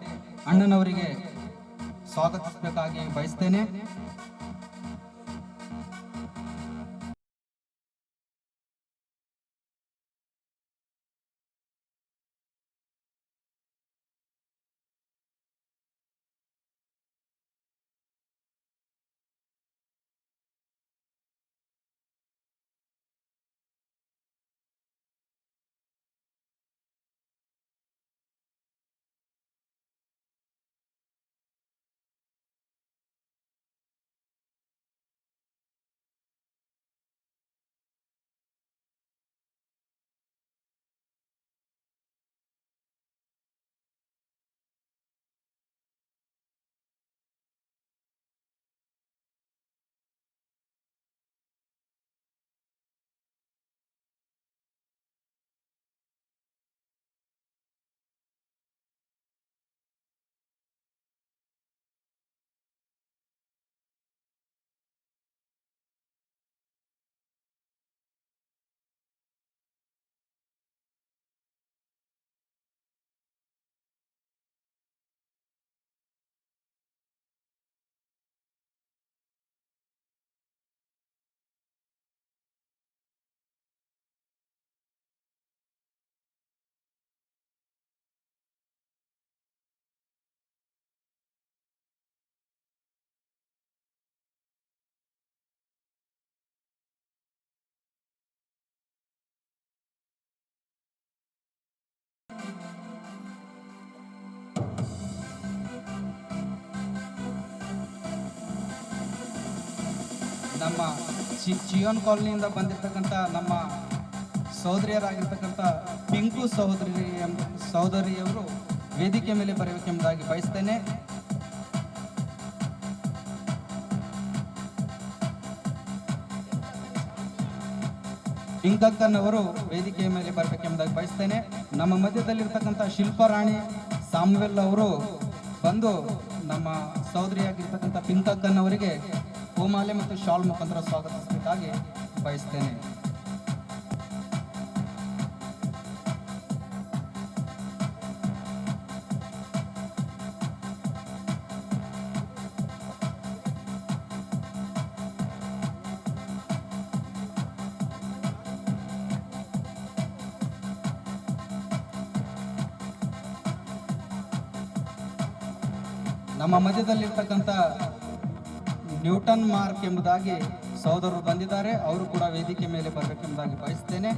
ಅಣ್ಣನವರಿಗೆ ಸ್ವಾಗತಿಸಬೇಕಾಗಿ ಬಯಸ್ತೇನೆ. ನಮ್ಮ ಚಿಯೋನ್ ಕಾಲನಿಯಿಂದ ಬಂದಿರತಕ್ಕಂಥ ನಮ್ಮ ಸಹೋದರಿಯರಾಗಿರ್ತಕ್ಕಂಥ ಪಿಂಕು ಸಹೋದರಿಯವರು ವೇದಿಕೆ ಮೇಲೆ ಬರಬೇಕೆಂಬುದಾಗಿ ಬಯಸ್ತೇನೆ. ಪಿಂಕಕ್ಕನವರು ವೇದಿಕೆಯ ಮೇಲೆ ಬರಬೇಕೆಂಬುದಾಗಿ ಬಯಸ್ತೇನೆ. ನಮ್ಮ ಮಧ್ಯದಲ್ಲಿರ್ತಕ್ಕಂಥ ಶಿಲ್ಪಾರಾಣಿ ಸಾಮ್ವೆಲ್ ಅವರು ಬಂದು ನಮ್ಮ ಸಹೋದರಿಯಾಗಿರ್ತಕ್ಕಂಥ ಪಿಂಕಕ್ಕನವರಿಗೆ ಹೂಮಾಲೆ ಮತ್ತು ಶಾಲ್ ಮುಖಾಂತರ ಸ್ವಾಗತಿಸಬೇಕಾಗಿ ಬಯಸ್ತೇನೆ. ನಮ್ಮ ಮಧ್ಯದಲ್ಲಿರ್ತಕ್ಕಂಥ ನ್ಯೂಟನ್ ಮಾರ್ಕ್ ಎಂಬುದಾಗಿ ಸಹೋದರರು ಬಂದಿದ್ದಾರೆ. ಅವರು ಕೂಡ ವೇದಿಕೆ ಮೇಲೆ ಬರಬೇಕೆಂಬುದಾಗಿ ಬಯಸ್ತೇನೆ.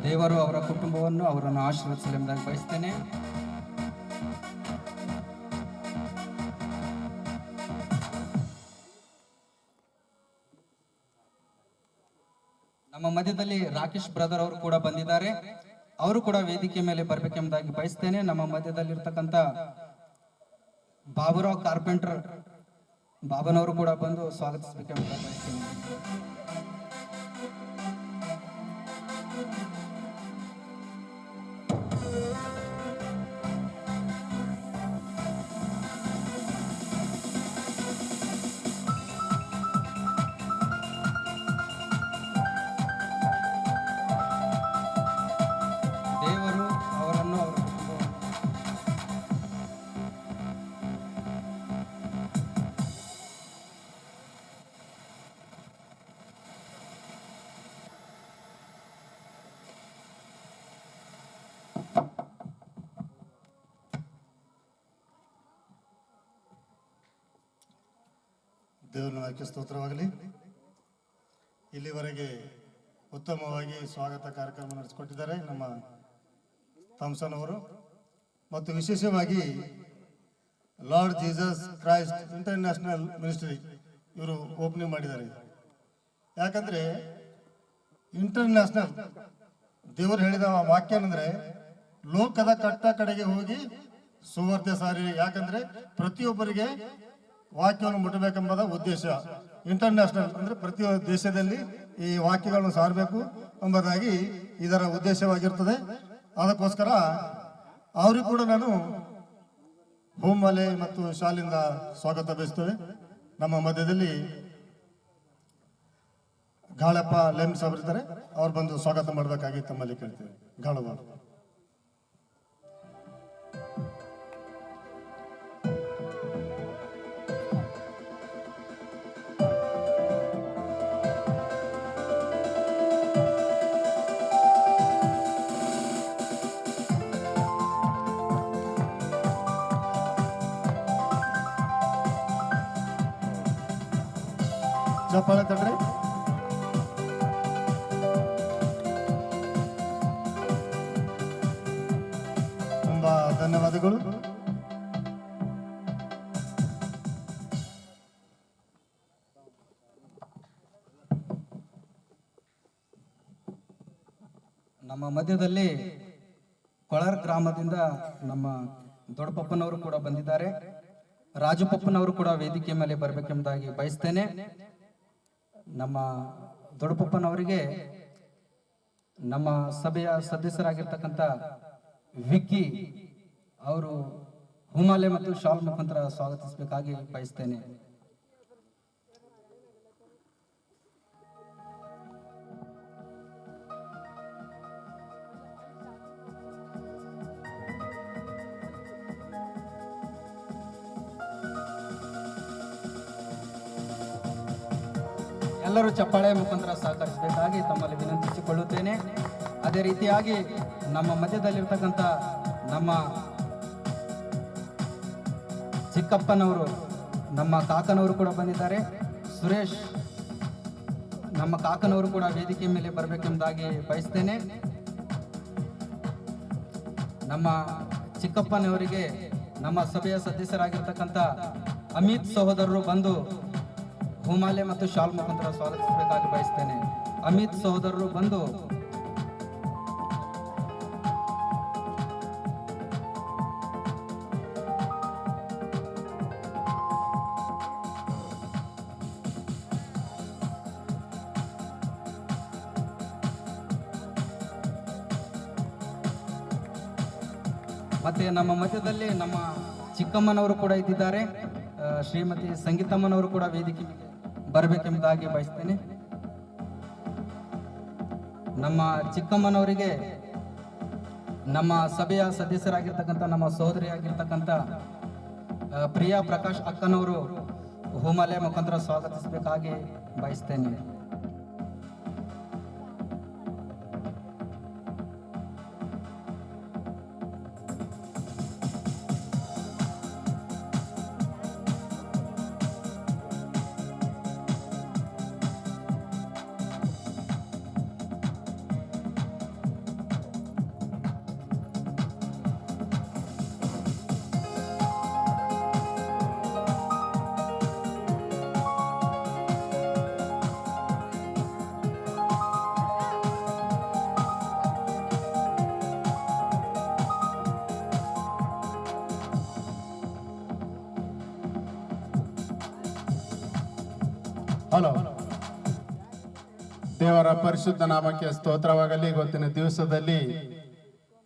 ದೇವರು ಅವರ ಕುಟುಂಬವನ್ನು ಅವರನ್ನು ಆಶೀರ್ವದಿಸಲೆಂಬುದಾಗಿ ಬಯಸ್ತೇನೆ. ನಮ್ಮ ಮಧ್ಯದಲ್ಲಿ ರಾಕೇಶ್ ಬ್ರದರ್ ಅವರು ಕೂಡ ಬಂದಿದ್ದಾರೆ. ಅವರು ಕೂಡ ವೇದಿಕೆ ಮೇಲೆ ಬರಬೇಕೆಂಬುದಾಗಿ ಬಯಸ್ತೇನೆ. ನಮ್ಮ ಮಧ್ಯದಲ್ಲಿರ್ತಕ್ಕಂಥ ಬಾಬುರಾವ್ ಕಾರ್ಪೆಂಟರ್ ಬಾಬನವರು ಕೂಡ ಬಂದು ಸ್ವಾಗತಿಸಬೇಕೆಂಬುದಾಗಿ ಬಯಸ್ತೇನೆ. ದೇವರು ಅವರನ್ನು ಅವರ ಕುಟುಂಬವನ್ನು ದೇವರ ವಾಕ್ಯ ಸ್ತೋತ್ರವಾಗಲಿ. ಇಲ್ಲಿವರೆಗೆ ಉತ್ತಮವಾಗಿ ಸ್ವಾಗತ ಕಾರ್ಯಕ್ರಮ ನಡೆಸಿಕೊಟ್ಟಿದ್ದಾರೆ ನಮ್ಮ ಥಾಮ್ಸನ್ ಅವರು. ಮತ್ತು ವಿಶೇಷವಾಗಿ lord Jesus Christ international ministry ಇವರು ಓಪನಿಂಗ್ ಮಾಡಿದ್ದಾರೆ. ಯಾಕಂದರೆ ಇಂಟರ್ನ್ಯಾಷನಲ್ ದೇವರು ಹೇಳಿದ ವಾಕ್ಯ ಅಂದರೆ ಲೋಕದ ಕಟ್ಟ ಕಡೆಗೆ ಹೋಗಿ ಸುವಾರ್ತೆ ಸಾರಿ. ಯಾಕಂದರೆ ಪ್ರತಿಯೊಬ್ಬರಿಗೆ ವಾಕ್ಯವನ್ನು ಮುಟ್ಟಬೇಕೆಂಬುದ ಉದ್ದೇಶ. ಇಂಟರ್ನ್ಯಾಷನಲ್ ಅಂದರೆ ಪ್ರತಿ ದೇಶದಲ್ಲಿ ಈ ವಾಕ್ಯಗಳನ್ನು ಸಾರಬೇಕು ಎಂಬುದಾಗಿ ಇದರ ಉದ್ದೇಶವಾಗಿರ್ತದೆ. ಅದಕ್ಕೋಸ್ಕರ ಅವರಿಗೂ ಕೂಡ ನಾನು ಹೋಮಲೆ ಮತ್ತು ಶಾಲಿಂದ ಸ್ವಾಗತ ಬಯಸ್ತೇವೆ. ನಮ್ಮ ಮಧ್ಯದಲ್ಲಿ ಗಾಳಪ್ಪ ಲೆಮ್ಸ್ ಅವರಿದ್ದಾರೆ, ಅವ್ರು ಬಂದು ಸ್ವಾಗತ ಮಾಡಬೇಕಾಗಿ ತಮ್ಮಲ್ಲಿ ಕೇಳ್ತೇವೆ. ಗಾಳವ ಚಪ್ಪಾಳೆ ತಡ್ರಿ. ತುಂಬಾ ಧನ್ಯವಾದಗಳು. ನಮ್ಮ ಮಧ್ಯದಲ್ಲಿ ಕೊಳರ್ ಗ್ರಾಮದಿಂದ ನಮ್ಮ ದೊಡ್ಡಪಪ್ಪನವರು ಕೂಡ ಬಂದಿದ್ದಾರೆ. ರಾಜುಪಪ್ಪನವರು ಕೂಡ ವೇದಿಕೆ ಮೇಲೆ ಬರಬೇಕೆಂಬುದಾಗಿ ಬಯಸ್ತೇನೆ. ನಮ್ಮ ದೊಡ್ಡಪಪ್ಪನವರಿಗೆ ನಮ್ಮ ಸಭೆಯ ಸದಸ್ಯರಾಗಿರ್ತಕ್ಕಂಥ ವಿಕ್ಕಿ ಅವರು ಹುಮಾಲೆ ಮತ್ತು ಶಾಲ್ ಮುಖಾಂತರ ಸ್ವಾಗತಿಸಬೇಕಾಗಿ ಬಯಸ್ತೇನೆ. ಎಲ್ಲರೂ ಚಪ್ಪಾಳೆ ಮುಖಾಂತರ ಸಹಕರಿಸಬೇಕಾಗಿ ತಮ್ಮಲ್ಲಿ ವಿನಂತಿಸಿಕೊಳ್ಳುತ್ತೇನೆ. ಅದೇ ರೀತಿಯಾಗಿ ನಮ್ಮ ಮಧ್ಯದಲ್ಲಿರ್ತಕ್ಕಂಥ ನಮ್ಮ ಚಿಕ್ಕಪ್ಪನವರು, ನಮ್ಮ ಕಾಕನವರು ಕೂಡ ಬಂದಿದ್ದಾರೆ. ಸುರೇಶ್ ನಮ್ಮ ಕಾಕನವರು ಕೂಡ ವೇದಿಕೆ ಮೇಲೆ ಬರಬೇಕೆಂಬುದಾಗಿ ಬಯಸ್ತೇನೆ. ನಮ್ಮ ಚಿಕ್ಕಪ್ಪನವರಿಗೆ ನಮ್ಮ ಸಭೆಯ ಸದಸ್ಯರಾಗಿರ್ತಕ್ಕಂಥ ಅಮಿತ್ ಸಹೋದರರು ಬಂದು ಹೂಮಾಲೆ ಮತ್ತು ಶಾಲ್ ಮುಖಾಂತರ ಸ್ವಾಗತಿಸಬೇಕಾಗಿ ಬಯಸ್ತೇನೆ. ಅಮಿತ್ ಸಹೋದರರು ಬಂದು ಮತ್ತೆ ನಮ್ಮ ಮಧ್ಯದಲ್ಲಿ ನಮ್ಮ ಚಿಕ್ಕಮ್ಮನವರು ಕೂಡ ಇದ್ದಿದ್ದಾರೆ. ಶ್ರೀಮತಿ ಸಂಗೀತಮ್ಮನವರು ಕೂಡ ವೇದಿಕೆ ಬರಬೇಕೆಂಬುದಾಗಿ ಬಯಸ್ತೇನೆ. ನಮ್ಮ ಚಿಕ್ಕಮ್ಮನವರಿಗೆ ನಮ್ಮ ಸಭೆಯ ಸದಸ್ಯರಾಗಿರ್ತಕ್ಕಂಥ ನಮ್ಮ ಸಹೋದರಿಯಾಗಿರ್ತಕ್ಕಂಥ ಪ್ರಿಯಾ ಪ್ರಕಾಶ್ ಅಕ್ಕನವರು ಹೋಮಾಲೆ ಮುಖಾಂತರ ಸ್ವಾಗತಿಸಬೇಕಾಗಿ ಬಯಸ್ತೇನೆ. ಹಲೋ, ದೇವರ ಪರಿಶುದ್ಧ ನಾಮಕ್ಕೆ ಸ್ತೋತ್ರವಾಗಲಿ. ಇವತ್ತಿನ ದಿವಸದಲ್ಲಿ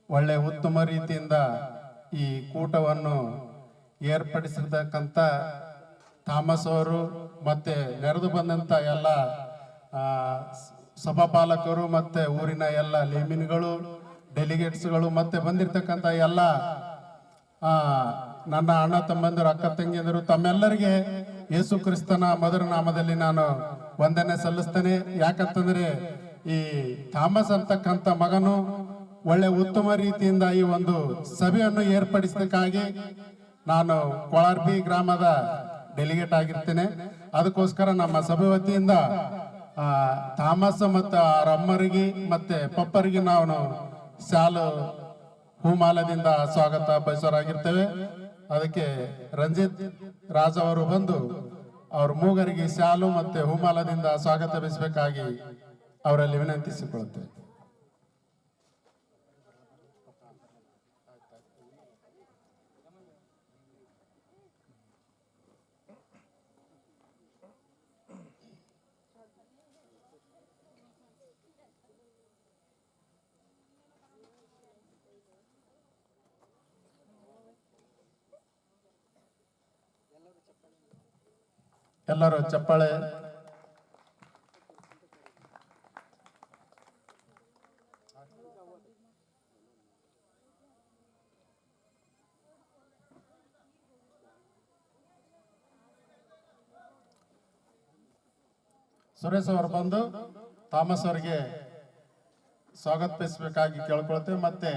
ಒಳ್ಳೆ ಉತ್ತಮ ರೀತಿಯಿಂದ ಈ ಕೂಟವನ್ನು ಏರ್ಪಡಿಸಿರ್ತಕ್ಕಂಥ ಥಾಮಸ್ ಅವರು ಮತ್ತೆ ನೆರೆದು ಬಂದಂಥ ಎಲ್ಲ ಸಭಾಪಾಲಕರು ಮತ್ತೆ ಊರಿನ ಎಲ್ಲ ಲೇಮಿನ್ಗಳು, ಡೆಲಿಗೇಟ್ಸ್ಗಳು ಮತ್ತೆ ಬಂದಿರತಕ್ಕಂಥ ಎಲ್ಲ ನನ್ನ ಅಣ್ಣ ತಮ್ಮಂದಿರು, ಅಕ್ಕ ತಂಗಿಯಂದರು, ತಮ್ಮೆಲ್ಲರಿಗೆ ಯೇಸು ಕ್ರಿಸ್ತನ ಮಧುರ ನಾಮದಲ್ಲಿ ನಾನು ವಂದನೆ ಸಲ್ಲಿಸ್ತೇನೆ. ಯಾಕಂತಂದ್ರೆ ಈ ಥಾಮಸ್ ಅಂತಕ್ಕಂಥ ಮಗನು ಒಳ್ಳೆ ಉತ್ತಮ ರೀತಿಯಿಂದ ಈ ಒಂದು ಸಭೆಯನ್ನು ಏರ್ಪಡಿಸಲಿಕ್ಕಾಗಿ ನಾನು ಕೊಳಾರ್ಬಿ ಗ್ರಾಮದ ಡೆಲಿಗೇಟ್ ಆಗಿರ್ತೇನೆ. ಅದಕ್ಕೋಸ್ಕರ ನಮ್ಮ ಸಭೆ ವತಿಯಿಂದ ಥಾಮಸ್ ಮತ್ತು ಅವ್ರ ಅಮ್ಮರಿಗೆ ಮತ್ತೆ ಪಪ್ಪರಿಗೆ ನಾವು ಶಾಲು ಹೂಮಾಲದಿಂದ ಸ್ವಾಗತ ಬಯಸೋರಾಗಿರ್ತೇವೆ. ಅದಕ್ಕೆ ರಂಜಿತ್ ರಾಜ್ ಅವರು ಬಂದು ಅವ್ರ ಮೂಗರಿಗೆ ಶಾಲು ಮತ್ತೆ ಹೂಮಾಲದಿಂದ ಸ್ವಾಗತ ಬಯಸಬೇಕಾಗಿ ಅವರಲ್ಲಿ ವಿನಂತಿಸಿಕೊಳ್ಳುತ್ತೇವೆ. ಎಲ್ಲರೂ ಚಪ್ಪಾಳೆ. ಸುರೇಶ್ ಅವರು ಬಂದು ಥಾಮಸ್ ಅವರಿಗೆ ಸ್ವಾಗತ ಬಯಸಬೇಕಾಗಿ ಕೇಳ್ಕೊಳ್ತೇವೆ. ಮತ್ತೆ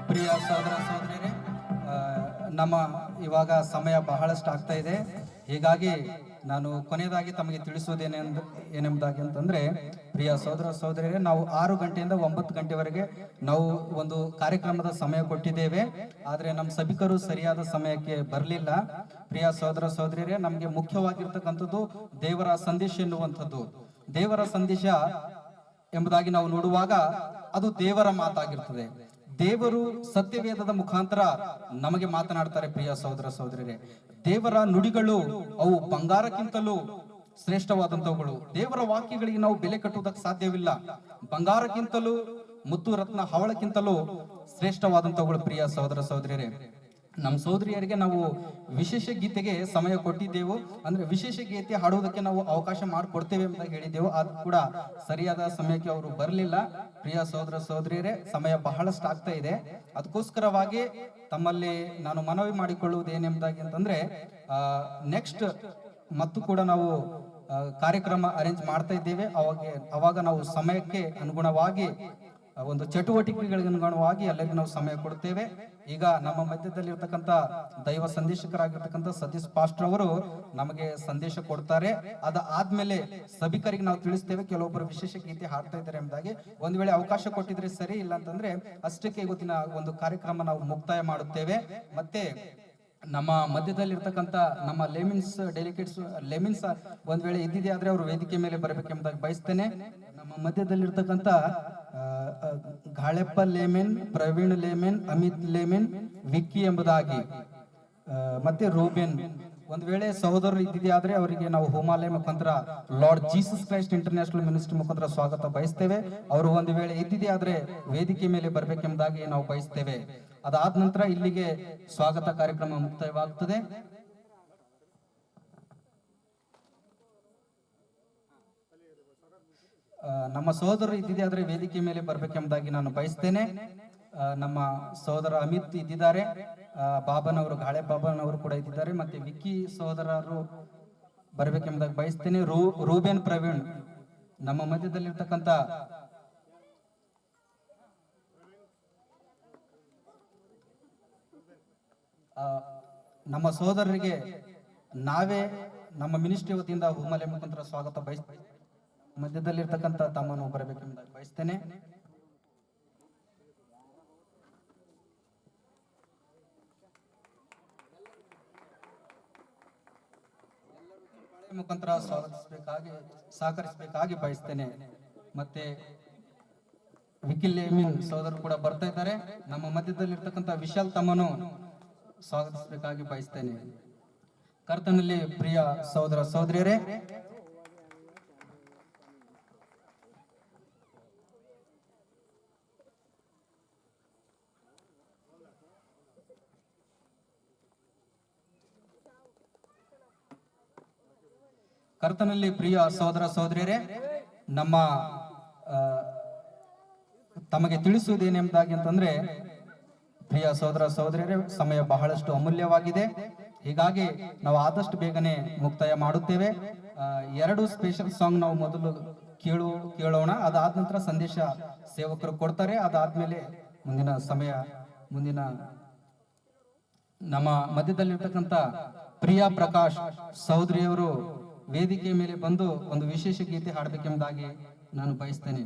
ಪ್ರಿಯ ಸಹೋದರ ಸಹೋದರಿಯರೇ, ನಮ್ಮ ಇವಾಗ ಸಮಯ ಬಹಳಷ್ಟು ಆಗ್ತಾ ಇದೆ. ಹೀಗಾಗಿ ನಾನು ಕೊನೆಯದಾಗಿ ತಮಗೆ ಏನೆಂಬುದಾಗಿ ಅಂತಂದ್ರೆ, ಪ್ರಿಯ ಸಹೋದರ ಸಹೋದರಿಯರೇ, ನಾವು 6 ಗಂಟೆಯಿಂದ 9 ಗಂಟೆವರೆಗೆ ನಾವು ಒಂದು ಕಾರ್ಯಕ್ರಮದ ಸಮಯ ಕೊಟ್ಟಿದ್ದೇವೆ. ಆದರೆ ನಮ್ಮ ಸಭಿಕರು ಸರಿಯಾದ ಸಮಯಕ್ಕೆ ಬರಲಿಲ್ಲ. ಪ್ರಿಯ ಸಹೋದರ ಸಹೋದರಿಯರೇ, ನಮಗೆ ಮುಖ್ಯವಾಗಿರ್ತಕ್ಕಂಥದ್ದು ದೇವರ ಸಂದೇಶ ಎನ್ನುವಂಥದ್ದು. ದೇವರ ಸಂದೇಶ ಎಂಬುದಾಗಿ ನಾವು ನೋಡುವಾಗ ಅದು ದೇವರ ಮಾತಾಗಿರ್ತದೆ. ದೇವರು ಸತ್ಯವೇದದ ಮುಖಾಂತರ ನಮಗೆ ಮಾತನಾಡ್ತಾರೆ. ಪ್ರಿಯ ಸಹೋದರ ಸಹೋದರಿಯರೇ, ದೇವರ ನುಡಿಗಳು ಅವು ಬಂಗಾರಕ್ಕಿಂತಲೂ ಶ್ರೇಷ್ಠವಾದಂತವುಗಳು. ದೇವರ ವಾಕ್ಯಗಳಿಗೆ ನಾವು ಬೆಲೆ ಕಟ್ಟುವುದಕ್ಕೆ ಸಾಧ್ಯವಿಲ್ಲ. ಬಂಗಾರಕ್ಕಿಂತಲೂ ಮುತ್ತು ರತ್ನ ಹವಳಕ್ಕಿಂತಲೂ ಶ್ರೇಷ್ಠವಾದಂತವುಗಳು. ಪ್ರಿಯ ಸಹೋದರ ಸಹೋದರಿಯರೇ, ನಮ್ಮ ಸಹೋದರಿಯರಿಗೆ ನಾವು ವಿಶೇಷ ಗೀತೆಗೆ ಸಮಯ ಕೊಟ್ಟಿದ್ದೆವು. ಅಂದ್ರೆ ವಿಶೇಷ ಗೀತೆ ಹಾಡುವುದಕ್ಕೆ ನಾವು ಅವಕಾಶ ಮಾಡಿಕೊಡ್ತೇವೆ ಅಂತ ಹೇಳಿದ್ದೆವು. ಅದು ಕೂಡ ಸರಿಯಾದ ಸಮಯಕ್ಕೆ ಅವರು ಬರಲಿಲ್ಲ. ಪ್ರಿಯ ಸಹೋದರ ಸಹೋದರಿಯರೇ, ಸಮಯ ಬಹಳಷ್ಟು ಆಗ್ತಾ ಇದೆ. ಅದಕ್ಕೋಸ್ಕರವಾಗಿ ತಮ್ಮಲ್ಲಿ ನಾನು ಮನವಿ ಮಾಡಿಕೊಳ್ಳುವುದು ಏನೆಂಬುದಾಗಿ ಅಂತಂದ್ರೆ, ನೆಕ್ಸ್ಟ್ ಮತ್ತು ಕೂಡ ನಾವು ಕಾರ್ಯಕ್ರಮ ಅರೇಂಜ್ ಮಾಡ್ತಾ ಇದ್ದೇವೆ. ಅವಾಗ ನಾವು ಸಮಯಕ್ಕೆ ಅನುಗುಣವಾಗಿ ಒಂದು ಚಟುವಟಿಕೆಗಳಿಗೆ ಅನುಗುಣವಾಗಿ ಎಲ್ಲರಿಗೂ ನಾವು ಸಮಯ ಕೊಡ್ತೇವೆ. ಈಗ ನಮ್ಮ ಮಧ್ಯದಲ್ಲಿ ಇರ್ತಕ್ಕಂಥ ದೈವ ಸಂದೇಶಕರಾಗಿರ್ತಕ್ಕಂಥ ಸತೀಶ್ ಪಾಸ್ಟರ್ ಅವರು ನಮಗೆ ಸಂದೇಶ ಕೊಡ್ತಾರೆ. ಅದಾದ್ಮೇಲೆ ಸಭಿಕರಿಗೆ ನಾವು ತಿಳಿಸ್ತೇವೆ ಕೆಲವೊಬ್ಬರು ವಿಶೇಷ ಗೀತೆ ಹಾಡ್ತಾ ಇದ್ದಾರೆ ಎಂಬುದಾಗಿ. ಒಂದ್ ವೇಳೆ ಅವಕಾಶ ಕೊಟ್ಟಿದ್ರೆ ಸರಿ, ಇಲ್ಲ ಅಂತಂದ್ರೆ ಅಷ್ಟಕ್ಕೆ ಇವತ್ತಿನ ಒಂದು ಕಾರ್ಯಕ್ರಮ ನಾವು ಮುಕ್ತಾಯ ಮಾಡುತ್ತೇವೆ. ಮತ್ತೆ ನಮ್ಮ ಮಧ್ಯದಲ್ಲಿರ್ತಕ್ಕಂಥ ನಮ್ಮ ಲೆಮಿನ್ಸ್ ಒಂದ್ ವೇಳೆ ಇದ್ದಿದೆ ಆದ್ರೆ ಅವರು ವೇದಿಕೆ ಮೇಲೆ ಬರಬೇಕೆಂಬುದಾಗಿ ಬಯಸ್ತೇನೆ. ನಮ್ಮ ಮಧ್ಯದಲ್ಲಿರ್ತಕ್ಕಂಥ ಗಾಳೆಪ್ಪ ಲೇಮೆನ್, ಪ್ರವೀಣ್ ಲೇಮೆನ್, ಅಮಿತ್ ಲೇಮೆನ್, ವಿಕ್ಕಿ ಎಂಬುದಾಗಿ, ಮತ್ತೆ ರೂಬೆನ್ ಒಂದ್ ವೇಳೆ ಸಹೋದರರು ಇದ್ದಿದೆ ಆದ್ರೆ ಅವರಿಗೆ ನಾವು ಹೋಮಾಲಯ ಮುಖಾಂತರ lord Jesus Christ international ministry ಮುಖಾಂತರ ಸ್ವಾಗತ ಬಯಸ್ತೇವೆ. ಅವರು ಒಂದು ವೇಳೆ ಇದ್ದಿದೆ ಆದ್ರೆ ವೇದಿಕೆ ಮೇಲೆ ಬರ್ಬೇಕೆಂಬುದಾಗಿ ನಾವು ಬಯಸ್ತೇವೆ. ಅದಾದ ನಂತರ ಇಲ್ಲಿಗೆ ಸ್ವಾಗತ ಕಾರ್ಯಕ್ರಮ ಮುಕ್ತಾಯವಾಗುತ್ತದೆ. ನಮ್ಮ ಸಹೋದರರು ಇದ್ದಿದೆ ಆದ್ರೆ ವೇದಿಕೆ ಮೇಲೆ ಬರ್ಬೇಕೆಂಬುದಾಗಿ ನಾನು ಬಯಸ್ತೇನೆ. ನಮ್ಮ ಸಹೋದರ ಅಮಿತ್ ಇದ್ದಿದ್ದಾರೆ, ಬಾಬನವರು, ಗಾಳೆ ಬಾಬನವರು ಕೂಡ ಇದ್ದಿದ್ದಾರೆ, ಮತ್ತೆ ವಿಕ್ಕಿ ಸಹೋದರರು ಬರ್ಬೇಕೆಂಬುದಾಗಿ ಬಯಸ್ತೇನೆ. ರೂಬೆನ್, ಪ್ರವೀಣ್ ನಮ್ಮ ಮಧ್ಯದಲ್ಲಿರ್ತಕ್ಕಂಥ ನಮ್ಮ ಸಹೋದರರಿಗೆ ನಾವೇ ನಮ್ಮ ಮಿನಿಸ್ಟ್ರಿ ವತಿಯಿಂದ ಹೋಮಾಲಯ ಮುಖಾಂತರ ಸ್ವಾಗತ ಬಯಸ್ತೇನೆ. ಮಧ್ಯದಲ್ಲಿರ್ತಕ್ಕಂಥ ತಮ್ಮನ್ನು ಬರಬೇಕೆಂಬುದಾಗಿ ಬಯಸ್ತೇನೆ. ಮುಖಾಂತರ ಸ್ವಾಗತಿಸಬೇಕಾಗಿ ಸಹಕರಿಸಬೇಕಾಗಿ ಬಯಸ್ತೇನೆ. ಮತ್ತೆ ವಿಕಿಲ್ ಎಮಿನ್ ಸಹೋದರರು ಕೂಡ ಬರ್ತಾ ಇದ್ದಾರೆ. ನಮ್ಮ ಮಧ್ಯದಲ್ಲಿರ್ತಕ್ಕಂಥ ವಿಶಾಲ್ ತಮ್ಮನು ಸ್ವಾಗತಿಸಬೇಕಾಗಿ ಬಯಸ್ತೇನೆ. ಕರ್ತನಲ್ಲಿ ಪ್ರಿಯ ಸಹೋದರ ಸಹೋದರಿಯರೇ, ಕರ್ತನಲ್ಲಿ ಪ್ರಿಯ ಸಹೋದರ ಸಹೋದರಿಯರೇ, ನಮ್ಮ ತಮಗೆ ತಿಳಿಸುವುದೇನೆಂಬುದಾಗಿ ಅಂತಂದ್ರೆ, ಪ್ರಿಯ ಸಹೋದರ ಸಹೋದರಿಯರೇ, ಸಮಯ ಬಹಳಷ್ಟು ಅಮೂಲ್ಯವಾಗಿದೆ. ಹೀಗಾಗಿ ನಾವು ಆದಷ್ಟು ಬೇಗನೆ ಮುಕ್ತಾಯ ಮಾಡುತ್ತೇವೆ. 2 ಸ್ಪೆಷಲ್ ಸಾಂಗ್ ನಾವು ಮೊದಲು ಕೇಳೋಣ. ಅದಾದ ನಂತರ ಸಂದೇಶ ಸೇವಕರು ಕೊಡ್ತಾರೆ. ಅದಾದ್ಮೇಲೆ ಮುಂದಿನ ನಮ್ಮ ಮಧ್ಯದಲ್ಲಿರ್ತಕ್ಕಂಥ ಪ್ರಿಯಾ ಪ್ರಕಾಶ್ ಸಹೋದರಿಯವರು ವೇದಿಕೆ ಮೇಲೆ ಬಂದು ಒಂದು ವಿಶೇಷ ಗೀತೆ ಹಾಡಬೇಕೆಂಬುದಾಗಿ ನಾನು ಬಯಸ್ತೇನೆ.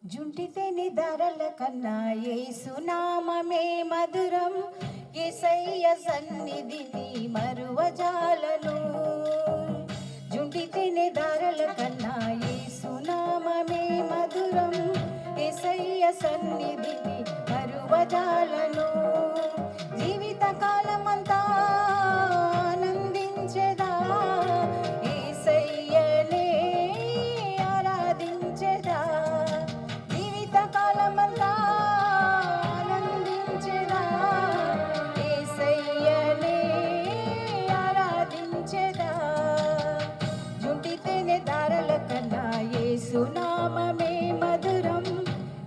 జుంటితేని ధరల కన్నా యేసునామమే మధురం, యేసయ్య సన్నిధిని మరువజాలను. జుంటితేని ధరల కన్నా యేసునామమే మధురం, యేసయ్య సన్నిధిని మరువజాలను. జీవిత కాలమంతా ఆనందించెదా, యేసయ్యనే ఆరాధించెదా. కాలమంతా ఆనందించెదా, యేసయ్యనే ఆరాధించెదా. జుంటితేనె దారల కన్నా యేసునామమే మధురం,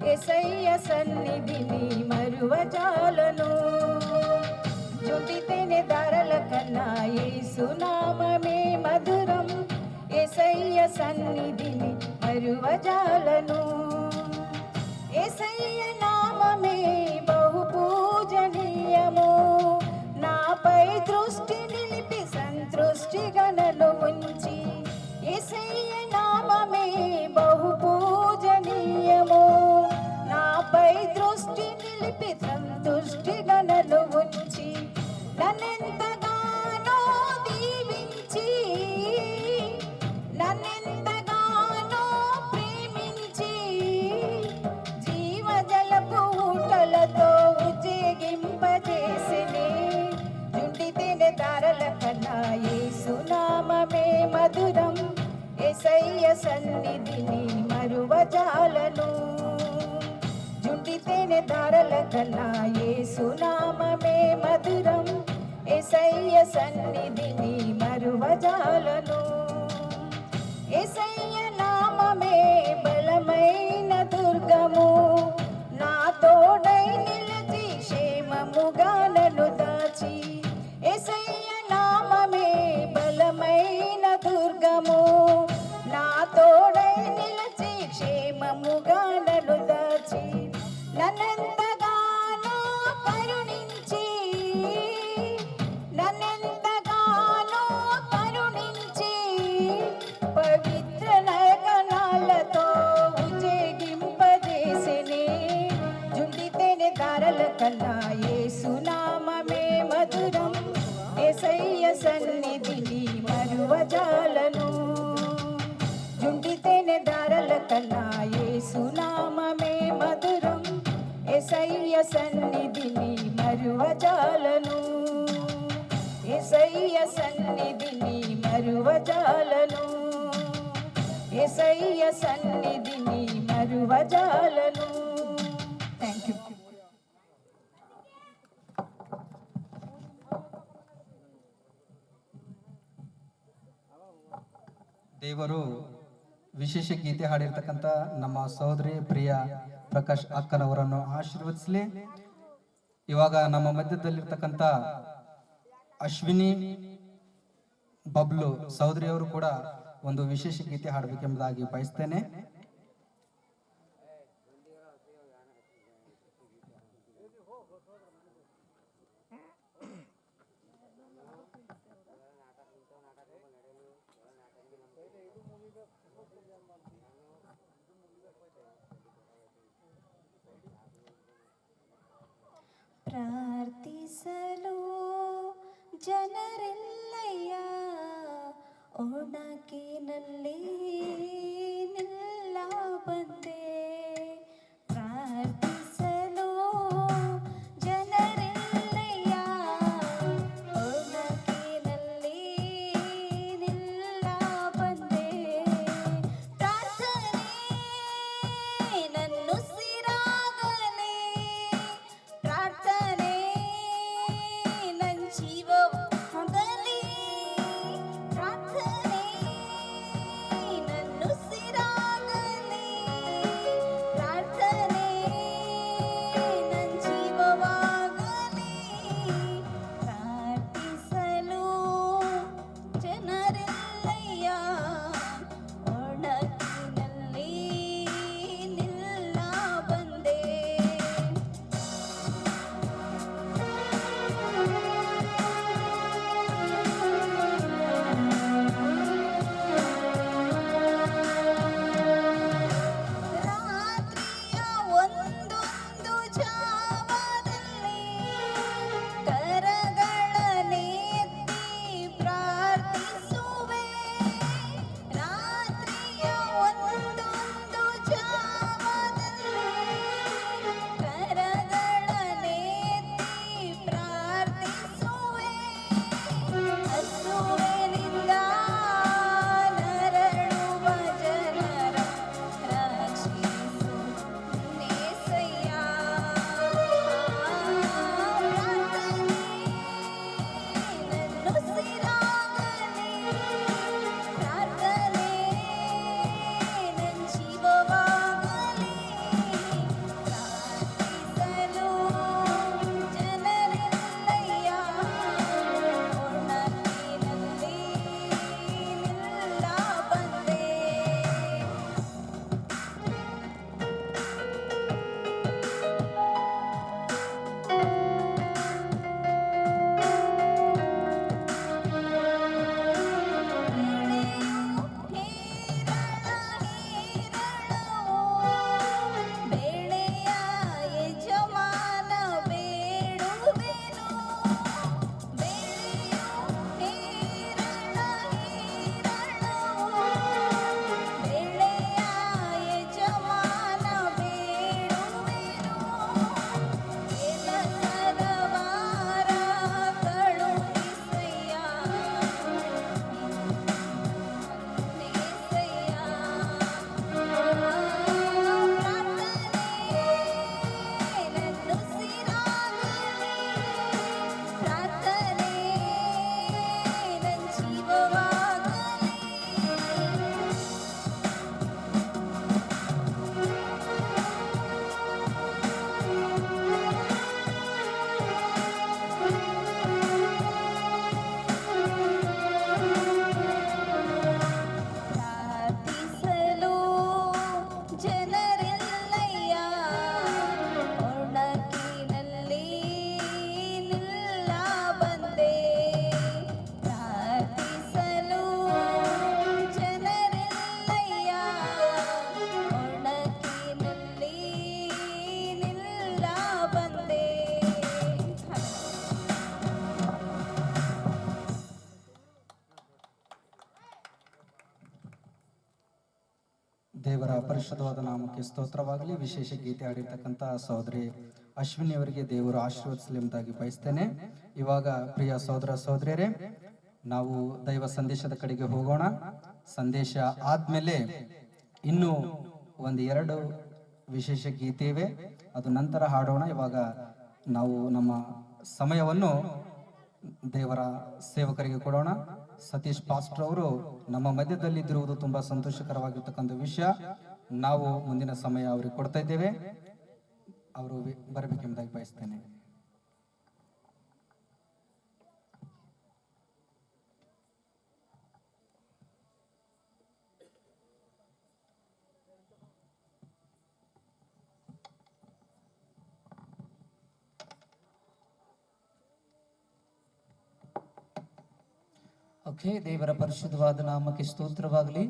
యేసయ్య సన్నిధిని మరువజాలను. జుంటితేనె దారల కన్నా యేసునామమే మధురం, యేసయ్య సన్నిధిని మరువజాలను. యేసయ్య నామమే బహు పూజనీయము, నాపై దృష్టి నిలిపి సంతృష్టిగా నన్ను ఉంచి. యేసయ్య నామమే బహు పూజనీయము, నాపై దృష్టి నిలిపి సంతృష్టిగా నన్ను ఉంచి. నన్నెంతగానో దీవించి, నన్నెంతగానో ప్రేమించి, జీవజలపు ఊటలతో ఉజ్జేగింపజేసినే. జుంటితేనె దారల కన్నా యేసునామమే మధురం, యేసయ్య సన్నిధిని మరువజాలను. జుంటితేనె దారల కన్నా యేసునామమే మధురం, యేసయ్య సన్నిధిని మరువజాలను. యేసయ్య నామమే బలమైన దుర్గము, నా తోడై నిలిచి క్షేమముగా నన్ను దాచి. యేసయ్య నామమే బలమైన దుర్గము, నా తోడై నిలిచి క్షేమముగా నన్ను దాచి. నన్నెంతగానో కరుణించి, నన్నెంతగానో కరుణించి, పవిత్ర నయనాలతో ఉజ్జేగింపజేసినే. జుంటితేనె దారల కన్నా యేసునామమే మధురం, యేసయ్య సన్నిధిని మరువజాలను. జుంటితేనె దారల కన్నా యేసునామమే మధురం, యేసయ్య సన్నిధిని మరువజాలను. యేసయ్య సన్నిధిని మరువజాలను, యేసయ్య సన్నిధిని మరువజాలను. Thank you. ದೇವರು ವಿಶೇಷ ಗೀತೆ ಹಾಡಿರ್ತಕ್ಕಂಥ ನಮ್ಮ ಸಹೋದರಿ ಪ್ರಿಯ ಪ್ರಕಾಶ್ ಅಕ್ಕನವರನ್ನು ಆಶೀರ್ವದಿಸಲಿ. ಇವಾಗ ನಮ್ಮ ಮಧ್ಯದಲ್ಲಿರ್ತಕ್ಕಂಥ ಅಶ್ವಿನಿ ಬಬ್ಲು ಸಹೋದರಿಯವರು ಕೂಡ ಒಂದು ವಿಶೇಷ ಗೀತೆ ಹಾಡಬೇಕೆಂಬುದಾಗಿ ಬಯಸ್ತೇನೆ. ಪ್ರಾರ್ಥಿಸಲು ಜನರೆಲ್ಲಯ್ಯ ಒಣಗಿನಲ್ಲಿ ನಿಲ್ಲ ಬಂದೆ. ಪ್ರಾರ್ಥಿಸಲು ಜನರೆಲ್ಲಯ್ಯ ಒಣಗಿನಲ್ಲಿ ನಿಲ್ಲ ಬಂದೆ. ಪ್ರಾರ್ಥನೆ ನನ್ನುಸಿರಾಗಲೇ, ಪ್ರಾರ್ಥನೆ ನನ್ನ ಜೀವವಾಗಲಿ, ಪ್ರಾರ್ಥನೆ ನನ್ನುಸಿರಾಗಲಿ, ಪ್ರಾರ್ಥನೆ ನನ್ನ ಜೀವವಾಗಲಿ. ಪ್ರಾರ್ಥಿಸಲು ಜನರೆಲ್ಲಯ್ಯ ಒಣಗಿನಲ್ಲಿ ನಿಲ್ಲ ಬಂದೆ. ರಾತ್ರಿಯ ಒಂದೊಂದು ಜಾವದಲ್ಲಿ ಕರಗಳನ್ನೆತ್ತಿ ಪ್ರಾರ್ಥಿಸುವೆ. ರಾತ್ರಿಯ ಒಂದೊಂದು ಜಾವದಲ್ಲಿ ಕರಗಳನ್ನೆತ್ತಿ ಪ್ರಾರ್ಥಿಸುವೆ. ಹಸುವಿನಿಂದ ನರಳುವ ಜನರ ರಕ್ಷಿಸು ನೇಸಯ್ಯ. ಪ್ರಾರ್ಥನೆ ನನ್ನುಸಿರಾಗಲಿ, ಪ್ರಾರ್ಥನೆ ನನ್ನ ಜೀವವಾಗಲಿ. ಪ್ರಾರ್ಥಿಸಲು ಜನರೆಲ್ಲಯ್ಯ ಒಣಗಿನಲ್ಲಿ ನಿಲ್ಲ ಬಂದೆ. ಬೆಳೆಯ ಯಜಮಾನ ಬೇಡುವೆನು. ಬೆಳೆಯು ಹೇರಳವು, ಬೆಳೆಯ ಯಜಮಾನ ಬೇಡುವೆನು. ಕೆಲಸದ ವಾರ ಕಳುಹಿಸಯ್ಯ ನೇಸಯ್ಯ. ಪ್ರಾರ್ಥನೆ ನನ್ನುಸಿರಾಗಲಿ, ಪ್ರಾರ್ಥನೆ ನನ್ನ ಜೀವವಾಗಲಿ. ಪ್ರಾರ್ಥಿಸಲು ಜನರೆಲ್ಲಯ್ಯ ಒಣಗಿನಲ್ಲಿ ನಿಲ್ಲ ಬಂದೆ. ಪ್ರಾರ್ಥಿಸಲು ಜನರೆಲ್ಲಯ್ಯ ಒಣಗಿನಲ್ಲಿ ನಿಲ್ಲ ಬಂದೆ. ದೇವರ ಪರಿಶುದ್ಧವಾದ ನಾಮಕ್ಕೆ ಸ್ತೋತ್ರವಾಗಲಿ. ವಿಶೇಷ ಗೀತೆ ಹಾಡಿರ್ತಕ್ಕಂಥ ಸಹೋದರಿ ಅಶ್ವಿನಿ ಅವರಿಗೆ ದೇವರು ಆಶೀರ್ವದಿಸಲಿ ಎಂಬುದಾಗಿ ಬಯಸ್ತೇನೆ. ಇವಾಗ ಪ್ರಿಯ ಸಹೋದರ ಸಹೋದರಿಯರೇ, ನಾವು ದೈವ ಸಂದೇಶದ ಕಡೆಗೆ ಹೋಗೋಣ. ಸಂದೇಶ ಆದ್ಮೇಲೆ ಇನ್ನು ಒಂದು 2 ವಿಶೇಷ ಗೀತೆ ಇವೆ, ಅದು ನಂತರ ಹಾಡೋಣ. ಇವಾಗ ನಾವು ನಮ್ಮ ಸಮಯವನ್ನು ದೇವರ ಸೇವಕರಿಗೆ ಕೊಡೋಣ. ಸತೀಶ್ ಪಾಸ್ಟರ್ ಅವರು ನಮ್ಮ ಮಧ್ಯದಲ್ಲಿದ್ದಿರುವುದು ತುಂಬಾ ಸಂತೋಷಕರವಾಗಿರ್ತಕ್ಕಂಥ ವಿಷಯ. ನಾವು ಮುಂದಿನ ಸಮಯ ಅವರಿಗೆ ಕೊಡ್ತಾ ಇದ್ದೇವೆ. ಅವರು ಬರಬೇಕೆಂಬುದಾಗಿ ಬಯಸ್ತೇನೆ. ಓಕೆ, ದೇವರ ಪರಿಶುದ್ಧವಾದ ನಾಮಕ್ಕೆ ಸ್ತೋತ್ರವಾಗಲಿ.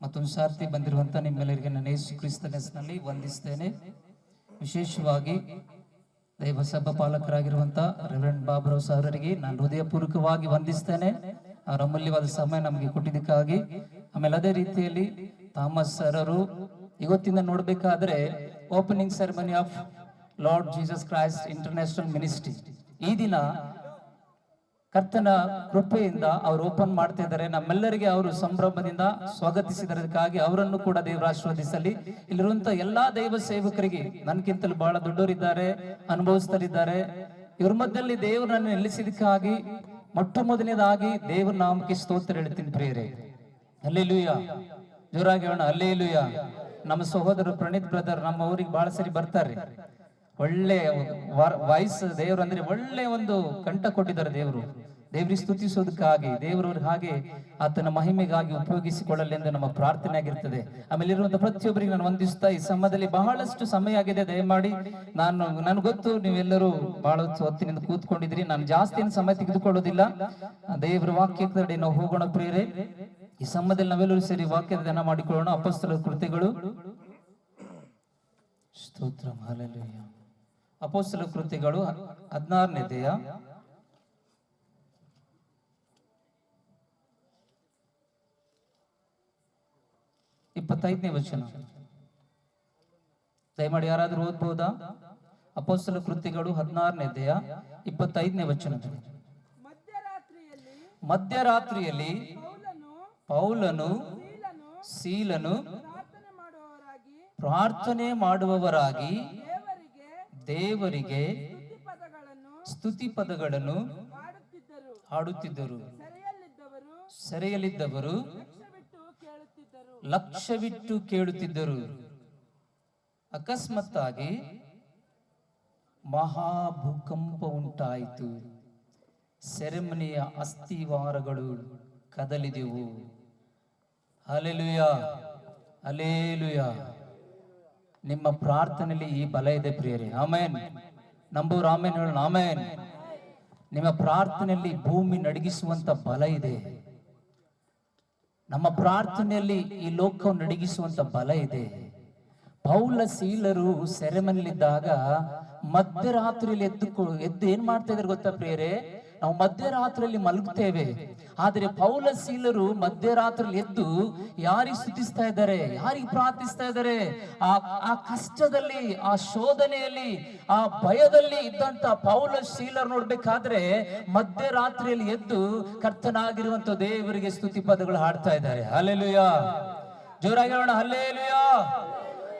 ಮತ್ತೊಂದು ಸಾರ್ತಿ ಬಂದಿರುವಂತ ನಿಮ್ಮೆಲ್ಲರಿಗೆ ನನ್ನ ಯೇಸು ಕ್ರಿಸ್ತನ ಹೆಸರಿನಲ್ಲಿ ವಂದಿಸ್ತೇನೆ. ವಿಶೇಷವಾಗಿ ದೈವ ಸಭಾ ಪಾಲಕರಾಗಿರುವಂತ ರೆವರೆಂಡ್ ಬಾಬುರಾವ್ ಸಾರರಿಗೆ ನಾನು ಹೃದಯಪೂರ್ವಕವಾಗಿ ವಂದಿಸ್ತೇನೆ. ಅವರ ಅಮೂಲ್ಯವಾದ ಸಮಯ ನಮಗೆ ಕೊಟ್ಟಿದ್ದಕ್ಕಾಗಿ. ಆಮೇಲೆ ಅದೇ ರೀತಿಯಲ್ಲಿ ಥಾಮಸ್ ಸರರು ಇವತ್ತಿಂದ ನೋಡ್ಬೇಕಾದ್ರೆ opening ceremony of lord Jesus Christ international ministry ಈ ದಿನ ಕರ್ತನ ಕೃಪೆಯಿಂದ ಅವರು ಓಪನ್ ಮಾಡ್ತಾ ಇದ್ದಾರೆ. ನಮ್ಮೆಲ್ಲರಿಗೆ ಅವರು ಸಂಭ್ರಮದಿಂದ ಸ್ವಾಗತಿಸಿದಕ್ಕಾಗಿ ಅವರನ್ನು ಕೂಡ ದೇವರ ಆಶೀರ್ವದಿಸಲಿ. ಇಲ್ಲಿರುವಂತ ಎಲ್ಲಾ ದೈವ ಸೇವಕರಿಗೆ ನನ್ಗಿಂತಲೂ ಬಹಳ ದೊಡ್ಡವರಿದ್ದಾರೆ, ಅನುಭವಿಸ್ತರಿದ್ದಾರೆ. ಇವ್ರ ಮಧ್ಯದಲ್ಲಿ ದೇವರನ್ನು ನಿಲ್ಲಿಸಿದಕ್ಕಾಗಿ ಮೊಟ್ಟ ಮೊದಲನೇದಾಗಿ ದೇವರ ನಾಮಕ್ಕೆ ಸ್ತೋತ್ರ ಹೇಳ್ತೀನಿ ಪ್ರಿಯರೇ. ಹಲ್ಲೆಲೂಯಾ, ಜೋರಾಗಿ ಹೇಳೋಣ ಹಲ್ಲೆಲೂಯಾ. ನಮ್ಮ ಸಹೋದರ ಪ್ರಣೀತ್ ಬ್ರದರ್ ನಮ್ಮ ಊರಿಗೆ ಬಹಳ ಸರಿ ಬರ್ತಾರೆ. ಒಳ್ಳೆ ವಾಯ್ಸ್ ದೇವರು ಅಂದ್ರೆ ಒಳ್ಳೆ ಒಂದು ಕಂಠ ಕೊಟ್ಟಿದ್ದಾರೆ ದೇವರು. ದೇವರಿಗೆ ಸ್ತುತಿಸೋದಕ್ಕಾಗಿ ದೇವರವ್ರಿಗೆ ಹಾಗೆ ಆತನ ಮಹಿಮೆಗಾಗಿ ಉಪಯೋಗಿಸಿಕೊಳ್ಳಲಿ ಎಂದು ನಮ್ಮ ಪ್ರಾರ್ಥನೆ ಆಗಿರ್ತದೆ. ಆಮೇಲೆ ಇರುವಂತಹ ಪ್ರತಿಯೊಬ್ಬರಿಗೆ ನಾನು ವಂದಿಸ್ತಾ ಈ ಸಮಯದಲ್ಲಿ ಬಹಳಷ್ಟು ಸಮಯ ಆಗಿದೆ. ದಯಮಾಡಿ ನನಗೆ ಗೊತ್ತು ನೀವೆಲ್ಲರೂ ಬಹಳ ಹೊತ್ತಿನಿಂದ ಕೂತ್ಕೊಂಡಿದ್ರಿ. ನಾನು ಜಾಸ್ತಿ ಸಮಯ ತೆಗೆದುಕೊಳ್ಳೋದಿಲ್ಲ. ದೇವರ ವಾಕ್ಯದ ನಾವು ಹೋಗೋಣ ಪ್ರಿಯರೇ. ಈ ಸಮಯದಲ್ಲಿ ನಾವೆಲ್ಲರೂ ಸೇರಿ ವಾಕ್ಯದ ಧ್ಯಾನ ಮಾಡಿಕೊಳ್ಳೋಣ. ಅಪೊಸ್ತಲರ ಕೃತ್ಯಗಳು, ಸ್ತೋತ್ರ ಹಲ್ಲೆಲೂಯಾ. ಅಪೊಸ್ತಲರ ಕೃತ್ಯಗಳು 16ನೇ ಅಧ್ಯಾಯ 25ನೇ ವಚನ. ದಯಮಾಡಿ ಯಾರಾದ್ರೂ ಓದ್ಬಹುದಾ? ಅಪೊಸ್ತಲರ ಕೃತ್ಯಗಳು 16ನೇ ಅಧ್ಯಾಯ 25ನೇ ವಚನ. ಮಧ್ಯರಾತ್ರಿಯಲ್ಲಿ ಪೌಲನು ಸೀಲನು ಪ್ರಾರ್ಥನೆ ಮಾಡುವವರಾಗಿ ದೇವರಿಗೆ ಸ್ತುತಿ ಪದಗಳನ್ನು ಹಾಡುತ್ತಿದ್ದರು. ಸೆರೆಯಲ್ಲಿದ್ದವರು ಲಕ್ಷ್ಯವಿಟ್ಟು ಕೇಳುತ್ತಿದ್ದರು. ಅಕಸ್ಮಾತ್ತಾಗಿ ಮಹಾಭೂಕಂಪ ಉಂಟಾಯಿತು. ಸೆರೆಮನೆಯ ಅಸ್ಥಿವಾರಗಳು ಕದಲಿದೆವು. Hallelujah, hallelujah. ನಿಮ್ಮ ಪ್ರಾರ್ಥನೆಯಲ್ಲಿ ಈ ಬಲ ಇದೆ ಪ್ರಿಯರೇ. ಆಮೇನ್. ನಂಬೂರು ಆಮೇನ್ ಹೇಳೋಣ. ಆಮೇನ್. ನಿಮ್ಮ ಪ್ರಾರ್ಥನೆಯಲ್ಲಿ ಭೂಮಿ ನಡಗಿಸುವಂತ ಬಲ ಇದೆ. ನಮ್ಮ ಪ್ರಾರ್ಥನೆಯಲ್ಲಿ ಈ ಲೋಕವನ್ನು ನಡಗಿಸುವಂತ ಬಲ ಇದೆ. ಪೌಲ ಸೀಲರು ಸೆರೆಮನೆಯಲ್ಲಿದ್ದಾಗ ಮಧ್ಯರಾತ್ರಿಯಲ್ಲಿ ಎದ್ದು ಏನ್ ಮಾಡ್ತಾ ಇದ್ದಾರೆ ಗೊತ್ತಾ ಪ್ರಿಯರೇ? ನಾವು ಮಧ್ಯರಾತ್ರಿಯಲ್ಲಿ ಮಲಗುತ್ತೇವೆ, ಆದ್ರೆ ಪೌಲ ಸೀಲರು ಮಧ್ಯರಾತ್ರಿಯಲ್ಲಿ ಎದ್ದು ಯಾರಿಗೆ ಸ್ತುತಿಸ್ತಾ ಇದ್ದಾರೆ, ಯಾರಿಗೆ ಪ್ರಾರ್ಥಿಸ್ತಾ ಇದ್ದಾರೆ? ಆ ಕಷ್ಟದಲ್ಲಿ, ಆ ಶೋಧನೆಯಲ್ಲಿ, ಆ ಭಯದಲ್ಲಿ ಇದ್ದಂತ ಪೌಲ ಸೀಲರು ನೋಡ್ಬೇಕಾದ್ರೆ ಮಧ್ಯರಾತ್ರಿಯಲ್ಲಿ ಎದ್ದು ಕರ್ತನಾಗಿರುವಂತ ದೇವರಿಗೆ ಸ್ತುತಿ ಪದಗಳು ಹಾಡ್ತಾ ಇದ್ದಾರೆ. ಹಲ್ಲೆಲೂಯಾ, ಜೋರಾಗಿ ಹೇಳೋಣ ಹಲ್ಲೆಲೂಯಾ.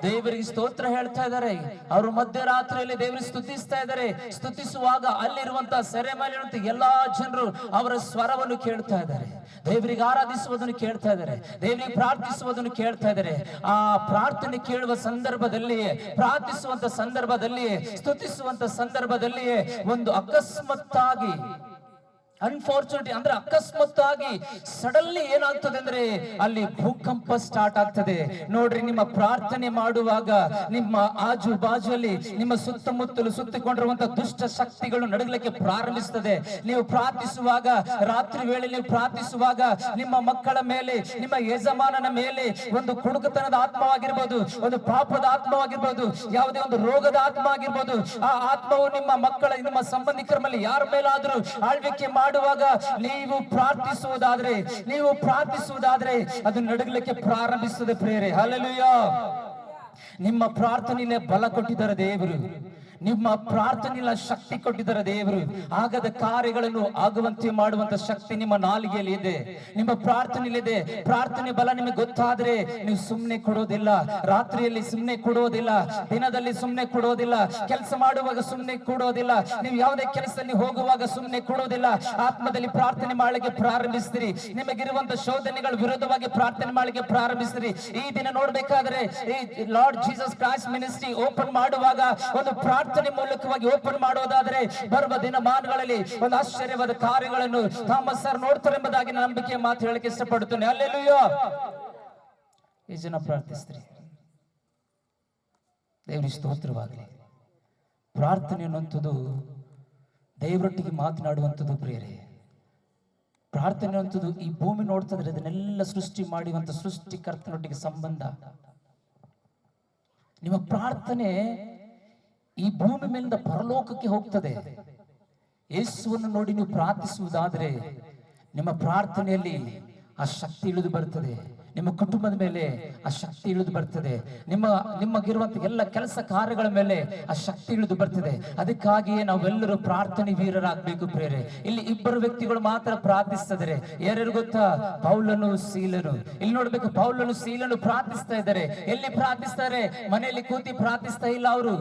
ದೇವರಿಗೆ ಸ್ತೋತ್ರ ಹೇಳ್ತಾ ಇದ್ದಾರೆ. ಅವರು ಮಧ್ಯರಾತ್ರಿಯಲ್ಲಿ ದೇವರಿಗೆ ಸ್ತುತಿಸ್ತಾ ಇದ್ದಾರೆ. ಸ್ತುತಿಸುವಾಗ ಅಲ್ಲಿರುವಂತಹ ಸೆರೆಮನೆಯಂತ ಎಲ್ಲಾ ಜನರು ಅವರ ಸ್ವರವನ್ನು ಕೇಳ್ತಾ ಇದ್ದಾರೆ. ದೇವರಿಗೆ ಆರಾಧಿಸುವುದನ್ನು ಕೇಳ್ತಾ ಇದ್ದಾರೆ. ದೇವರಿಗೆ ಪ್ರಾರ್ಥಿಸುವುದನ್ನು ಕೇಳ್ತಾ ಇದ್ದಾರೆ. ಆ ಪ್ರಾರ್ಥನೆ ಕೇಳುವ ಸಂದರ್ಭದಲ್ಲಿಯೇ, ಪ್ರಾರ್ಥಿಸುವಂತ ಸಂದರ್ಭದಲ್ಲಿಯೇ, ಸ್ತುತಿಸುವಂತ ಸಂದರ್ಭದಲ್ಲಿಯೇ ಒಂದು ಅಕಸ್ಮಾತ್ತಾಗಿ, ಅನ್ಫಾರ್ಚುನೇಟ್ಲಿ ಅಂದ್ರೆ ಅಕಸ್ಮಾತ್ತಾಗಿ ಸಡನ್ಲಿ ಏನಾಗ್ತದೆ ಅಂದ್ರೆ ಅಲ್ಲಿ ಭೂಕಂಪ ಸ್ಟಾರ್ಟ್ ಆಗ್ತದೆ. ನೋಡ್ರಿ, ನಿಮ್ಮ ಪ್ರಾರ್ಥನೆ ಮಾಡುವಾಗ ನಿಮ್ಮ ಆಜು ಬಾಜುಯಲ್ಲಿ, ನಿಮ್ಮ ಸುತ್ತಮುತ್ತಲು ಸುತ್ತಿಕೊಂಡಿರುವಂತಹ ದುಷ್ಟ ಶಕ್ತಿಗಳು ನಡಗಲಿಕ್ಕೆ ಪ್ರಾರಂಭಿಸ್ತದೆ. ನೀವು ಪ್ರಾರ್ಥಿಸುವಾಗ, ರಾತ್ರಿ ವೇಳೆ ನೀವು ಪ್ರಾರ್ಥಿಸುವಾಗ ನಿಮ್ಮ ಮಕ್ಕಳ ಮೇಲೆ, ನಿಮ್ಮ ಯಜಮಾನನ ಮೇಲೆ ಒಂದು ಕುಡುಕತನದ ಆತ್ಮವಾಗಿರ್ಬೋದು, ಒಂದು ಪಾಪದ ಆತ್ಮವಾಗಿರ್ಬೋದು, ಯಾವುದೇ ಒಂದು ರೋಗದ ಆತ್ಮ ಆಗಿರ್ಬೋದು, ಆ ಆತ್ಮವು ನಿಮ್ಮ ಮಕ್ಕಳ, ನಿಮ್ಮ ಸಂಬಂಧಿಕರ ಮೇಲೆ ಯಾರ ಮೇಲಾದ್ರೂ ಆಳ್ವಿಕೆ ಮಾಡುವಾಗ ನೀವು ಪ್ರಾರ್ಥಿಸುವುದಾದ್ರೆ ಅದು ನಡಗಲಿಕ್ಕೆ ಪ್ರಾರಂಭಿಸುತ್ತದೆ ಪ್ರಿಯರೇ. ಹಲ್ಲೆಲೂಯಾ. ನಿಮ್ಮ ಪ್ರಾರ್ಥನೆಯಲ್ಲೇ ಬಲ ಕೊಟ್ಟಿದ್ದಾರೆ ದೇವರು. ನಿಮ್ಮ ಪ್ರಾರ್ಥನೆಯ ಶಕ್ತಿ ಕೊಟ್ಟಿದ್ದಾರೆ ದೇವರು. ಆಗದ ಕಾರ್ಯಗಳನ್ನು ಆಗುವಂತೆ ಮಾಡುವಂತ ಶಕ್ತಿ ನಿಮ್ಮ ನಾಲಿಗೆಯಲ್ಲಿ ಇದೆ, ನಿಮ್ಮ ಪ್ರಾರ್ಥನೆಯಲ್ಲಿದೆ. ಪ್ರಾರ್ಥನೆ ಬಲ ನಿಮಗೆ ಗೊತ್ತಾದ್ರೆ ನೀವು ಸುಮ್ಮನೆ ಕೊಡೋದಿಲ್ಲ, ರಾತ್ರಿಯಲ್ಲಿ ಸುಮ್ಮನೆ ಕೊಡೋದಿಲ್ಲ, ದಿನದಲ್ಲಿ ಸುಮ್ಮನೆ ಕೊಡೋದಿಲ್ಲ, ಕೆಲಸ ಮಾಡುವಾಗ ಸುಮ್ಮನೆ ಕೊಡೋದಿಲ್ಲ, ನೀವು ಯಾವುದೇ ಕೆಲಸದಲ್ಲಿ ಹೋಗುವಾಗ ಸುಮ್ಮನೆ ಕೊಡೋದಿಲ್ಲ. ಆತ್ಮದಲ್ಲಿ ಪ್ರಾರ್ಥನೆ ಮಾಡಲಿಕ್ಕೆ ಪ್ರಾರಂಭಿಸ್ತೀರಿ. ನಿಮಗಿರುವಂತ ಶೋಧನೆಗಳ ವಿರುದ್ಧವಾಗಿ ಪ್ರಾರ್ಥನೆ ಮಾಡಲಿಕ್ಕೆ ಪ್ರಾರಂಭಿಸ್ತೀರಿ. ಈ ದಿನ ನೋಡ್ಬೇಕಾದ್ರೆ ಈ lord Jesus Christ ministry open ಮಾಡುವಾಗ ಒಂದು ಪ್ರಾರ್ಥನೆ ಮೂಲಕವಾಗಿ ಓಪನ್ ಮಾಡೋದಾದ್ರೆ ಬರುವ ದಿನಮಾನಗಳಲ್ಲಿ ಒಂದು ಆಶ್ಚರ್ಯವಾದ ಕಾರ್ಯಗಳನ್ನು ಥಾಮಸ್ ಸರ್ ನೋಡ್ತಾರೆ ಎಂಬುದಾಗಿ ನಂಬಿಕೆ ಮಾತು ಹೇಳಕ್ಕೆ ಇಷ್ಟಪಡುತ್ತೇನೆ. ಹಲ್ಲೆಲೂಯಾ. ಈ ಜನ ಪ್ರಾರ್ಥಿಸ್ತೀರಿ. ದೇವರಿಗೆ ಸ್ತೋತ್ರವಾಗಲಿ. ಪ್ರಾರ್ಥನೆ ಅನ್ನುವಂಥದ್ದು ದೇವರೊಟ್ಟಿಗೆ ಮಾತನಾಡುವಂಥದ್ದು ಪ್ರಿಯರೇ. ಪ್ರಾರ್ಥನೆ ಅನ್ನುವಂಥದ್ದು ಈ ಭೂಮಿ ನೋಡ್ತಿದ್ರೆ ಇದನ್ನೆಲ್ಲ ಸೃಷ್ಟಿ ಮಾಡುವಂತ ಸೃಷ್ಟಿಕರ್ತನೊಟ್ಟಿಗೆ ಸಂಬಂಧ. ನಿಮ್ಮ ಪ್ರಾರ್ಥನೆ ಈ ಭೂಮಿ ಮೇಲಿಂದ ಪರಲೋಕಕ್ಕೆ ಹೋಗ್ತದೆ. ಯೇಸುವನ್ನು ನೋಡಿ ನೀವು ಪ್ರಾರ್ಥಿಸುವುದಾದ್ರೆ ನಿಮ್ಮ ಪ್ರಾರ್ಥನೆಯಲ್ಲಿ ಆ ಶಕ್ತಿ ಇಳಿದು ಬರ್ತದೆ. ನಿಮ್ಮ ಕುಟುಂಬದ ಮೇಲೆ ಆ ಶಕ್ತಿ ಇಳಿದು ಬರ್ತದೆ. ನಿಮಗಿರುವಂತ ಎಲ್ಲ ಕೆಲಸ ಕಾರ್ಯಗಳ ಮೇಲೆ ಆ ಶಕ್ತಿ ಇಳಿದು ಬರ್ತದೆ. ಅದಕ್ಕಾಗಿಯೇ ನಾವೆಲ್ಲರೂ ಪ್ರಾರ್ಥನೆ ವೀರರಾಗಬೇಕು ಪ್ರೇರೆ. ಇಲ್ಲಿ ಇಬ್ಬರು ವ್ಯಕ್ತಿಗಳು ಮಾತ್ರ ಪ್ರಾರ್ಥಿಸ್ತಿದ್ದಾರೆ. ಯಾರ್ಯಾರು ಗೊತ್ತಾ? ಪೌಲನು ಸೀಲನು. ಇಲ್ಲಿ ನೋಡ್ಬೇಕು, ಪೌಲನು ಸೀಲನು ಪ್ರಾರ್ಥಿಸ್ತಾ ಇದ್ದಾರೆ. ಎಲ್ಲಿ ಪ್ರಾರ್ಥಿಸ್ತಾರೆ? ಮನೆಯಲ್ಲಿ ಕೂತಿ ಪ್ರಾರ್ಥಿಸ್ತಾ ಇಲ್ಲ, ಅವರು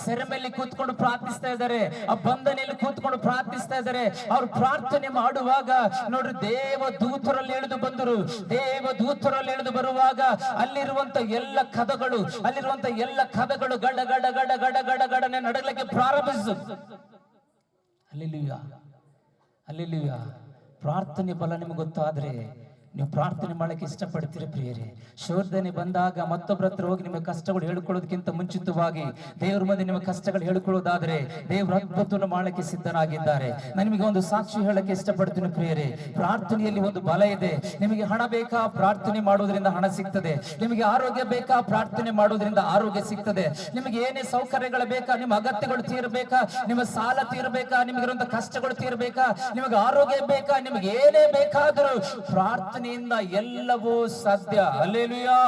ಸೆರೆಮನೆಯಲ್ಲಿ ಕೂತ್ಕೊಂಡು ಪ್ರಾರ್ಥಿಸ್ತಾ ಇದ್ದಾರೆ. ಆ ಬಂಧನೆಯಲ್ಲಿ ಕೂತ್ಕೊಂಡು ಪ್ರಾರ್ಥಿಸ್ತಾ ಇದ್ದಾರೆ. ಅವ್ರು ಪ್ರಾರ್ಥನೆ ಮಾಡುವಾಗ ನೋಡ್ರಿ, ದೇವದೂತರಲ್ಲಿ ಇಳಿದು ಬಂದರು. ದೇವದೂತರಲ್ಲಿ ಇಳಿದು ಬರುವಾಗ ಅಲ್ಲಿರುವಂತ ಎಲ್ಲ ಕದಗಳು ಗಡ ಗಡ ಗಡ ಗಡ ಗಡ ಗಡನೆ ನಡಗಲಿಕ್ಕೆ ಪ್ರಾರಂಭಿಸಿತು. Hallelujah, hallelujah. ಪ್ರಾರ್ಥನೆ ಬಲ ನಿಮಗೆ ಗೊತ್ತಾದ್ರೆ ನೀವು ಪ್ರಾರ್ಥನೆ ಮಾಡಕ್ಕೆ ಇಷ್ಟಪಡ್ತೀರಿ ಪ್ರಿಯರೇ. ಶೋಧನೆ ಬಂದಾಗ ಮತ್ತೊಬ್ಬರ ಹತ್ರ ಹೋಗಿ ನಿಮ್ಮ ಕಷ್ಟಗಳು ಹೇಳ್ಕೊಳ್ಳೋದಕ್ಕಿಂತ ಮುಂಚಿತವಾಗಿ ದೇವ್ರ ಮುಂದೆ ನಿಮ್ಮ ಕಷ್ಟಗಳು ಹೇಳ್ಕೊಳ್ಳೋದಾದ್ರೆ ದೇವ್ರ ಅದ್ಭುತವನ್ನು ಮಾಡಲಿಕ್ಕೆ ಸಿದ್ಧರಾಗಿದ್ದಾರೆ. ನಾನು ನಿಮಗೆ ಒಂದು ಸಾಕ್ಷಿ ಹೇಳಕ್ಕೆ ಇಷ್ಟಪಡ್ತೀನಿ ಪ್ರಿಯರೇ. ಪ್ರಾರ್ಥನೆಯಲ್ಲಿ ಒಂದು ಬಲ ಇದೆ. ನಿಮಗೆ ಹಣ ಬೇಕಾ? ಪ್ರಾರ್ಥನೆ ಮಾಡೋದ್ರಿಂದ ಹಣ ಸಿಗ್ತದೆ. ನಿಮಗೆ ಆರೋಗ್ಯ ಬೇಕಾ? ಪ್ರಾರ್ಥನೆ ಮಾಡೋದ್ರಿಂದ ಆರೋಗ್ಯ ಸಿಗ್ತದೆ. ನಿಮಗೆ ಏನೇ ಸೌಕರ್ಯಗಳು ಬೇಕಾ? ನಿಮ್ಮ ಅಗತ್ಯಗಳು ತೀರಬೇಕಾ? ನಿಮ್ಮ ಸಾಲ ತೀರಬೇಕಾ? ನಿಮಗಿರುವಂತ ಕಷ್ಟಗಳು ತೀರಬೇಕಾ? ನಿಮಗೆ ಆರೋಗ್ಯ ಬೇಕಾ? ನಿಮಗೆ ಏನೇ ಬೇಕಾದರೂ ಪ್ರಾರ್ಥನೆ ಎಲ್ಲವೂ ಸಾಧ್ಯ. ಹಲ್ಲೆಲೂಯಾ.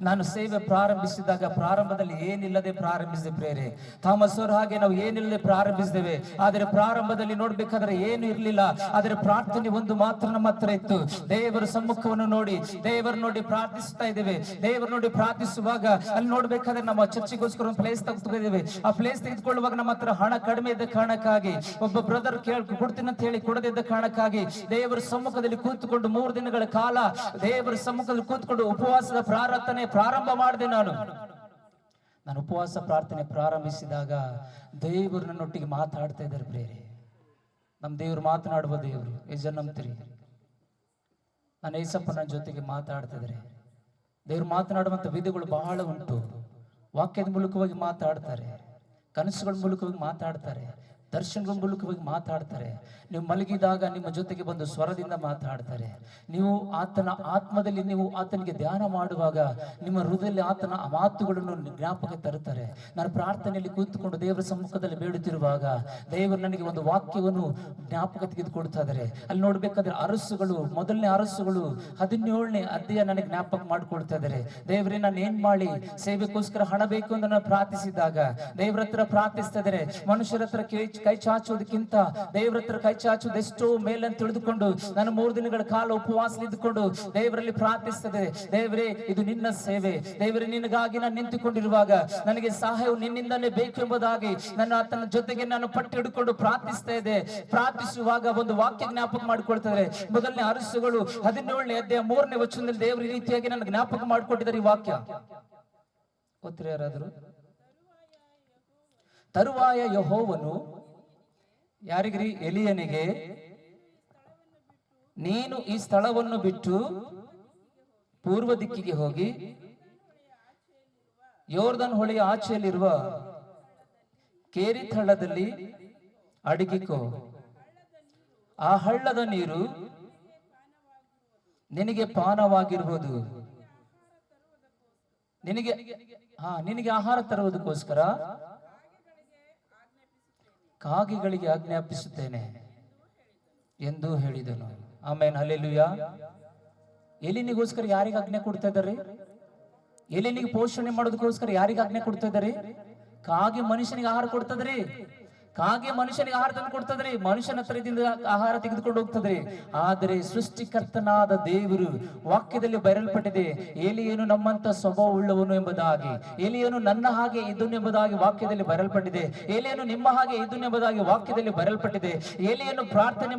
ನಾನು ಸೇವೆ ಪ್ರಾರಂಭಿಸಿದಾಗ ಪ್ರಾರಂಭದಲ್ಲಿ ಏನಿಲ್ಲದೆ ಪ್ರಾರಂಭಿಸಿದೆ ಪ್ರೇರೆ. ಥಾಮಸ್ ಅವರು ಹಾಗೆ ನಾವು ಏನಿಲ್ಲದೆ ಪ್ರಾರಂಭಿಸಿದ್ದೇವೆ. ಆದರೆ ಪ್ರಾರಂಭದಲ್ಲಿ ನೋಡ್ಬೇಕಾದ್ರೆ ಏನು ಇರಲಿಲ್ಲ. ಆದರೆ ಪ್ರಾರ್ಥನೆ ಒಂದು ಮಾತ್ರ ನಮ್ಮ ಹತ್ರ ಇತ್ತು. ದೇವರ ಸಮ್ಮುಖವನ್ನು ನೋಡಿ, ದೇವರು ನೋಡಿ ಪ್ರಾರ್ಥಿಸ್ತಾ ಇದ್ದೇವೆ. ದೇವರು ನೋಡಿ ಪ್ರಾರ್ಥಿಸುವಾಗ ಅಲ್ಲಿ ನೋಡ್ಬೇಕಾದ್ರೆ ನಮ್ಮ ಚರ್ಚಿಗೋಸ್ಕರ ಒಂದು ಪ್ಲೇಸ್ ತೆಗೆದುಕೊಂಡಿದ್ದೇವೆ. ಆ ಪ್ಲೇಸ್ ತೆಗೆದುಕೊಳ್ಳುವಾಗ ನಮ್ಮ ಹತ್ರ ಹಣ ಕಡಿಮೆ ಇದ್ದ ಕಾರಣಕ್ಕಾಗಿ ಒಬ್ಬ ಬ್ರದರ್ ಕೊಡ್ತೀನಿ ಅಂತ ಹೇಳಿ ಕೊಡದಿದ್ದ ಕಾರಣಕ್ಕಾಗಿ ದೇವರ ಸಮ್ಮುಖದಲ್ಲಿ ಕೂತ್ಕೊಂಡು 3 ದಿನಗಳ ಕಾಲ ದೇವರ ಸಮ್ಮುಖದಲ್ಲಿ ಕೂತ್ಕೊಂಡು ಉಪವಾಸದ ಪ್ರಾರ್ಥನೆ ಪ್ರಾರಂಭ ಮಾಡಿದೆ. ನಾನು ಉಪವಾಸ ಪ್ರಾರ್ಥನೆ ಪ್ರಾರಂಭಿಸಿದಾಗ ದೇವರು ನನ್ನೊಟ್ಟಿಗೆ ಮಾತಾಡ್ತಾ ಇದ್ದಾರೆ ಪ್ರೇರೆ. ನಮ್ಮ ದೇವರು ಮಾತನಾಡುವ ದೇವರು. ಎಷ್ಟು ನಂಬ್ತೀರಿ? ನಾನು ಏಸಪ್ಪನ ಜೊತೆಗೆ ಮಾತಾಡ್ತಾ ಇದ್ದಾರೆ. ದೇವರು ಮಾತನಾಡುವಂತ ವಿಧಿಗಳು ಬಹಳ ಉಂಟು. ವಾಕ್ಯದ ಮೂಲಕವಾಗಿ ಮಾತಾಡ್ತಾರೆ, ಕನಸುಗಳ ಮೂಲಕವಾಗಿ ಮಾತಾಡ್ತಾರೆ, ದರ್ಶನಗಳ ಮೂಲಕವಾಗಿ ಮಾತಾಡ್ತಾರೆ. ನೀವು ಮಲಗಿದಾಗ ನಿಮ್ಮ ಜೊತೆಗೆ ಬಂದು ಸ್ವರದಿಂದ ಮಾತಾಡ್ತಾರೆ. ನೀವು ಆತನ ಆತ್ಮದಲ್ಲಿ ನೀವು ಆತನಿಗೆ ಧ್ಯಾನ ಮಾಡುವಾಗ ನಿಮ್ಮ ಹೃದಯದಲ್ಲಿ ಆತನ ಆ ಮಾತುಗಳನ್ನು ಜ್ಞಾಪಕ ತರುತ್ತಾರೆ. ನಾನು ಪ್ರಾರ್ಥನೆಯಲ್ಲಿ ಕೂತ್ಕೊಂಡು ದೇವರ ಸಮ್ಮುಖದಲ್ಲಿ ಬೇಡುತ್ತಿರುವಾಗ ದೇವರು ನನಗೆ ಒಂದು ವಾಕ್ಯವನ್ನು ಜ್ಞಾಪಕ ತೆಗೆದುಕೊಡ್ತಾ ಇದ್ದಾರೆ. ಅಲ್ಲಿ ನೋಡ್ಬೇಕಾದ್ರೆ ಅರಸುಗಳು, ಮೊದಲನೇ ಅರಸುಗಳು 17ನೇ ಅಧ್ಯಾಯ ನನಗೆ ಜ್ಞಾಪಕ ಮಾಡ್ಕೊಳ್ತಾ ಇದ್ದಾರೆ. ದೇವರೇ, ನಾನು ಏನ್ ಮಾಡಿ ಸೇವೆಗೋಸ್ಕರ ಹಣ ಬೇಕು ಅಂತ ನಾನು ಪ್ರಾರ್ಥಿಸಿದಾಗ ದೇವರ ಹತ್ರ ಪ್ರಾರ್ಥಿಸ್ತಾ ಇದ್ದಾರೆ. ಮನುಷ್ಯರ ಹತ್ರ ಕೈ ಚಾಚುವುದಕ್ಕಿಂತ ದೇವರ ಹತ್ರ ಕೈ ಚಾಚುವುದು ಎಷ್ಟೋ ಮೇಲಂತ ತಿಳಿದುಕೊಂಡು ನಾನು 3 ದಿನಗಳ ಕಾಲ ಉಪವಾಸ ಇದ್ದುಕೊಂಡು ದೇವರಲ್ಲಿ ಪ್ರಾರ್ಥಿಸ್ತದೆ. ದೇವರೇ, ಇದು ನಿನ್ನ ಸೇವೆ. ದೇವರೇ, ನಿನಗಾಗಿ ನಾನು ನಿಂತುಕೊಂಡಿರುವಾಗ ನನಗೆ ಸಹಾಯವು ನಿನ್ನಿಂದಲೇ ಬೇಕು ಎಂಬುದಾಗಿ ನನ್ನ ಆತನ ಜೊತೆಗೆ ನಾನು ಪಟ್ಟು ಹಿಡ್ಕೊಂಡು ಪ್ರಾರ್ಥಿಸ್ತಾ ಇದೆ. ಪ್ರಾರ್ಥಿಸುವಾಗ ಒಂದು ವಾಕ್ಯ ಜ್ಞಾಪಕ ಮಾಡಿಕೊಳ್ತಾರೆ. ಮೊದಲನೇ ಅರಸುಗಳು 17ನೇ ಅಧ್ಯಾಯ 3ನೇ ವಚನದಲ್ಲಿ ದೇವರು ಈ ರೀತಿಯಾಗಿ ನನಗೆ ಜ್ಞಾಪಕ ಮಾಡಿಕೊಟ್ಟಿದ್ದಾರೆ. ಈ ವಾಕ್ಯ ಗೊತ್ತಿರ ಯಾರಾದ್ರು? ತರುವಾಯ ಯೆಹೋವನು ಯಾರಿಗ್ರಿ? ಎಲಿಯನಿಗೆ, ನೀನು ಈ ಸ್ಥಳವನ್ನು ಬಿಟ್ಟು ಪೂರ್ವ ದಿಕ್ಕಿಗೆ ಹೋಗಿ ಯೋರ್ದನ್ ಹೊಳೆಯ ಆಚೆಯಲ್ಲಿರುವ ಕೇರಿತ್ ಹಳ್ಳದಲ್ಲಿ ಅಡಗಿಕೋ. ಆ ಹಳ್ಳದ ನೀರು ನಿನಗೆ ಪಾನವಾಗಿರುವುದು. ನಿನಗೆ ಆಹಾರ ತರುವುದಕ್ಕೋಸ್ಕರ ಕಾಗೆಗಳಿಗೆ ಆಜ್ಞಾಪಿಸುತ್ತೇನೆ ಎಂದು ಹೇಳಿದನು. ಆಮೇನ್, ಹಲ್ಲೆಲೂಯಾ. ಎಲಿನಿಗೋಸ್ಕರ ಯಾರಿಗೆ ಆಜ್ಞೆ ಕೊಡ್ತಾ ಇದ್ದಾರೆ? ಎಲಿನಿಗೆ ಪೋಷಣೆ ಮಾಡೋದಕ್ಕೋಸ್ಕರ ಯಾರಿಗೆ ಆಜ್ಞೆ ಕೊಡ್ತಾ ಇದ್ದಾರೆ? ಕಾಗೆ ಮನುಷ್ಯನಿಗೆ ಆಹಾರ ಕೊಡ್ತದ್ರಿ, ಕಾಗೆ ಮನುಷ್ಯನಿಗೆ ಆಹಾರ ತಂದು ಕೊಡ್ತದ್ರಿ, ಮನುಷ್ಯನ ಹತ್ರದಿಂದ ಆಹಾರ ತೆಗೆದುಕೊಂಡು ಹೋಗ್ತದ್ರಿ. ಆದರೆ ಸೃಷ್ಟಿಕರ್ತನಾದ ದೇವರು ವಾಕ್ಯದಲ್ಲಿ ಬರೆಯಲ್ಪಟ್ಟಿದೆ, ಏಲಿಯನು ನಮ್ಮಂತ ಸ್ವಭಾವ ಉಳ್ಳವನು ಎಂಬುದಾಗಿ, ಏಲಿಯನು ನನ್ನ ಹಾಗೆ ಇದ್ದನು ಎಂಬುದಾಗಿ ವಾಕ್ಯದಲ್ಲಿ ಬರೆಯಲ್ಪಟ್ಟಿದೆ, ಏಲಿಯನು ನಿಮ್ಮ ಹಾಗೆ ಇದ್ದನು ಎಂಬುದಾಗಿ ವಾಕ್ಯದಲ್ಲಿ ಬರೆಯಲ್ಪಟ್ಟಿದೆ. ಏಲಿಯನು ಪ್ರಾರ್ಥನೆ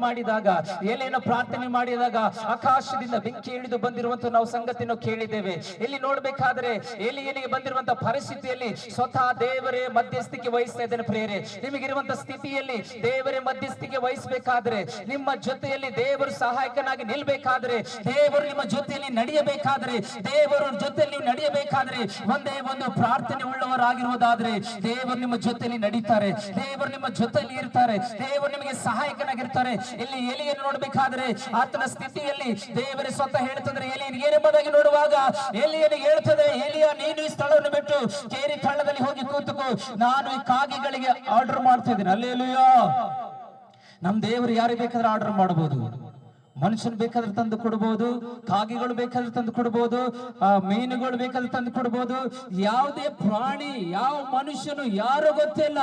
ಮಾಡಿದಾಗ ಆಕಾಶದಿಂದ ಬೆಂಕಿ ಇಳಿದು ಬಂದಿರುವಂತ ನಾವು ಸಂಗತಿಯನ್ನು ಕೇಳಿದ್ದೇವೆ. ಇಲ್ಲಿ ನೋಡ್ಬೇಕಾದ್ರೆ ಏಲಿಯನಿಗೆ ಬಂದಿರುವಂತ ಪರಿಸ್ಥಿತಿಯಲ್ಲಿ ಸ್ವತಃ ದೇವರೇ ಮಧ್ಯಸ್ಥಿಕೆ ವಹಿಸ್ತಾ ಇದ್ದೇನೆ ಪ್ರಿಯರೇ. ನಿಮಗಿರುವಂತ ಸ್ಥಿತಿಯಲ್ಲಿ ದೇವರೇ ಮಧ್ಯಸ್ಥಿಕೆ ವಹಿಸಬೇಕಾದ್ರೆ, ನಿಮ್ಮ ಜೊತೆಯಲ್ಲಿ ದೇವರು ಸಹಾಯಕನಾಗಿ ನಿಲ್ಬೇಕಾದ್ರೆ, ದೇವರು ನಿಮ್ಮ ಜೊತೆಯಲ್ಲಿ ನಡೆಯಬೇಕಾದ್ರೆ, ದೇವರ ಜೊತೆಯಲ್ಲಿ ನಡೆಯಬೇಕಾದ್ರೆ, ಒಂದೇ ಒಂದು ಪ್ರಾರ್ಥನೆ ಉಳ್ಳವರಾಗಿರುವುದಾದ್ರೆ ದೇವರು ನಿಮ್ಮ ಜೊತೆಯಲ್ಲಿ ನಡೀತಾರೆ, ದೇವರು ನಿಮ್ಮ ಜೊತೆಯಲ್ಲಿ ಇರ್ತಾರೆ, ದೇವರು ನಿಮಗೆ ಸಹಾಯಕನಾಗಿರ್ತಾರೆ. ಇಲ್ಲಿ ಎಲಿಯನ್ನು ನೋಡ್ಬೇಕಾದ್ರೆ ಆತನ ಸ್ಥಿತಿಯಲ್ಲಿ ದೇವರೇ ಸ್ವತಃ ಹೇಳ್ತದ್ರೆ ಎಲಿಯನಿಗೆ ಏನೆಂಬುದಾಗಿ ನೋಡುವಾಗ ಎಲಿಯನಿಗೆ ಹೇಳ್ತದೆ, ಎಲಿಯ ನೀನು ಈ ಸ್ಥಳವನ್ನು ಬಿಟ್ಟು ಕೇರಿ ಹಳ್ಳದಲ್ಲಿ ಹೋಗಿ ಕೂತುಕೋ, ನಾನು ಈ ಕಾಗೆಗಳಿಗೆ ಆರ್ಡರ್ ಮಾಡ್ತಾ ಇದ್ದೀನಿ. ಹಲ್ಲೆಲೂಯಾ. ನಮ್ ದೇವರು ಯಾರಿಗೆ ಬೇಕಾದ್ರೆ ಆರ್ಡರ್ ಮಾಡಬಹುದು, ಮನುಷ್ಯನ್ ಬೇಕಾದ್ರೆ ತಂದು ಕೊಡಬಹುದು, ಕಾಗೆಗಳು ಬೇಕಾದ್ರೆ ತಂದು ಕೊಡಬಹುದು, ಮೀನುಗಳು ಬೇಕಾದ್ರೆ ತಂದು ಕೊಡಬಹುದು, ಯಾವುದೇ ಪ್ರಾಣಿ, ಯಾವ ಮನುಷ್ಯನು ಯಾರು ಗೊತ್ತಿಲ್ಲ,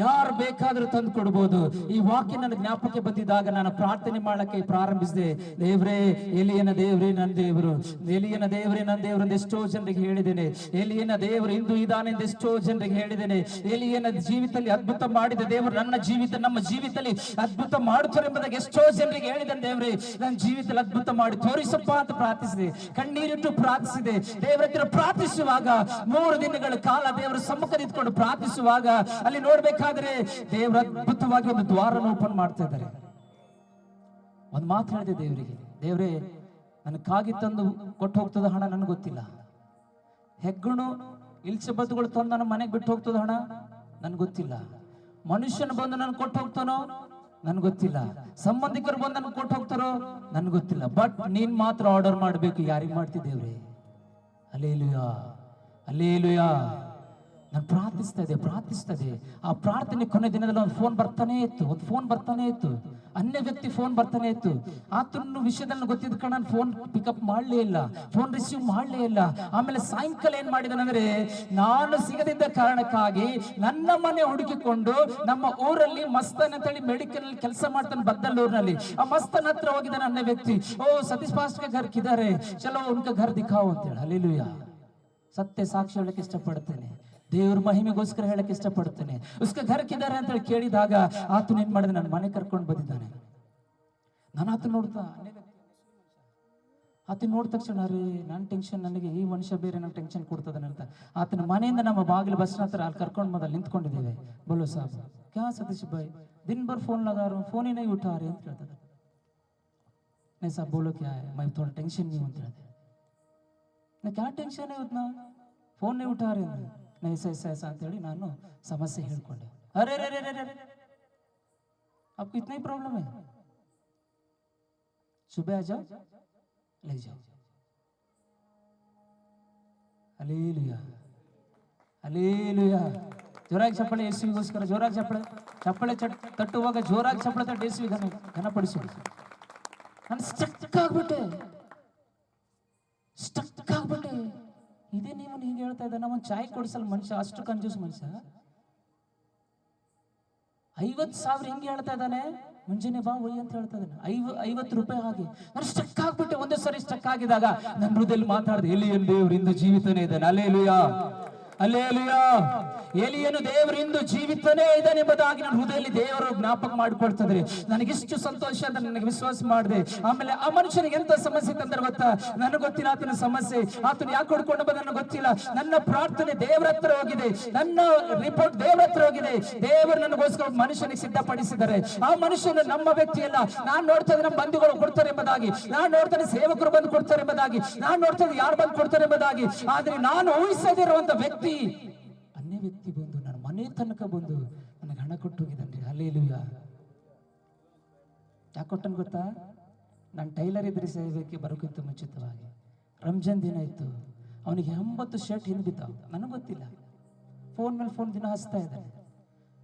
ಯಾರು ಬೇಕಾದ್ರೂ ತಂದು ಕೊಡಬಹುದು. ಈ ವಾಕ್ಯ ನನ್ನ ಜ್ಞಾಪಕಕ್ಕೆ ಬಂದಿದ್ದಾಗ ನಾನು ಪ್ರಾರ್ಥನೆ ಮಾಡಕ್ಕೆ ಪ್ರಾರಂಭಿಸಿದೆ. ದೇವ್ರೇ, ಎಲಿಯನ ದೇವ್ರೇ ನನ್ನ ದೇವರು, ಎಲಿಯನ ದೇವ್ರೇ ನನ್ನ ದೇವರು ಎಂದು ಎಷ್ಟೋ ಜನರಿಗೆ ಹೇಳಿದ್ದೇನೆ. ಎಲಿಯನ ದೇವರು ಇಂದು ಇದಾನೆ ಎಂದು ಎಷ್ಟೋ ಜನರಿಗೆ ಹೇಳಿದ್ದೇನೆ. ಎಲಿಯನ ಜೀವಿತದಲ್ಲಿ ಅದ್ಭುತ ಮಾಡಿದ ದೇವರು ನಮ್ಮ ಜೀವಿತದಲ್ಲಿ ಅದ್ಭುತ ಮಾಡುತ್ತಾರೆ ಎಂಬುದಾಗಿ ಎಷ್ಟೋ ಜನರಿಗೆ ಹೇಳಿದ್ದೇನೆ. ದೇವ್ರೇ, ನನ್ನ ಜೀವಿತದಲ್ಲಿ ಅದ್ಭುತ ಮಾಡಿ ತೋರಿಸಪ್ಪ ಅಂತ ಪ್ರಾರ್ಥಿಸಿದೆ, ಕಣ್ಣೀರಿಟ್ಟು ಪ್ರಾರ್ಥಿಸಿದೆ. ದೇವರ ಹತ್ರ ಪ್ರಾರ್ಥಿಸುವಾಗ 3 ದಿನಗಳ ಕಾಲ ದೇವರ ಸಮ್ಮುಖ ನಿಂತ್ಕೊಂಡು ಪ್ರಾರ್ಥಿಸುವಾಗ ಅಲ್ಲಿ ನೋಡ್ಬೇಕಾದ್ರೆ ದೇವರ ಅದ್ಭುತವಾಗಿ ಒಂದು ದ್ವಾರನ ಓಪನ್ ಮಾಡ್ತಾ ಇದ್ದಾರೆ. ಒಂದು ಮಾತು ಹೇಳಿದೆ ದೇವರಿಗೆ, ದೇವರೇ, ನನ್ನ ಕಾಗಿ ತಂದು ಕೊಟ್ಟು ಹೋಗ್ತದ ಹಣ ನನಗೆ ಗೊತ್ತಿಲ್ಲ, ಹೆಗ್ಗಣು ಇಲ್ಚಬದ್ದುಗಳು ತಂದು ನನ್ನ ಮನೆಗೆ ಬಿಟ್ಟು ಹೋಗ್ತದ ಹಣ ನನ್ಗೆ ಗೊತ್ತಿಲ್ಲ, ಮನುಷ್ಯನ ಬಂದು ನನ್ಗೆ ಕೊಟ್ಟು ಹೋಗ್ತಾನೋ ನನ್ಗೆ ಗೊತ್ತಿಲ್ಲ, ಸಂಬಂಧಿಕರು ಬಂದು ನನ್ಗೆ ಕೊಟ್ಟು ಹೋಗ್ತಾರೋ ನನ್ಗೆ ಗೊತ್ತಿಲ್ಲ, ಬಟ್ ನೀನ್ ಮಾತ್ರ ಆರ್ಡರ್ ಮಾಡ್ಬೇಕು. ಯಾರಿಗೆ ಮಾಡ್ತಿದ್ದೇವ್ರಿ? Hallelujah, hallelujah. ನಾನು ಪ್ರಾರ್ಥಿಸ್ತಾ ಇದ್ದೆ. ಆ ಪ್ರಾರ್ಥನೆ ಕೊನೆ ದಿನದಲ್ಲಿ ಒಂದು ಫೋನ್ ಬರ್ತಾನೆ ಇತ್ತು, ಅನ್ಯ ವ್ಯಕ್ತಿ ಫೋನ್ ಬರ್ತಾನೆ ಇತ್ತು. ಆತನ ವಿಷಯದಲ್ಲಿ ಗೊತ್ತಿದ್ದ ಕಾರಣ ನಾನು ಫೋನ್ ಪಿಕಪ್ ಮಾಡಲೇ ಇಲ್ಲ, ಫೋನ್ ರಿಸೀವ್ ಮಾಡಲೇ ಇಲ್ಲ. ಆಮೇಲೆ ಸಾಯಂಕಾಲ ಏನ್ ಮಾಡಿದನಂದ್ರೆ, ನಾನು ಸಿಗದಿದ್ದ ಕಾರಣಕ್ಕಾಗಿ ನನ್ನ ಮನೆ ಹುಡುಕಿಕೊಂಡು ನಮ್ಮ ಊರಲ್ಲಿ ಮಸ್ತನ್ ಅಂತೇಳಿ ಮೆಡಿಕಲ್ ಕೆಲಸ ಮಾಡ್ತಾನೆ ಬದ್ದಲ್ಲೂರಿನಲ್ಲಿ, ಆ ಮಸ್ತನ್ ಹತ್ರ ಹೋಗಿದ್ದಾನೆ ಅನ್ಯ ವ್ಯಕ್ತಿ. ಓ ಸತೀಶ್ ಪಾಸ್ಟರ್ ಘರ್ ಕಿದಾರೆ, ಚಲೋ ಉನ್ಕ ಘರ್ ದಿಖಾವ್ ಅಂತೇಳಿ. ಹಲ್ಲೆಲೂಯಾ. ಸತ್ಯ ಸಾಕ್ಷಿ ಹೇಳಕ್ಕೆ ಇಷ್ಟಪಡ್ತೇನೆ, ದೇವ್ರ ಮಹಿಮೆಗೋಸ್ಕರ ಹೇಳಕ್ಕೆ ಇಷ್ಟಪಡ್ತೇನೆ. ಉಸ್ಕ ಘರಕ್ಕಿದ್ದಾರೆ ಅಂತ ಹೇಳಿ ಕೇಳಿದಾಗ ಆತನ ಏನ್ ಮಾಡಿದ, ನನ್ನ ಮನೆ ಕರ್ಕೊಂಡು ಬಂದಿದ್ದಾನೆ. ನಾನು ಆತ ನೋಡಿದ ತಕ್ಷಣ ರೀ ನನ್ನ ಟೆನ್ಷನ್, ನನಗೆ ಈ ಮನುಷ್ಯ ಬೇರೆ ನನ್ನ ಟೆನ್ಷನ್ ಕೊಡ್ತದಾನೆ ಅಂತ ಆತನ ಮನೆಯಿಂದ ನಮ್ಮ ಬಾಗಿಲು ಬಸ್ನ ಹತ್ರ ಅಲ್ಲಿ ಕರ್ಕೊಂಡು ಮೊದಲು ನಿಂತ್ಕೊಂಡಿದ್ದೇವೆ. ಬೋಲೋ ಸಾಬ್, ಕ್ಯಾ ಸತೀಶ್ ಭಾಯ್ ದಿನ ಭರ್ ಫೋನ್ ಲಗಾರು, ಫೋನ್ ही नहीं उठा रहे ಅಂತ ಹೇಳ್ತದೆ. नहीं साहब बोलो क्या है, मैं थोड़ा टेंशन नहीं ಅಂತ ಹೇಳಿದೆ. ना क्या टेंशन है उतना, फोन नहीं उठा रहे हैं, नहीं ऐसा ಅಂತ ಹೇಳಿ ನಾನು ಸಮಸ್ಯೆ ಹೇಳ್ಕೊಂಡೆ. अरे रे रे रे रे आपको इतना ही प्रॉब्लम है, सुबह आ जाओ ले जाओ. Hallelujah, hallelujah. ಜೋರಾಗಿ ಚಪ್ಪಳೆ ಯೇಸುವಿಗೋಸ್ಕರ, ಜೋರಾಗಿ ಚಪ್ಪಳೆ ತಟ್ಟುವಾಗ ಜೋರಾಗಿ ಚಪ್ಪಳೆ ತಟ್ಟು ಯೇಸುವಿಗೆ ಘನಪಡಿಸಿ. ನಾನು ಸ್ಟಕ್ ಆಗ್ಬಿಟ್ಟೆ. ಇದೇ ನೀವು ಹೀಗೆ ಹೇಳ್ತಾ ಇದ್ದ, ನಮ್ಮ ಚಾಯ್ ಕೊಡಿಸಲ್ಲ ಮನುಷ್ಯ, ಅಷ್ಟು ಕಂಜೂಸ್ ಮನುಷ್ಯ. 50,000 ಹಿಂಗೆ ಹೇಳ್ತಾ ಇದ್ದಾನೆ, ಮುಂಜಾನೆ ಬಾ ಒಯ್ಯಿ ಅಂತ ಹೇಳ್ತಾ ಇದ್ದಾನೆ. 50 ರೂಪಾಯಿ ಹಾಗೆ ನಾನು ಸ್ಟಕ್ ಆಗ್ಬಿಟ್ಟೆ. ಒಂದೇ ಸರಿ ಸ್ಟಕ್ ಆಗಿದಾಗ ನನ್ನ ಹೃದಯದಲ್ಲಿ ಮಾತಾಡಿದೆ, ಎಲಿಯನು ದೇವರಿಂದ ಜೀವಿತನೇ ಇದ್ದಾನೆ. Hallelujah, hallelujah. ಎಲಿಯನು ದೇವರಿಂದ ಜೀವಿತನೇ ಇದ್ದಾನೆ ಎಂಬುದಾಗಿ ನನ್ನ ಹೃದಯದಲ್ಲಿ ದೇವರು ಜ್ಞಾಪಕ ಮಾಡಿಕೊಡ್ತಿದ್ರೆ ನನಗಿಷ್ಟು ಸಂತೋಷ ಅಂತ ನನಗೆ ವಿಶ್ವಾಸ ಮಾಡಿದೆ. ಆಮೇಲೆ ಆ ಮನುಷ್ಯನಿಗೆ ಎಂತ ಸಮಸ್ಯೆ ತಂದ್ರೆ ಗೊತ್ತಾ, ನನಗೆ ಗೊತ್ತಿಲ್ಲ ಆತನ ಸಮಸ್ಯೆ, ಆತನ ಯಾಕೆ ಹೊಡ್ಕೊಂಡು ಬಂದ ನನಗೆ ಗೊತ್ತಿಲ್ಲ. ನನ್ನ ಪ್ರಾರ್ಥನೆ ದೇವರ ಹತ್ರ ಹೋಗಿದೆ, ನನ್ನ ರಿಪೋರ್ಟ್ ದೇವರ ಹತ್ರ ಹೋಗಿದೆ. ದೇವರು ನನಗೋಸ್ಕರ ಮನುಷ್ಯನಿಗೆ ಸಿದ್ಧಪಡಿಸಿದ್ದಾರೆ. ಆ ಮನುಷ್ಯನು ನಮ್ಮ ವ್ಯಕ್ತಿ ಅಲ್ಲ. ನಾನು ನೋಡ್ತಾ ಇದ್ದೆ ನಮ್ಮ ಬಂಧುಗಳು ಕೊಡ್ತಾರೆ ಎಂಬುದಾಗಿ, ನಾನು ನೋಡ್ತಾನೆ ಸೇವಕರು ಬಂದು ಕೊಡ್ತಾರೆ ಎಂಬುದಾಗಿ, ನಾನು ನೋಡ್ತಾ ಇದ್ದೆ ಯಾರು ಬಂದು ಕೊಡ್ತಾರೆ ಎಂಬುದಾಗಿ. ಆದ್ರೆ ನಾನು ಊಹಿಸದಿರುವಂತ ವ್ಯಕ್ತಿ, ಅನ್ಯ ವ್ಯಕ್ತಿ ಬಂದು ನನ್ನ ಮನೆ ತನಕ ಬಂದು ನನಗೆ ಹಣ ಕೊಟ್ಟು ಹೋಗಿದ್ದಾನೆ. ಹಲ್ಲೆಲೂಯಾ. ಯಾಕೆ ಕೊಟ್ಟನು ಗೊತ್ತಾ, ನಾನು ಟೈಲರ್ ಇದ್ರೆ ಸೇವೆಗೆ ಬರೋಕ್ಕಿಂತ ಮುಂಚಿತವಾಗಿ ರಂಜಾನ್ ದಿನ ಇತ್ತು. ಅವನಿಗೆ 80 ಶರ್ಟ್ ಹಿಂದೆ ಬಿದ್ದಾವ, ನನಗೆ ಗೊತ್ತಿಲ್ಲ. ಫೋನ್ ಮೇಲೆ ಫೋನ್ ದಿನ ಹಚ್ತಾ ಇದ್ದಾನೆ.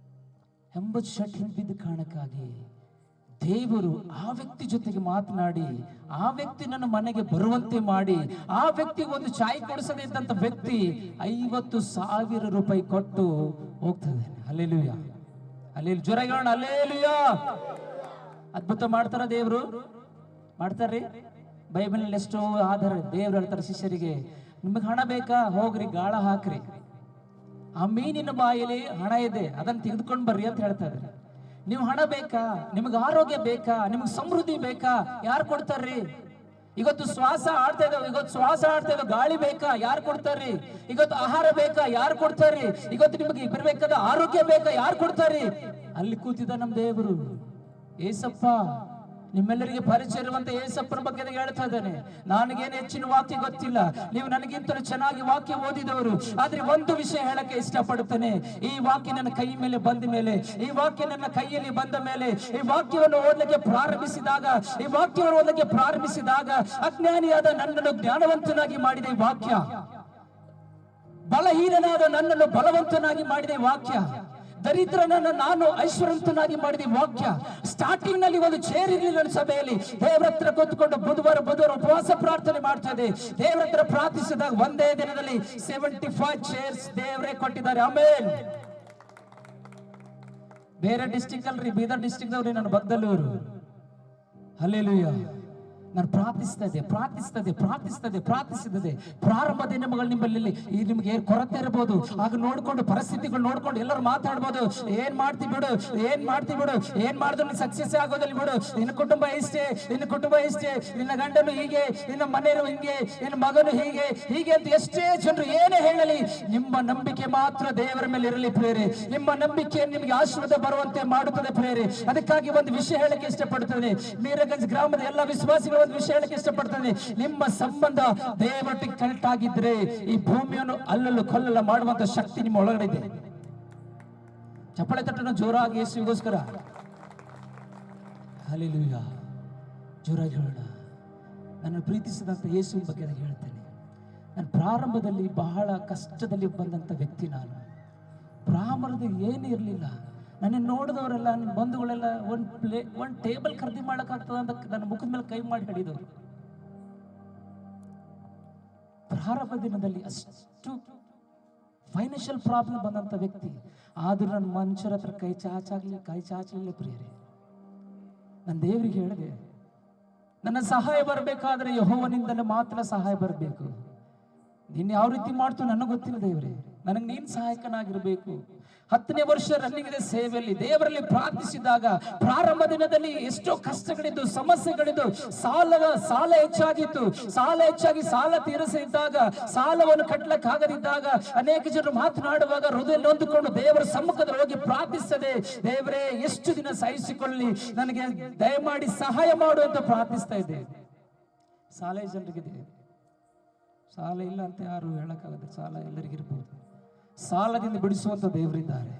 80 ಶರ್ಟ್ ಹಿಂದೆ ಬಿದ್ದ ಕಾರಣಕ್ಕಾಗಿ ದೇವರು ಆ ವ್ಯಕ್ತಿ ಜೊತೆಗೆ ಮಾತನಾಡಿ ಆ ವ್ಯಕ್ತಿ ನನ್ನ ಮನೆಗೆ ಬರುವಂತೆ ಮಾಡಿ ಆ ವ್ಯಕ್ತಿ ಒಂದು ಚಾಯ್ ಕೊಡಿಸದೇ ಇದ್ದಂತ ವ್ಯಕ್ತಿ 50,000 ರೂಪಾಯಿ ಕೊಟ್ಟು ಹೋಗ್ತದೆ. ಹಲ್ಲೆಲೂಯಾ, ಅಲ್ಲಿ ಜ್ವರ ಹೇಳೋಣ, ಹಲ್ಲೆಲೂಯಾ. ಅದ್ಭುತ ಮಾಡ್ತಾರ ದೇವರು, ಮಾಡ್ತಾರ್ರಿ. ಬೈಬಲ್ನಲ್ಲಿ ಎಷ್ಟೋ ಆಧಾರ. ದೇವ್ರು ಹೇಳ್ತಾರೆ ಶಿಷ್ಯರಿಗೆ, ನಿಮಗೆ ಹಣ ಬೇಕಾ, ಹೋಗ್ರಿ ಗಾಳ ಹಾಕ್ರಿ, ಆ ಮೀನಿನ ಬಾಯಲ್ಲಿ ಹಣ ಇದೆ, ಅದನ್ನ ತೆಗೆದುಕೊಂಡು ಬರ್ರಿ ಅಂತ ಹೇಳ್ತಾ ಇದ್ದಾರೆ. ನೀವು ಹಣ ಬೇಕಾ, ನಿಮ್ಗೆ ಆರೋಗ್ಯ ಬೇಕಾ, ನಿಮ್ಗೆ ಸಮೃದ್ಧಿ ಬೇಕಾ, ಯಾರು ಕೊಡ್ತಾರ್ರಿ? ಇವತ್ತು ಶ್ವಾಸ ಆಡ್ತಾ ಇದಾವೆ, ಇವತ್ತು ಶ್ವಾಸ ಆಡ್ತಾ ಇದಾವೆ, ಗಾಳಿ ಬೇಕಾ, ಯಾರು ಕೊಡ್ತಾರ್ರಿ? ಇವತ್ತು ಆಹಾರ ಬೇಕಾ, ಯಾರು ಕೊಡ್ತಾರ್ರಿ? ಇವತ್ತು ನಿಮಗೆ ಬರಬೇಕಾದ ಆರೋಗ್ಯ ಬೇಕಾ, ಯಾರು ಕೊಡ್ತಾರ್ರಿ? ಅಲ್ಲಿ ಕೂತಿದ್ದ ನಮ್ಮ ದೇವರು ಏಸಪ್ಪ, ನಿಮ್ಮೆಲ್ಲರಿಗೆ ಪರಿಚಯ ಇರುವಂತ ಏಸಪ್ಪನ ಬಗ್ಗೆ ಹೇಳ್ತಾ ಇದ್ದಾನೆ. ನನಗೇನು ಹೆಚ್ಚಿನ ವಾಕ್ಯ ಗೊತ್ತಿಲ್ಲ, ನೀವು ನನಗಿಂತಲೂ ಚೆನ್ನಾಗಿ ವಾಕ್ಯ ಓದಿದವರು. ಆದ್ರೆ ಒಂದು ವಿಷಯ ಹೇಳಕ್ಕೆ ಇಷ್ಟಪಡುತ್ತೇನೆ. ಈ ವಾಕ್ಯ ನನ್ನ ಕೈ ಮೇಲೆ ಬಂದ ಮೇಲೆ, ಈ ವಾಕ್ಯ ನನ್ನ ಕೈಯಲ್ಲಿ ಬಂದ ಮೇಲೆ, ಈ ವಾಕ್ಯವನ್ನು ಓದಲಿಕ್ಕೆ ಪ್ರಾರಂಭಿಸಿದಾಗ ಅಜ್ಞಾನಿಯಾದ ನನ್ನನ್ನು ಜ್ಞಾನವಂತನಾಗಿ ಮಾಡಿದ ಈ ವಾಕ್ಯ, ಬಲಹೀನನಾದ ನನ್ನನ್ನು ಬಲವಂತನಾಗಿ ಮಾಡಿದ ಈ ವಾಕ್ಯ, ದರಿದ್ರನನ್ನು ನಾನು ಐಶ್ವರ್ಯವಂತನಾಗಿ ಮಾಡಿದ ವಾಕ್ಯ. ಸ್ಟಾರ್ಟಿಂಗ್ ನಲ್ಲಿ ಒಂದು ಚೇರ್ ಇರಲಿಲ್ಲ ನನ್ನ ಸಭೆಯಲ್ಲಿ. ದೇವರ ಹತ್ರ ಕೂತ್ಕೊಂಡು ಬುಧವಾರ ಉಪವಾಸ ಪ್ರಾರ್ಥನೆ ಮಾಡ್ತಾ ಇದೆ. ದೇವರ ಹತ್ರ ಪ್ರಾರ್ಥಿಸಿದಾಗ ಒಂದೇ ದಿನದಲ್ಲಿ 75 ಚೇರ್ಸ್ ದೇವರೇ ಕೊಟ್ಟಿದ್ದಾರೆ. ಆಮೇಲೆ ಬೇರೆ ಡಿಸ್ಟಿಕ್ ಅಲ್ರಿ, ಬೀದರ್ ಡಿಸ್ಟಿಕ್ ದವ್ರಿ ನನ್ನ ಭಕ್ತಲ್ಲೂರು. ಹಲ್ಲೆಲೂಯಾ. ನಾನು ಪ್ರಾರ್ಥಿಸ್ತದೆ. ಪ್ರಾರಂಭ ದಿನಗಳು ನಿಮ್ಮಲ್ಲಿ ನಿಮಗೆ ಕೊರತೆ ಇರಬಹುದು. ಆಗ ನೋಡ್ಕೊಂಡು ಪರಿಸ್ಥಿತಿಗಳು ನೋಡ್ಕೊಂಡು ಎಲ್ಲರೂ ಮಾತಾಡ್ಬೋದು, ಏನ್ ಮಾಡ್ತಿ ಬಿಡು, ಏನ್ ಮಾಡಿದ್ರು ನೀನು ಸಕ್ಸಸ್ ಆಗೋದಲ್ಲಿ ಬಿಡು, ನಿನ್ನ ಕುಟುಂಬ ಇಷ್ಟೇ, ನಿನ್ನ ಗಂಡನು ಹೀಗೆ, ನಿನ್ನ ಮನೆಯರು ಹಿಂಗೆ, ನಿನ್ನ ಮಗನು ಹೀಗೆ ಅಂತ ಎಷ್ಟೇ ಜನರು ಏನೇ ಹೇಳಲಿ, ನಿಮ್ಮ ನಂಬಿಕೆ ಮಾತ್ರ ದೇವರ ಮೇಲೆ ಇರಲಿ ಪ್ರೇರೆ. ನಿಮ್ಮ ನಂಬಿಕೆ ನಿಮಗೆ ಆಶೀರ್ವಾದ ಬರುವಂತೆ ಮಾಡುತ್ತದೆ ಪ್ರೇರೆ. ಅದಕ್ಕಾಗಿ ಒಂದು ವಿಷಯ ಹೇಳಕ್ಕೆ ಇಷ್ಟಪಡ್ತೇನೆ. ಮೀರಗಂಜ್ ಗ್ರಾಮದ ಎಲ್ಲ ವಿಶ್ವಾಸಿಗಳು ಒಂದು ವಿಷಯ ಹೇಳಕ್ಕೆ ಇಷ್ಟಪಡ್ತೇನೆ. ನಿಮ್ಮ ಸಂಬಂಧ ದೇವರೊಟ್ಟಿಗೆ ಕನೆಕ್ಟ್ ಆಗಿದ್ರೆ ಈ ಭೂಮಿಯನ್ನು ಅಲ್ಲಲು ಕೊಲ್ಲಲ ಮಾಡುವಂತ ಶಕ್ತಿ ನಿಮ್ಮ ಒಳಗಡೆ ಇದೆ. ಚಪ್ಪಳೆ ತಟ್ಟನ್ನು ಜೋರಾಗಿ ಯೇಸುವಿಗೋಸ್ಕರ ಹಲ್ಲೆಲೂಯಾ ಜೋರಾಗಿ ಹೇಳೋಣ. ನನ್ನ ಪ್ರೀತಿಸಿದಂತ ಯೇಸುವಿನ ಬಗ್ಗೆ ಹೇಳ್ತೇನೆ. ನಾನು ಪ್ರಾರಂಭದಲ್ಲಿ ಬಹಳ ಕಷ್ಟದಲ್ಲಿ ಬಂದಂತ ವ್ಯಕ್ತಿ. ನಾನು ಪ್ರಾರಂಭದಲ್ಲಿ ಏನೂ ಇರಲಿಲ್ಲ. ನನ್ನ ನೋಡಿದವರೆಲ್ಲ, ನನ್ನ ಬಂಧುಗಳೆಲ್ಲ ಒಂದು ಟೇಬಲ್ ಖರೀದಿ ಮಾಡಕ್ಕಾಗ್ತದ ಅಂತ ನನ್ನ ಮುಖದ ಮೇಲೆ ಕೈ ಮಾಡಿ ಹಿಡಿದವರು. ಪ್ರಾರಂಭ ದಿನದಲ್ಲಿ ಅಷ್ಟು ಫೈನಾನ್ಷಿಯಲ್ ಪ್ರಾಬ್ಲಮ್ ಬಂದಂತ ವ್ಯಕ್ತಿ. ಆದ್ರೂ ನನ್ನ ಮನುಷ್ಯರ ಹತ್ರ ಕೈ ಚಾಚಲಿಲ್ಲ ಪ್ರಿಯರೇ. ನನ್ನ ದೇವರಿಗೆ ಹೇಳಿದೆ, ನನ್ನ ಸಹಾಯ ಬರಬೇಕಾದ್ರೆ ಯೆಹೋವನಿಂದಲೇ ಮಾತ್ರ ಸಹಾಯ ಬರಬೇಕು. ನೀನ್ ಯಾವ ರೀತಿ ಮಾಡ್ತು ನನಗೆ ಗೊತ್ತಿಲ್ಲ ದೇವರೇ, ನನಗೆ ನೀನ್ ಸಹಾಯಕನಾಗಿರ್ಬೇಕು. 10ನೇ ವರ್ಷ ರನ್ನಿಂಗ್ ಇದೆ ಸೇವೆಯಲ್ಲಿ. ದೇವರಲ್ಲಿ ಪ್ರಾರ್ಥಿಸಿದಾಗ ಪ್ರಾರಂಭ ದಿನದಲ್ಲಿ ಎಷ್ಟೋ ಕಷ್ಟಗಳಿದ್ದು, ಸಮಸ್ಯೆಗಳಿದ್ದು, ಸಾಲ ಹೆಚ್ಚಾಗಿತ್ತು. ಸಾಲ ತೀರಿಸಿದ್ದಾಗ, ಸಾಲವನ್ನು ಕಟ್ಟಲಿಕ್ಕಾಗದಿದ್ದಾಗ ಅನೇಕ ಜನರು ಮಾತನಾಡುವಾಗ ಹೃದಯ ನೊಂದುಕೊಂಡು ದೇವರ ಸಮ್ಮುಖದಲ್ಲಿ ಹೋಗಿ ಪ್ರಾರ್ಥಿಸದೆ, ದೇವರೇ ಎಷ್ಟು ದಿನ ಸಹಿಸಿಕೊಳ್ಳಿ, ನನಗೆ ದಯಮಾಡಿ ಸಹಾಯ ಮಾಡು ಅಂತ ಪ್ರಾರ್ಥಿಸ್ತಾ ಇದ್ದೆ. ಸಾಲ ಜನರಿಗಿದೆ, ಸಾಲ ಇಲ್ಲ ಅಂತ ಯಾರು ಹೇಳಕ್ಕಾಗತ್ತೆ. ಸಾಲ ಎಲ್ಲರಿಗಿರ್ಬೋದು. ಸಾಲದಿಂದ ಬಿಡಿಸುವಂತ ದೇವರಿದ್ದಾರೆ.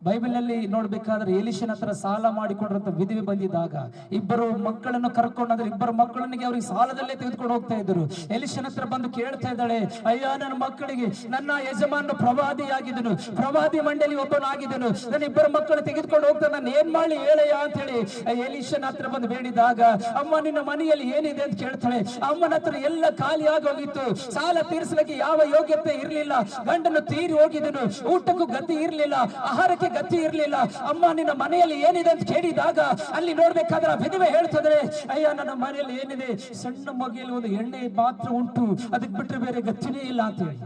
ಬೈಬಲ್ನಲ್ಲಿ ನೋಡ್ಬೇಕಾದ್ರೆ ಎಲಿಷನ ಹತ್ರ ಸಾಲ ಮಾಡಿಕೊಂಡ್ರಂತ ವಿಧವೆ ಬಂದಿದ್ದಾಗ ಇಬ್ಬರು ಮಕ್ಕಳನ್ನು ಕರ್ಕೊಂಡ್ರೆ ಇಬ್ಬರು ಮಕ್ಕಳನಿಗೆ ಅವ್ರಿಗೆ ಸಾಲದಲ್ಲೇ ತೆಗೆದುಕೊಂಡು ಹೋಗ್ತಾ ಇದ್ರು. ಎಲಿಷನ ಹತ್ರ ಬಂದು ಕೇಳ್ತಾ ಇದ್ದಾಳೆ, ಅಯ್ಯ ನನ್ನ ಮಕ್ಕಳಿಗೆ ನನ್ನ ಯಜಮಾನ ಪ್ರವಾದಿಯಾಗಿದ್ದನು, ಪ್ರವಾದಿ ಮಂಡಳಿ ಒಬ್ಬನಾಗಿದ್ದನು, ನನ್ನ ಇಬ್ಬರು ಮಕ್ಕಳು ತೆಗೆದುಕೊಂಡು ಹೋಗ್ತಾನೆ, ನಾನು ಏನ್ ಮಾಡಿ ಹೇಳಯ್ಯ ಅಂತ ಹೇಳಿ ಎಲಿಷನ ಹತ್ರ ಬಂದು ಬೇಡಿದಾಗ, ಅಮ್ಮ ನಿನ್ನ ಮನೆಯಲ್ಲಿ ಏನಿದೆ ಅಂತ ಕೇಳ್ತಾಳೆ. ಅಮ್ಮನ ಹತ್ರ ಎಲ್ಲ ಖಾಲಿಯಾಗಿ ಹೋಗಿತ್ತು. ಸಾಲ ತೀರಿಸಲಿಕ್ಕೆ ಯಾವ ಯೋಗ್ಯತೆ ಇರಲಿಲ್ಲ. ಗಂಡನು ತೀರಿ ಹೋಗಿದ್ದನು, ಊಟಕ್ಕೂ ಗತಿ ಇರಲಿಲ್ಲ, ಆಹಾರಕ್ಕೆ ಗತಿ ಇರಲಿಲ್ಲ. ಅಮ್ಮ ನಿನ್ನ ಮನೆಯಲ್ಲಿ ಏನಿದೆ ಅಂತ ಕೇಳಿದಾಗ ಅಲ್ಲಿ ನೋಡ್ಬೇಕಾದ್ರೆ ವಿಧವೆ ಹೇಳ್ತದೆ, ಅಯ್ಯ ನನ್ನ ಮನೆಯಲ್ಲಿ ಏನಿದೆ, ಸಣ್ಣ ಮಗುವಿನಲ್ಲಿ ಒಂದು ಎಣ್ಣೆ ಮಾತ್ರ ಉಂಟು, ಅದಕ್ಕೆ ಬಿಟ್ಟರೆ ಬೇರೆ ಗತಿನೇ ಇಲ್ಲ ಅಂತ ಹೇಳಿ.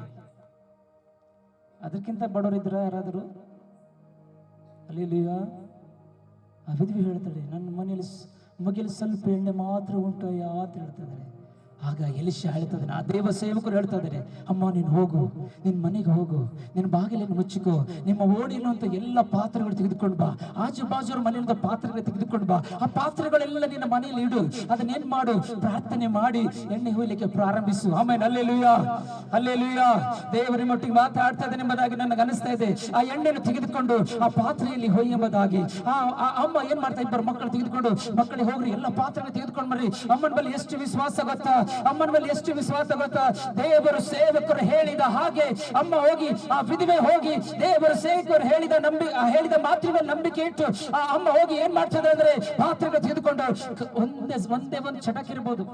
ಅದಕ್ಕಿಂತ ಬಡವರಿದ್ರ ಯಾರಾದರೂ? ಅಲ್ಲಿಯ ಆ ವಿಧವೆ ಹೇಳ್ತಾಳೆ, ನನ್ನ ಮನೆಯಲ್ಲಿ ಮಗುವಿನಲ್ಲಿ ಸ್ವಲ್ಪ ಎಣ್ಣೆ ಮಾತ್ರ ಉಂಟು ಅಯ್ಯ ಅಂತ ಹೇಳ್ತಿದ್ದಾರೆ. ಆಗ ಎಲಿಷಾ ಹೇಳ್ತದೆ, ಆ ದೇವ ಸೇವಕರು ಹೇಳ್ತಾ ಇದ್ದಾರೆ, ಅಮ್ಮ ನೀನು ಹೋಗು, ನಿನ್ನ ಮನೆಗೆ ಹೋಗು, ನಿನ್ನ ಬಾಗಿಲನ್ನು ಮುಚ್ಚಿಕೋ, ನಿಮ್ಮ ಓಡಿರುವಂತ ಎಲ್ಲ ಪಾತ್ರೆಗಳು ತೆಗೆದುಕೊಂಡು ಬಾ, ಆಜು ಬಾಜು ಮನೆಯಿಂದ ಪಾತ್ರೆಗಳು ತೆಗೆದುಕೊಂಡು ಬಾ, ಆ ಪಾತ್ರೆಗಳೆಲ್ಲ ನಿನ್ನ ಮನೆಯಲ್ಲಿ ಇಡು, ಅದನ್ನೇನ್ ಮಾಡು, ಪ್ರಾರ್ಥನೆ ಮಾಡಿ ಎಣ್ಣೆ ಹೊಯ್ಲಿಕ್ಕೆ ಪ್ರಾರಂಭಿಸು. ಆಮೇಲೆ ಅಲ್ಲೇಲೂಯಾ ದೇವರ ಮಟ್ಟಿಗೆ ಮಾತಾಡ್ತಾ ಇದೆ ಎಂಬುದಾಗಿ ನನಗೆ ಅನಿಸ್ತಾ ಇದೆ. ಆ ಎಣ್ಣೆಯನ್ನು ತೆಗೆದುಕೊಂಡು ಆ ಪಾತ್ರೆಯಲ್ಲಿ ಹೊಯ್ ಎಂಬುದಾಗಿ ಆ ಅಮ್ಮ ಏನ್ ಮಾಡ್ತಾ, ಇಬ್ಬರು ಮಕ್ಕಳು ತೆಗೆದುಕೊಂಡು, ಮಕ್ಕಳಿಗೆ ಹೋಗ್ರಿ ಎಲ್ಲ ಪಾತ್ರೆಗಳು ತೆಗೆದುಕೊಂಡು ಬರ್ರಿ. ಅಮ್ಮನ ಬಳಿ ಎಷ್ಟು ವಿಶ್ವಾಸ ಗೊತ್ತಾ, ಅಮ್ಮನ ಮೇಲೆ ಎಷ್ಟು ವಿಶ್ವಾಸ ಗೊತ್ತಾ? ದೇವರು ಸೇವಕರು ಹೇಳಿದ ಹಾಗೆ ಅಮ್ಮ ಹೋಗಿ, ಆ ವಿಧವೆ ಹೋಗಿ ದೇವರ ಸೇವಕರು ಹೇಳಿದ ಮಾತಿನ ಮೇಲೆ ನಂಬಿಕೆ ಇಟ್ಟು ಆ ಅಮ್ಮ ಹೋಗಿ ಏನ್ ಮಾಡ್ತದೆ ಅಂದ್ರೆ ಪಾತ್ರೆಗೆ ತೆಗೆದುಕೊಂಡು ಒಂದೇ ಒಂದು ಚಟಕಿರ್ಬೋದು,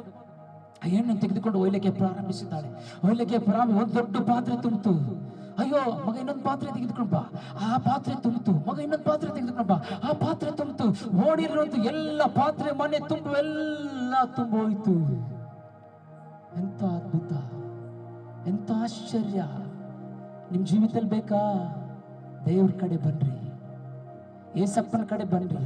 ಆ ಹೆಣ್ಣನ್ನು ತೆಗೆದುಕೊಂಡು ಒಯ್ಲಿಕ್ಕೆ ಪ್ರಾರಂಭಿಸಿದ್ದಾಳೆ. ಒಂದು ದೊಡ್ಡ ಪಾತ್ರೆ ತುಂಬಿತು. ಅಯ್ಯೋ ಮಗ ಇನ್ನೊಂದು ಪಾತ್ರೆ ತೆಗೆದುಕೊಂಡು ಬಾ, ಆ ಪಾತ್ರೆ ತುಂಬಿತು. ಮಗ ಇನ್ನೊಂದು ಪಾತ್ರೆ ತೆಗೆದುಕೊಂಡು ಬಾ, ಆ ಪಾತ್ರೆ ತುಂಬಿತು. ಓಡಿರುವಂತ ಎಲ್ಲ ಪಾತ್ರೆ ಮನೆ ತುಂಬ ಎಲ್ಲ ತುಂಬ ಹೋಯ್ತು. ಎಂತ ಅದ್ಭುತ, ಎಂತ ಆಶ್ಚರ್ಯ! ನಿಮ್ ಜೀವಿತದಲ್ಲಿ ಬೇಕಾ? ದೇವ್ರ ಕಡೆ ಬನ್ರಿ, ಏಸಪ್ಪನ ಕಡೆ ಬನ್ರಿ.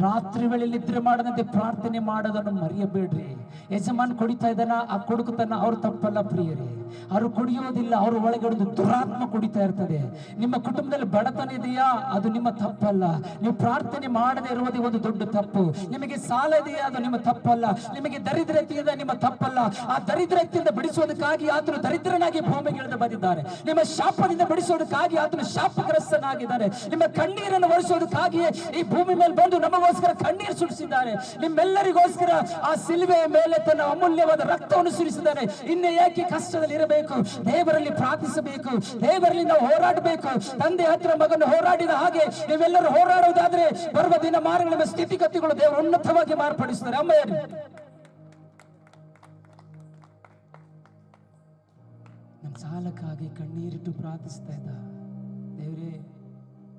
ರಾತ್ರಿ ವೇಳೆಯಲ್ಲಿ ನಿದ್ರೆ ಮಾಡದಂತೆ ಪ್ರಾರ್ಥನೆ ಮಾಡೋದನ್ನು ಮರೆಯಬೇಡ್ರಿ. ಯಜಮಾನ್ ಕುಡಿತಾ ಇದ್ದಾನ, ಆ ಕುಡುಕತನ ಅವ್ರು ತಪ್ಪಲ್ಲ ಪ್ರಿಯರೇ. ಅವರು ಕುಡಿಯೋದಿಲ್ಲ, ಅವ್ರ ಒಳಗಡೆ ದುರಾತ್ಮ ಕುಡಿತಾ ಇರ್ತದೆ. ನಿಮ್ಮ ಕುಟುಂಬದಲ್ಲಿ ಬಡತನ ಇದೆಯಾ? ಅದು ನಿಮ್ಮ ತಪ್ಪಲ್ಲ. ನೀವು ಪ್ರಾರ್ಥನೆ ಮಾಡದೇ ಇರುವುದೇ ಒಂದು ದೊಡ್ಡ ತಪ್ಪು. ನಿಮಗೆ ಸಾಲ ಇದೆಯಾ? ಅದು ನಿಮ್ಮ ತಪ್ಪಲ್ಲ. ನಿಮಗೆ ದರಿದ್ರತೆ ಇದೆ, ನಿಮ್ಮ ತಪ್ಪಲ್ಲ. ಆ ದರಿದ್ರತೆಯಿಂದ ಬಿಡಿಸೋದಕ್ಕಾಗಿ ಆತನು ದರಿದ್ರನಾಗಿ ಭೂಮಿಗೆ ಇಳಿದು ಬಂದಿದ್ದಾರೆ. ನಿಮ್ಮ ಶಾಪದಿಂದ ಬಿಡಿಸೋದಕ್ಕಾಗಿ ಆತನು ಶಾಪಗ್ರಸ್ತನಾಗಿದ್ದಾರೆ. ನಿಮ್ಮ ಕಣ್ಣೀರನ್ನು ಒರೆಸೋದಕ್ಕಾಗಿಯೇ ಈ ಭೂಮಿ ಮೇಲೆ ಬಂದು ನಮಗೋಸ್ಕರ ಕಣ್ಣೀರು ಸುರಿಸಿದ್ದಾರೆ. ನಿಮ್ಮೆಲ್ಲರಿಗೋಸ್ಕರ ಆ ಸಿಲುಬೆಯ ಮೇಲೆ ತನ್ನ ಅಮೂಲ್ಯವಾದ ರಕ್ತವನ್ನು ಸುರಿಸಿದ್ದಾರೆ. ಇನ್ನೇ ಯಾಕೆ ಕಷ್ಟದಲ್ಲಿ ಇರಬೇಕು? ದೇವರಲ್ಲಿ ಪ್ರಾರ್ಥಿಸಬೇಕು, ದೇವರಲ್ಲಿ ನಾವು ಹೋರಾಡಬೇಕು. ತಂದೆ ಹತ್ರ ಮಗನ ಹೋರಾಡಿದ ಹಾಗೆ ನೀವೆಲ್ಲರೂ ಹೋರಾಡುವುದಾದ್ರೆ ಬರುವ ದಿನ ಮಾರ್ಗಗಳ ಸ್ಥಿತಿಗತಿಗಳು ದೇವರು ಉನ್ನತವಾಗಿ ಮಾರ್ಪಡಿಸ್ತಾರೆ. ಅಮ್ಮ ನನ್ನ ಸಾಲಕ್ಕಾಗಿ ಕಣ್ಣೀರಿಟ್ಟು ಪ್ರಾರ್ಥಿಸ್ತಾ ಇದ್ದ, ದೇವರೇ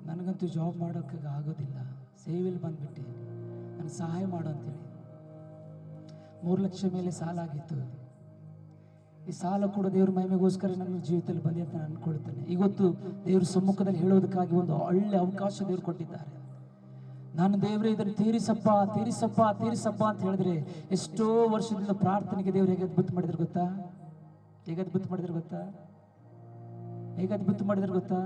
ನನಗಂತೂ ಜಾಬ್ ಮಾಡೋಕೆ ಆಗೋದಿಲ್ಲ, ಸೇವೆಯಲ್ಲಿ ಬಂದ್ಬಿಟ್ಟೆ, ನನಗೆ ಸಹಾಯ ಮಾಡು ಅಂತೇಳಿ 3 ಲಕ್ಷ ಮೇಲೆ ಸಾಲ ಆಗಿತ್ತು. ಈ ಸಾಲ ಕೂಡ ದೇವ್ರ ಮಹಿಮೆಗೋಸ್ಕರ ನನ್ನ ಜೀವಿತದಲ್ಲಿ ಬಂದಿ ಅಂತ ನಾನು ಅನ್ಕೊಳ್ತೇನೆ. ಇವತ್ತು ದೇವ್ರ ಸಮ್ಮುಖದಲ್ಲಿ ಹೇಳೋದಕ್ಕಾಗಿ ಒಂದು ಒಳ್ಳೆ ಅವಕಾಶ ದೇವ್ರು ಕೊಟ್ಟಿದ್ದಾರೆ. ನಾನು ದೇವರೇ ಇದನ್ನು ತೀರಿಸಪ್ಪ ತೀರಿಸಪ್ಪ ತೀರಿಸಪ್ಪ ಅಂತ ಹೇಳಿದ್ರೆ ಎಷ್ಟೋ ವರ್ಷದಿಂದ ಪ್ರಾರ್ಥನೆಗೆ ದೇವ್ರು ಹೇಗೆ ಅದ್ಭುತ ಮಾಡಿದ್ರು ಗೊತ್ತಾ? ಹೇಗೆ ಅದ್ಭುತ ಮಾಡಿದ್ರು ಗೊತ್ತಾ? ಹೇಗೆ ಅದ್ಭುತ ಮಾಡಿದ್ರು ಗೊತ್ತಾ?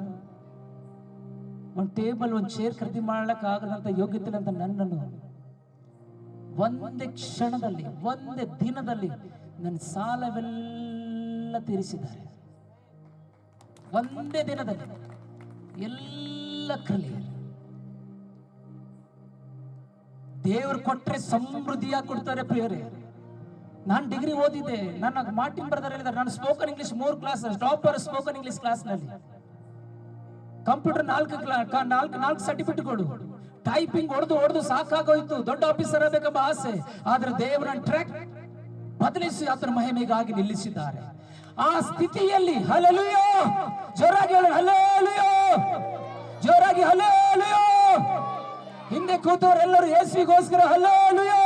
ಒಂದು ಟೇಬಲ್, ಒಂದು ಚೇರ್ ಖರೀದಿ ಮಾಡ್ಲಕ್ಕ ಆಗದಂತ ಯೋಗ್ಯತೆ ಅಂತ ನನ್ನನ್ನು ಒಂದೇ ಕ್ಷಣದಲ್ಲಿ, ಒಂದೇ ದಿನದಲ್ಲಿ ನನ್ನ ಸಾಲವೆಲ್ಲ ತೀರಿಸಿದ್ದಾರೆ. ಒಂದೇ ದಿನದಲ್ಲಿ ಎಲ್ಲ ಕ್ಲಿಯರ್. ದೇವರು ಕೊಟ್ರೆ ಸಮೃದ್ಧಿಯಾಗಿ ಕೊಡ್ತಾರೆ ಪ್ರಿಯರೇ. ನಾನು ಡಿಗ್ರಿ ಓದಿದ್ದೆ, ನನ್ನ ಮಾರ್ಟಿನ್ ಬ್ರದರ್ ಹೇಳಿದ್ದಾರೆ, ನಾನು spoken English 3 class topper spoken English ಕ್ಲಾಸ್ನಲ್ಲಿ. ಕಂಪ್ಯೂಟರ್ 4 ಸರ್ಟಿಫಿಕೇಟ್ಗಳು, ಟೈಪಿಂಗ್ ಹೊಡೆದು ಸಾಕಾಗೋಯ್ತು. ದೊಡ್ಡ ಆಫೀಸರ್ ಆಗಬೇಕೆಂಬ ಆಸೆ. ಆದ್ರೆ ದೇವರನ್ನ ಟ್ರ್ಯಾಕ್ ಬದಲಿಸಿ ಆತನ ಮಹಿಮೆಗಾಗಿ ನಿಲ್ಲಿಸಿದ್ದಾರೆ. ಆ ಸ್ಥಿತಿಯಲ್ಲಿ ಹಲ್ಲೆಲೂಯಾ, ಜೋರಾಗಿ ಹೇಳಿ ಹಲ್ಲೆಲೂಯಾ, ಜೋರಾಗಿ ಹಲ್ಲೆಲೂಯಾ. ಹಿಂದೆ ಕೂತವರೆಲ್ಲರೂ ಯೇಸುವಿಗೋಸ್ಕರ ಹಲ್ಲೆಲೂಯಾ.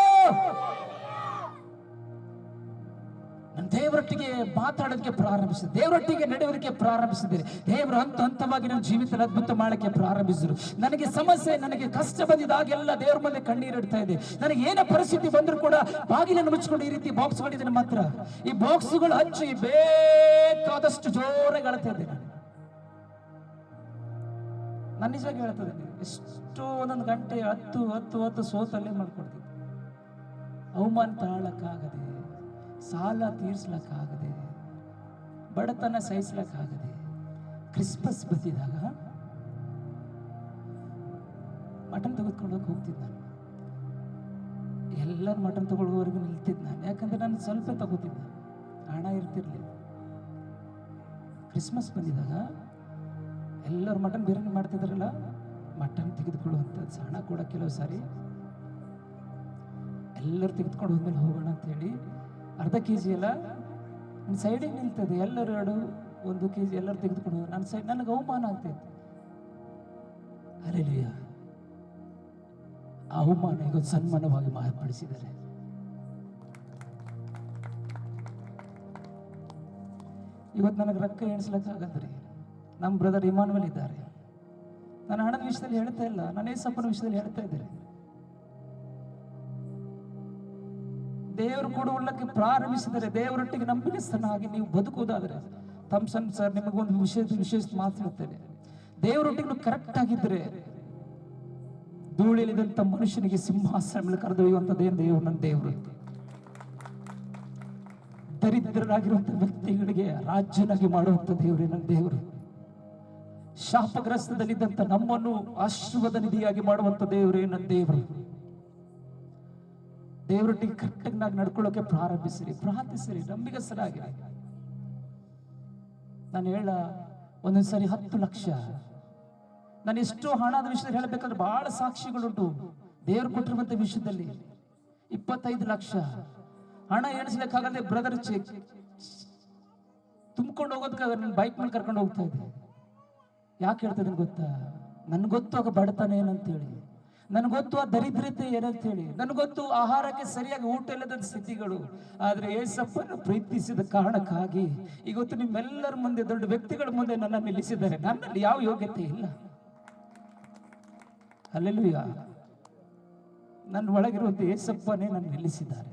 ನಾನು ದೇವರೊಟ್ಟಿಗೆ ಮಾತಾಡೋದಕ್ಕೆ ಪ್ರಾರಂಭಿಸಿದೆ, ದೇವರೊಟ್ಟಿಗೆ ನಡೆಯೋದಕ್ಕೆ ಪ್ರಾರಂಭಿಸಿದ್ದೇನೆ. ದೇವರು ಹಂತವಾಗಿ ನನ್ನ ಜೀವಿತದಲ್ಲಿ ಅದ್ಭುತ ಮಾಡಕ್ಕೆ ಪ್ರಾರಂಭಿಸಿದ್ರು. ನನಗೆ ಸಮಸ್ಯೆ, ನನಗೆ ಕಷ್ಟ ಬಂದಿದ್ದಾಗೆಲ್ಲ ದೇವ್ರ ಮುಂದೆ ಕಣ್ಣೀರಿಡ್ತಾ ಇದೆ. ನನಗೆ ಏನೇ ಪರಿಸ್ಥಿತಿ ಬಂದರೂ ಕೂಡ ಬಾಗಿಲನ್ನು ಮುಚ್ಚಿಕೊಂಡು ಈ ರೀತಿ ಬಾಕ್ಸ್ಗಳಿದೆ ನಮ್ಮ ಹತ್ರ. ಈ ಬಾಕ್ಸ್ಗಳು ಹಚ್ಚಿ ಬೇಕಾದಷ್ಟು ಜೋರಾಗಿ ಅಳ್ತಾ ಇದ್ದೇನೆ. ನಾನು ನಿಜವಾಗಿ ಹೇಳ್ತದೆ, ಎಷ್ಟೋ ಒಂದೊಂದು ಗಂಟೆ ಹತ್ತು ಸೋತಲ್ಲೇ ಮಾಡ್ಕೊಡ್ತೀನಿ. ಅವಮಾನ ತಾಳಕ್ಕಾಗದೆ, ಸಾಲ ತೀರ್ಸ್ಲಕ್ಕಾಗದೆ, ಬಡತನ ಸಹಿಸ್ಲಕ್ಕಾಗದೆ, ಕ್ರಿಸ್ಮಸ್ ಬಂದಿದಾಗ ಮಟನ್ ತೆಗೆದುಕೊಂಡೋಗಿ ಹೋಗ್ತಿದ್ದೆ ನಾನು. ಎಲ್ಲರೂ ಮಟನ್ ತಗೊಳ್ಳೋವರೆಗೂ ನಿಲ್ತಿದ್ದೆ ನಾನು. ಯಾಕಂದ್ರೆ ನಾನು ಸ್ವಲ್ಪ ತಗೋತಿದ್ದೆ, ಹಣ ಇರ್ತಿರ್ಲಿಲ್ಲ. ಕ್ರಿಸ್ಮಸ್ ಬಂದಿದಾಗ ಎಲ್ಲರೂ ಮಟನ್ ಬಿರಿಯಾನಿ ಮಾಡ್ತಿದ್ರಲ್ಲ, ಮಟನ್ ತೆಗೆದುಕೊಳ್ಳುವಂಥದ್ದು ಹಣ ಕೂಡ ಕೆಲವು ಸಾರಿ ಎಲ್ಲರೂ ತೆಗೆದುಕೊಂಡು ಹೋದ್ಮೇಲೆ ಹೋಗೋಣ ಅಂತೇಳಿ ಅರ್ಧ ಕೆಜಿ ಎಲ್ಲ ನನ್ನ ಸೈಡಿಗೆ ನಿಲ್ತದೆ. ಎಲ್ಲರೂ 1 ಕೆಜಿ ಎಲ್ಲರೂ ತೆಗೆದುಕೊಂಡು ನನ್ನ ಸೈಡ್, ನನಗೆ ಅವಮಾನ ಆಗ್ತೈತೆ. ಹಲ್ಲೆಲೂಯಾ. ಆ ಅವಮಾನ ಈಗ ಸನ್ಮಾನವಾಗಿ ಮಾರ್ಪಡಿಸಿದ್ದಾರೆ. ಇವತ್ತು ನನಗೆ ರೊಕ್ಕ ಎಣಿಸ್ಲಿಕ್ಕಾಗದ್ರಿ. ನಮ್ಮ ಬ್ರದರ್ ಇಮಾನುವೆಲ್ ಇದ್ದಾರೆ. ನಾನು ಹಣದ ವಿಷಯದಲ್ಲಿ ಹೇಳ್ತಾ ಇಲ್ಲ, ನಾನು ಏಸಪ್ಪನ ವಿಷಯದಲ್ಲಿ ಹೇಳ್ತಾ ಇದ್ದೇನೆ. ದೇವರು ಕೊಡುವುದಕ್ಕೆ ಪ್ರಾರಂಭಿಸಿದರೆ, ದೇವರೊಟ್ಟಿಗೆ ನಂಬಿಕೆಸ್ತನಾಗಿ ನೀವು ಬದುಕುವುದಾದರೆ, ಥಾಮ್ಸನ್ ಸರ್ ನಿಮಗೊಂದು ವಿಶೇಷ ಮಾತಾಡ್ತೇನೆ. ದೇವರೊಟ್ಟಿಗೆ ನೀವು ಕರೆಕ್ಟ್ ಆಗಿದ್ರೆ, ಧೂಳಿಳಿದಂತ ಮನುಷ್ಯನಿಗೆ ಸಿಂಹಾಸನ ಮೇಲೆ ಕರೆದೊಯ್ಯುವಂಥದ್ದೇನು ದೇವರು, ನನ್ನ ದೇವರು. ದರಿದ್ರರಾಗಿರುವಂತ ವ್ಯಕ್ತಿಗಳಿಗೆ ರಾಜ್ಯನಾಗಿ ಮಾಡುವಂತ ದೇವರೇ ನನ್ನ ದೇವರು. ಶಾಪಗ್ರಸ್ತದಲ್ಲಿದ್ದಂತ ನಮ್ಮನ್ನು ಆಶೀರ್ವಾದ ನಿಧಿಯಾಗಿ ಮಾಡುವಂತ ದೇವರೇ ನನ್ನ ದೇವರು. ದೇವರೊಟ್ಟಿಗೆ ಕರೆಕ್ಟಾಗಿ ನಾವು ನಡ್ಕೊಳ್ಳೋಕೆ ಪ್ರಾರಂಭಿಸಿರಿ, ಪ್ರಾರ್ಥಿಸಿರಿ, ನಂಬಿಗಸ್ತರಾಗಿರಿ. ನಾನು ಒಂದೊಂದ್ಸರಿ 10 ಲಕ್ಷ, ನಾನು ಎಷ್ಟೋ ಹಣದ ವಿಷಯದಲ್ಲಿ ಹೇಳಬೇಕಾದ್ರೆ ಬಹಳ ಸಾಕ್ಷಿಗಳುಂಟು. ದೇವರು ಕೊಟ್ಟಿರುವಂತ ವಿಷಯದಲ್ಲಿ 25 ಲಕ್ಷ ಹಣ ಎಣಿಸ್ಲಿಕ್ಕಾಗದೆ ಬ್ರದರ್ ತುಂಬಿಕೊಂಡು ಹೋಗೋದಕ್ಕೆ ನನ್ನ ಬೈಕ್ ಮೇಲೆ ಕರ್ಕೊಂಡು ಹೋಗ್ತಾ ಇದ್ದೆ. ಯಾಕೆ ಹೇಳ್ತಾ ಇದ್ದೀನಿ ಗೊತ್ತಾ? ನನ್ಗೆ ಗೊತ್ತು ಆಗ ಬಡತನ ಏನಂತೇಳಿ, ನನ್ಗೆ ಗೊತ್ತು ಆ ದರಿದ್ರತೆ ಏನಂತೇಳಿ, ನನ್ಗೆ ಗೊತ್ತು ಆಹಾರಕ್ಕೆ ಸರಿಯಾಗಿ ಊಟ ಇಲ್ಲದ ಸ್ಥಿತಿಗಳು. ಆದ್ರೆ ಏಸಪ್ಪನ ಪ್ರೀತಿಸಿದ ಕಾರಣಕ್ಕಾಗಿ ಇವತ್ತು ನಿಮ್ಮೆಲ್ಲರ ಮುಂದೆ, ದೊಡ್ಡ ವ್ಯಕ್ತಿಗಳ ಮುಂದೆ ನನ್ನ ನಿಲ್ಲಿಸಿದ್ದಾರೆ. ನನ್ನಲ್ಲಿ ಯಾವ ಯೋಗ್ಯತೆ ಇಲ್ಲ. ಹಲ್ಲೆಲೂಯಾ. ನನ್ನ ಒಳಗಿರುವಂತ ಏಸಪ್ಪನೇ ನನ್ನ ನಿಲ್ಲಿಸಿದ್ದಾರೆ.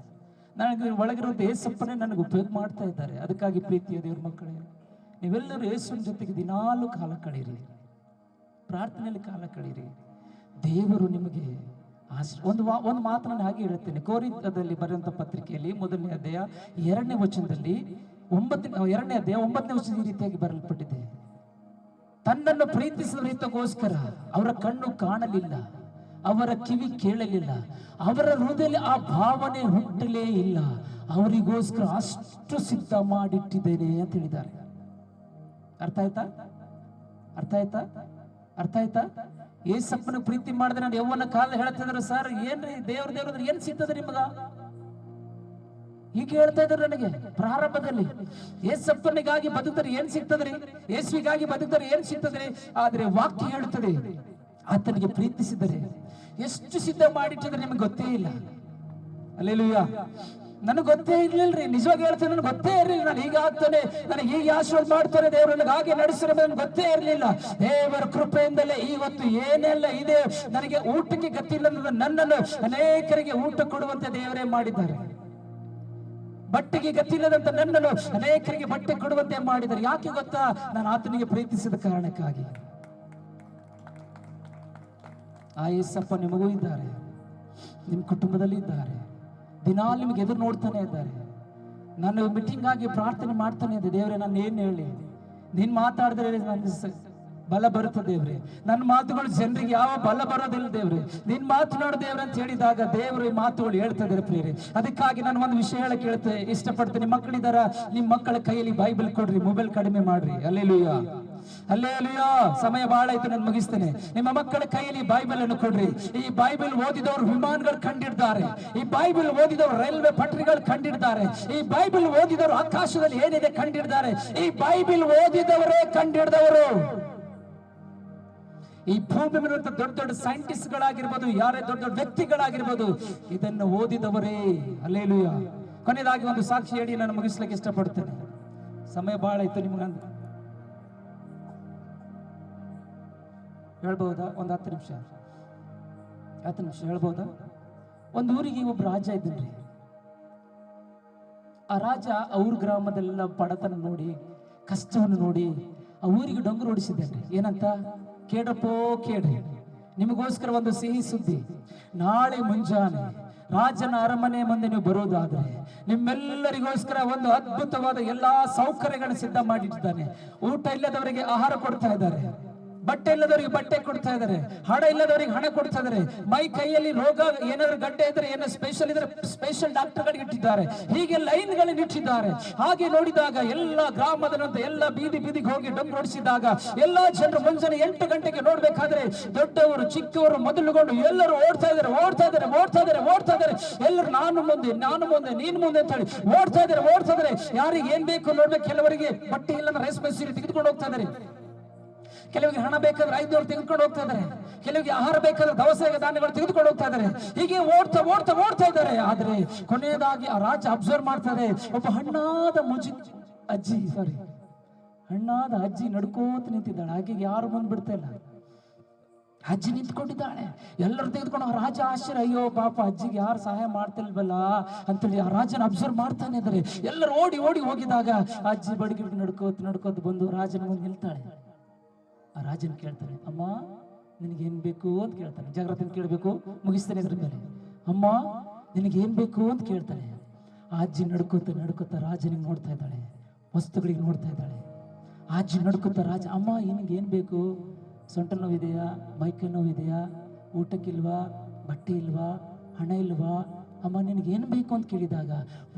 ನನಗೆ ಒಳಗಿರುವಂತ ಏಸಪ್ಪನೇ ನನಗೆ ಉಪಯೋಗ ಮಾಡ್ತಾ ಇದ್ದಾರೆ. ಅದಕ್ಕಾಗಿ ಪ್ರೀತಿಯ ದೇವ್ರ ಮಕ್ಕಳೇ, ನೀವೆಲ್ಲರೂ ಯೇಸುವಿನ ಜೊತೆಗೆ ದಿನಾಲು ಕಾಲ ಕಳೀರಿ, ಪ್ರಾರ್ಥನೆಯಲ್ಲಿ ಕಾಲ ಕಳೀರಿ. ದೇವರು ನಿಮಗೆ ಒಂದು ಮಾತು ನಾನು ಹಾಗೆ ಹೇಳ್ತೇನೆ. ಕೊರಿಂಥದಲ್ಲಿ ಬರೆಯುವಂತ ಪತ್ರಿಕೆಯಲ್ಲಿ 1ನೇ ಅಧ್ಯಾಯ 2ನೇ ವಚನದಲ್ಲಿ 2ನೇ ಅಧ್ಯಾಯ 9ನೇ ವಚನ ಈ ರೀತಿಯಾಗಿ ಬರೆಯಲ್ಪಟ್ಟಿದೆ. ತನ್ನನ್ನು ಪ್ರೀತಿಸಿದವರಿಗೋಸ್ಕರ ಅವರ ಕಣ್ಣು ಕಾಣಲಿಲ್ಲ, ಅವರ ಕಿವಿ ಕೇಳಲಿಲ್ಲ, ಅವರ ಹೃದಯದಲ್ಲಿ ಆ ಭಾವನೆ ಹುಟ್ಟಲೇ ಇಲ್ಲ, ಅವರಿಗೋಸ್ಕರ ಅಷ್ಟು ಸಿದ್ಧ ಮಾಡಿಟ್ಟಿದ್ದೇನೆ ಅಂತ ಹೇಳಿದ್ದಾರೆ. ಅರ್ಥ ಆಯ್ತಾ? ಅರ್ಥ ಆಯ್ತಾ? ಅರ್ಥ ಆಯ್ತಾ? ಏಸಪ್ಪನ ಪ್ರೀತಿ ಮಾಡಿದ್ರೆ ನಾನು ಯೌವನ ಕಾಲ ಹೇಳ್ತಿದ್ರು, ಸರ್ ಏನ್ರಿ ದೇವ್ರ ಏನ್ ಸಿಗ್ತದೆ ನಿಮಗ? ಹೀಗೆ ಹೇಳ್ತಾ ಇದ್ರು ನನಗೆ ಪ್ರಾರಂಭದಲ್ಲಿ. ಏಸಪ್ಪನಿಗಾಗಿ ಬದುಕಿದ್ರೆ ಏನ್ ಸಿಗ್ತದ್ರಿ? ಯೇಸುವಿಗಾಗಿ ಬದುಕಿದ್ರೆ ಏನ್ ಸಿಗ್ತದ್ರಿ? ಆದ್ರೆ ವಾಕ್ಯ ಹೇಳುತ್ತದೆ, ಆತನಿಗೆ ಪ್ರೀತಿಸಿದರೆ ಎಷ್ಟು ಸಿದ್ಧ ಮಾಡಿಟ್ಟಿದ್ರೆ ನಿಮಗೆ ಗೊತ್ತೇ ಇಲ್ಲ. ಹಲ್ಲೆಲೂಯಾ. ನನಗೆ ಗೊತ್ತೇ ಇರ್ಲಿಲ್ರಿ, ನಿಜವಾಗಿ ಹೇಳ್ತೇನೆ, ನನಗೆ ಗೊತ್ತೇ ಇರಲಿಲ್ಲ. ನಾನು ಹೀಗೆ ಆಗ್ತಾನೆ, ನನಗೆ ಹೀಗೆ ಆಶೀರ್ವಾದ ಮಾಡ್ತಾನೆ ದೇವರು, ನನಗೆ ಹಾಗೆ ನಡೆಸಿರೋ ನನಗೆ ಗೊತ್ತೇ ಇರಲಿಲ್ಲ. ದೇವರ ಕೃಪೆಯಿಂದಲೇ ಇವತ್ತು ಏನೆಲ್ಲ ಇದೆ. ನನಗೆ ಊಟಕ್ಕೆ ಗತಿಯಿಲ್ಲ, ನನ್ನನ್ನು ಅನೇಕರಿಗೆ ಊಟ ಕೊಡುವಂತೆ ದೇವರೇ ಮಾಡಿದ್ದಾರೆ. ಬಟ್ಟೆಗೆ ಗತಿಯಿಲ್ಲದಂತ ನನ್ನನ್ನು ಅನೇಕರಿಗೆ ಬಟ್ಟೆ ಕೊಡುವಂತೆ ಮಾಡಿದ್ದಾರೆ. ಯಾಕೆ ಗೊತ್ತಾ? ನಾನು ಆತನಿಗೆ ಪ್ರೀತಿಸಿದ ಕಾರಣಕ್ಕಾಗಿ. ಆ ಯೇಸಪ್ಪ ನಿಮಗೂ ಇದ್ದಾರೆ, ನಿಮ್ಮ ಕುಟುಂಬದಲ್ಲಿ ಇದ್ದಾರೆ, ದಿನಾಲು ನಿಮಗೆ ಎದುರು ನೋಡ್ತಾನೆ ಇದ್ದಾರೆ. ನಾನು ಮೀಟಿಂಗ್ ಆಗಿ ಪ್ರಾರ್ಥನೆ ಮಾಡ್ತಾನೆ ಇದ್ದೆ, ದೇವರೇ ನಾನು ಏನ್ ಹೇಳಿ, ನೀನ್ ಮಾತಾಡಿದ್ರೆ ನನಗೆ ಬಲ ಬರುತ್ತೆ ದೇವ್ರೆ, ನನ್ನ ಮಾತುಗಳು ಜನರಿಗೆ ಯಾವ ಬಲ ಬರೋದಿಲ್ಲ ದೇವ್ರೆ, ನೀನ್ ಮಾತನಾಡು ದೇವ್ರೆ ಅಂತ ಹೇಳಿದಾಗ ದೇವರು ಈ ಮಾತುಗಳು ಹೇಳ್ತಾ ಇದ್ದಾರೆ ಪ್ರಿಯರೇ. ಅದಕ್ಕಾಗಿ ನಾನು ಒಂದು ವಿಷಯ ಹೇಳಕ್ ಇಷ್ಟಪಡ್ತೇನೆ. ಮಕ್ಕಳಿದಾರ, ನಿಮ್ಮ ಮಕ್ಕಳ ಕೈಯಲ್ಲಿ ಬೈಬಲ್ ಕೊಡ್ರಿ, ಮೊಬೈಲ್ ಕಡಿಮೆ ಮಾಡ್ರಿ. Hallelujah, hallelujah. ಸಮಯ ಬಹಳ ಆಯ್ತು, ನಾನು ಮುಗಿಸ್ತೇನೆ. ನಿಮ್ಮ ಮಕ್ಕಳ ಕೈಯಲ್ಲಿ ಬೈಬಲ್ ಅನ್ನು ಕೊಡ್ರಿ. ಈ ಬೈಬಲ್ ಓದಿದವರು ವಿಮಾನಗಳು ಕಂಡಿಡ್ತಾರೆ, ಈ ಬೈಬಲ್ ಓದಿದವರು ರೈಲ್ವೆ ಪಟ್ರಿಗಳು ಕಂಡಿಡ್ತಾರೆ, ಈ ಬೈಬಲ್ ಓದಿದವರು ಆಕಾಶದಲ್ಲಿ ಏನಿದೆ ಕಂಡಿಡ್ತಾರೆ. ಈ ಬೈಬಲ್ ಓದಿದವರೇ ಕಂಡಿಡ್ದವರು. ಈ ಭೂಮಿ ಮೇಲಿರುವಂತ ದೊಡ್ಡ ದೊಡ್ಡ ಸೈಂಟಿಸ್ಟ್ ಗಳಾಗಿರ್ಬೋದು, ಯಾರೇ ದೊಡ್ಡ ದೊಡ್ಡ ವ್ಯಕ್ತಿಗಳಾಗಿರ್ಬೋದು, ಇದನ್ನು ಓದಿದವರೇ. ಹಲ್ಲೆಲೂಯಾ. ಕೊನೆಯದಾಗಿ ಒಂದು ಸಾಕ್ಷಿ ಹೇಳಿ ನಾನು ಮುಗಿಸ್ಲಿಕ್ಕೆ ಇಷ್ಟಪಡ್ತೇನೆ. ಸಮಯ ಬಹಳ ಆಯ್ತು. ನಿಮ್ಗಂತ ಹೇಳ್ಬಹುದಾ? ಒಂದು 10 ನಿಮಿಷ ಹೇಳ್ಬಹುದಾ? ಒಂದು ಊರಿಗೆ ಒಬ್ಬ ರಾಜ ಇದ್ದೀನ್ರಿ. ಆ ರಾಜ ಅವ್ರ ಗ್ರಾಮದೆಲ್ಲ ಬಡತನ ನೋಡಿ, ಕಷ್ಟವನ್ನು ನೋಡಿ ಆ ಊರಿಗೆ ಡೊಂಗರು ಓಡಿಸಿದ್ದೇನೆ. ಏನಂತ? ಕೇಳ್ರಪ್ಪೋ ಕೇಳ್ರಿ, ನಿಮಗೋಸ್ಕರ ಒಂದು ಸಿಹಿ ಸುದ್ದಿ. ನಾಳೆ ಮುಂಜಾನೆ ರಾಜನ ಅರಮನೆ ಮುಂದೆ ನೀವು ಬರೋದಾದ್ರೆ ನಿಮ್ಮೆಲ್ಲರಿಗೋಸ್ಕರ ಒಂದು ಅದ್ಭುತವಾದ ಎಲ್ಲಾ ಸೌಕರ್ಯಗಳನ್ನು ಸಿದ್ಧ ಮಾಡಿಟ್ಟಿದ್ದಾನೆ. ಊಟ ಇಲ್ಲದವರಿಗೆ ಆಹಾರ ಕೊಡ್ತಾ ಇದ್ದಾರೆ, ಬಟ್ಟೆ ಇಲ್ಲದವರಿಗೆ ಬಟ್ಟೆ ಕೊಡ್ತಾ ಇದ್ದಾರೆ, ಹಣ ಇಲ್ಲದವರಿಗೆ ಹಣ ಕೊಡ್ತಾ ಇದ್ದಾರೆ. ಮೈ ಕೈಯಲ್ಲಿ ರೋಗ ಏನಾದ್ರು ಗಡ್ಡೆ ಇದ್ರೆ, ಏನೋ ಸ್ಪೆಷಲ್ ಇದ್ರೆ ಸ್ಪೆಷಲ್ ಡಾಕ್ಟರ್ಗಳಿಗೆ ಇಟ್ಟಿದ್ದಾರೆ. ಹೀಗೆ ಲೈನ್ಗಳನ್ನು ಇಟ್ಟಿದ್ದಾರೆ. ಹಾಗೆ ನೋಡಿದಾಗ ಎಲ್ಲ ಗ್ರಾಮದ ಎಲ್ಲ ಬೀದಿಗೆ ಹೋಗಿ ಡೊಂಗ್ ನೋಡಿಸಿದಾಗ ಎಲ್ಲಾ ಜನರು ಮುಂಜಾನೆ 8 ಗಂಟೆಗೆ ನೋಡ್ಬೇಕಾದ್ರೆ ದೊಡ್ಡವರು ಚಿಕ್ಕವರು ಮೊದಲುಗೊಂಡು ಎಲ್ಲರೂ ಓಡ್ತಾ ಇದ್ದಾರೆ. ಎಲ್ಲರೂ ನಾನು ಮುಂದೆ ನೀನು ಮುಂದೆ ಅಂತ ಹೇಳಿ ಓಡ್ತಾ ಇದ್ದಾರೆ. ಯಾರಿಗೆ ಏನ್ ಬೇಕು ನೋಡ್ಬೇಕು. ಕೆಲವರಿಗೆ ಬಟ್ಟೆ ಇಲ್ಲ, ರೇಷ್ಮೆ ಸೀರೆ ತೆಗೆದುಕೊಂಡು ಹೋಗ್ತಾ ಇದ್ದಾರೆ. ಕೆಲವರಿಗೆ ಹಣ ಬೇಕಾದ್ರೆ 500 ತೆಗೆದುಕೊಂಡು ಹೋಗ್ತಾ ಇದ್ದಾರೆ. ಕೆಲವರಿಗೆ ಆಹಾರ ಬೇಕಾದ್ರೆ ದವಸ ಧಾನ್ಯಗಳು ತೆಗೆದುಕೊಂಡು ಹೋಗ್ತಾ ಇದ್ದಾರೆ. ಹೀಗೆ ಓಡ್ತಾ ಇದ್ದಾರೆ. ಆದ್ರೆ ಕೊನೆಯದಾಗಿ ಆ ರಾಜ ಅಬ್ಸರ್ವ್ ಮಾಡ್ತಾರೆ, ಒಬ್ಬ ಹಣ್ಣಾದ ಅಜ್ಜಿ ನಡ್ಕೋತ ನಿಂತಿದ್ದಾಳೆ. ಹಾಗೆ ಯಾರು ಬಂದು ಬಿಡ್ತಾ ಇಲ್ಲ, ಅಜ್ಜಿ ನಿಂತ್ಕೊಂಡಿದ್ದಾಳೆ. ಎಲ್ಲರೂ ತೆಗೆದುಕೊಂಡು ಆ ರಾಜ ಆಶ್ಚರ್ಯ, ಅಯ್ಯೋ ಪಾಪ ಅಜ್ಜಿಗೆ ಯಾರು ಸಹಾಯ ಮಾಡ್ತಿಲ್ವಲ್ಲ ಅಂತೇಳಿ ಆ ರಾಜನ ಅಬ್ಸರ್ವ್ ಮಾಡ್ತಾನೆ ಇದ್ದಾರೆ. ಎಲ್ಲರೂ ಓಡಿ ಹೋಗಿದಾಗ ಅಜ್ಜಿ ಬಡಗಿ ನಡ್ಕೋತ ಬಂದು ರಾಜನ ಮುಂದೆ ನಿಲ್ತಾಳೆ. ಆ ರಾಜನ್ ಕೇಳ್ತಾನೆ, ಅಮ್ಮ ನಿನಗೇನ್ ಬೇಕು ಅಂತ ಕೇಳ್ತಾನೆ. ಜಾಗ್ರತೆ ಕೇಳಬೇಕು, ಮುಗಿಸ್ತಾನೆ ಇದ್ರ ಮೇಲೆ. ಅಮ್ಮ ನಿನಗೇನ್ ಬೇಕು ಅಂತ ಕೇಳ್ತಾನೆ. ಆ ಅಜ್ಜಿ ನಡ್ಕೋತ ರಾಜನಿಗೆ ನೋಡ್ತಾ ಇದ್ದಾಳೆ, ವಸ್ತುಗಳಿಗೆ ನೋಡ್ತಾ ಇದ್ದಾಳೆ. ಆ ಅಜ್ಜಿ ನಡ್ಕೋತ ರಾಜ, ಅಮ್ಮ ನಿನಗೇನ್ ಬೇಕು? ಸೊಂಟ ನೋವಿದೆಯಾ? ಮೈಕೈ ನೋವಿದೆಯಾ? ಊಟಕ್ಕಿಲ್ವಾ? ಬಟ್ಟೆ ಇಲ್ವಾ? ಹಣ ಇಲ್ವಾ? ಅಮ್ಮ ನಿನಗೇನು ಬೇಕು ಅಂತ ಕೇಳಿದಾಗ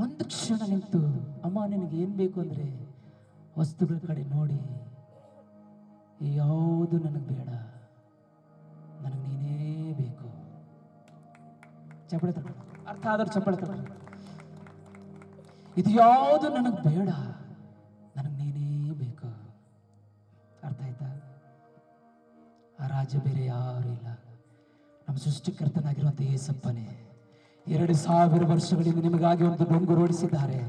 ಒಂದು ಕ್ಷಣ ನಿಂತು, ಅಮ್ಮ ನಿನಗೇನು ಬೇಕು ಅಂದರೆ ವಸ್ತುಗಳ ಕಡೆ ನೋಡಿ, ಯಾವುದು ನನಗೆ ಬೇಡ, ನನಗೆ ನೀನೇ ಬೇಕು. ಚಪ್ಪಳೆ ತಗೊಂಡು ಅರ್ಥ ಆದರೂ ಚಪ್ಪಳೆ ತಗೊಂಡು, ಇದು ಯಾವುದು ನನಗೆ ಬೇಡ, ನನಗೆ ನೀನೇ ಬೇಕು. ಅರ್ಥ ಆಯ್ತಾ? ಆ ರಾಜ್ಯ ಬೇರೆ ಯಾರು ಇಲ್ಲ, ನಮ್ಮ ಸೃಷ್ಟಿಕರ್ತನಾಗಿರುವಂಥ ಯೇಸಪ್ಪನೇ. 2000 ವರ್ಷಗಳಿಂದ ನಿಮಗಾಗಿ ಒಂದು ಡೊಂಗು ಓಡಿಸಿದ್ದಾರೆ.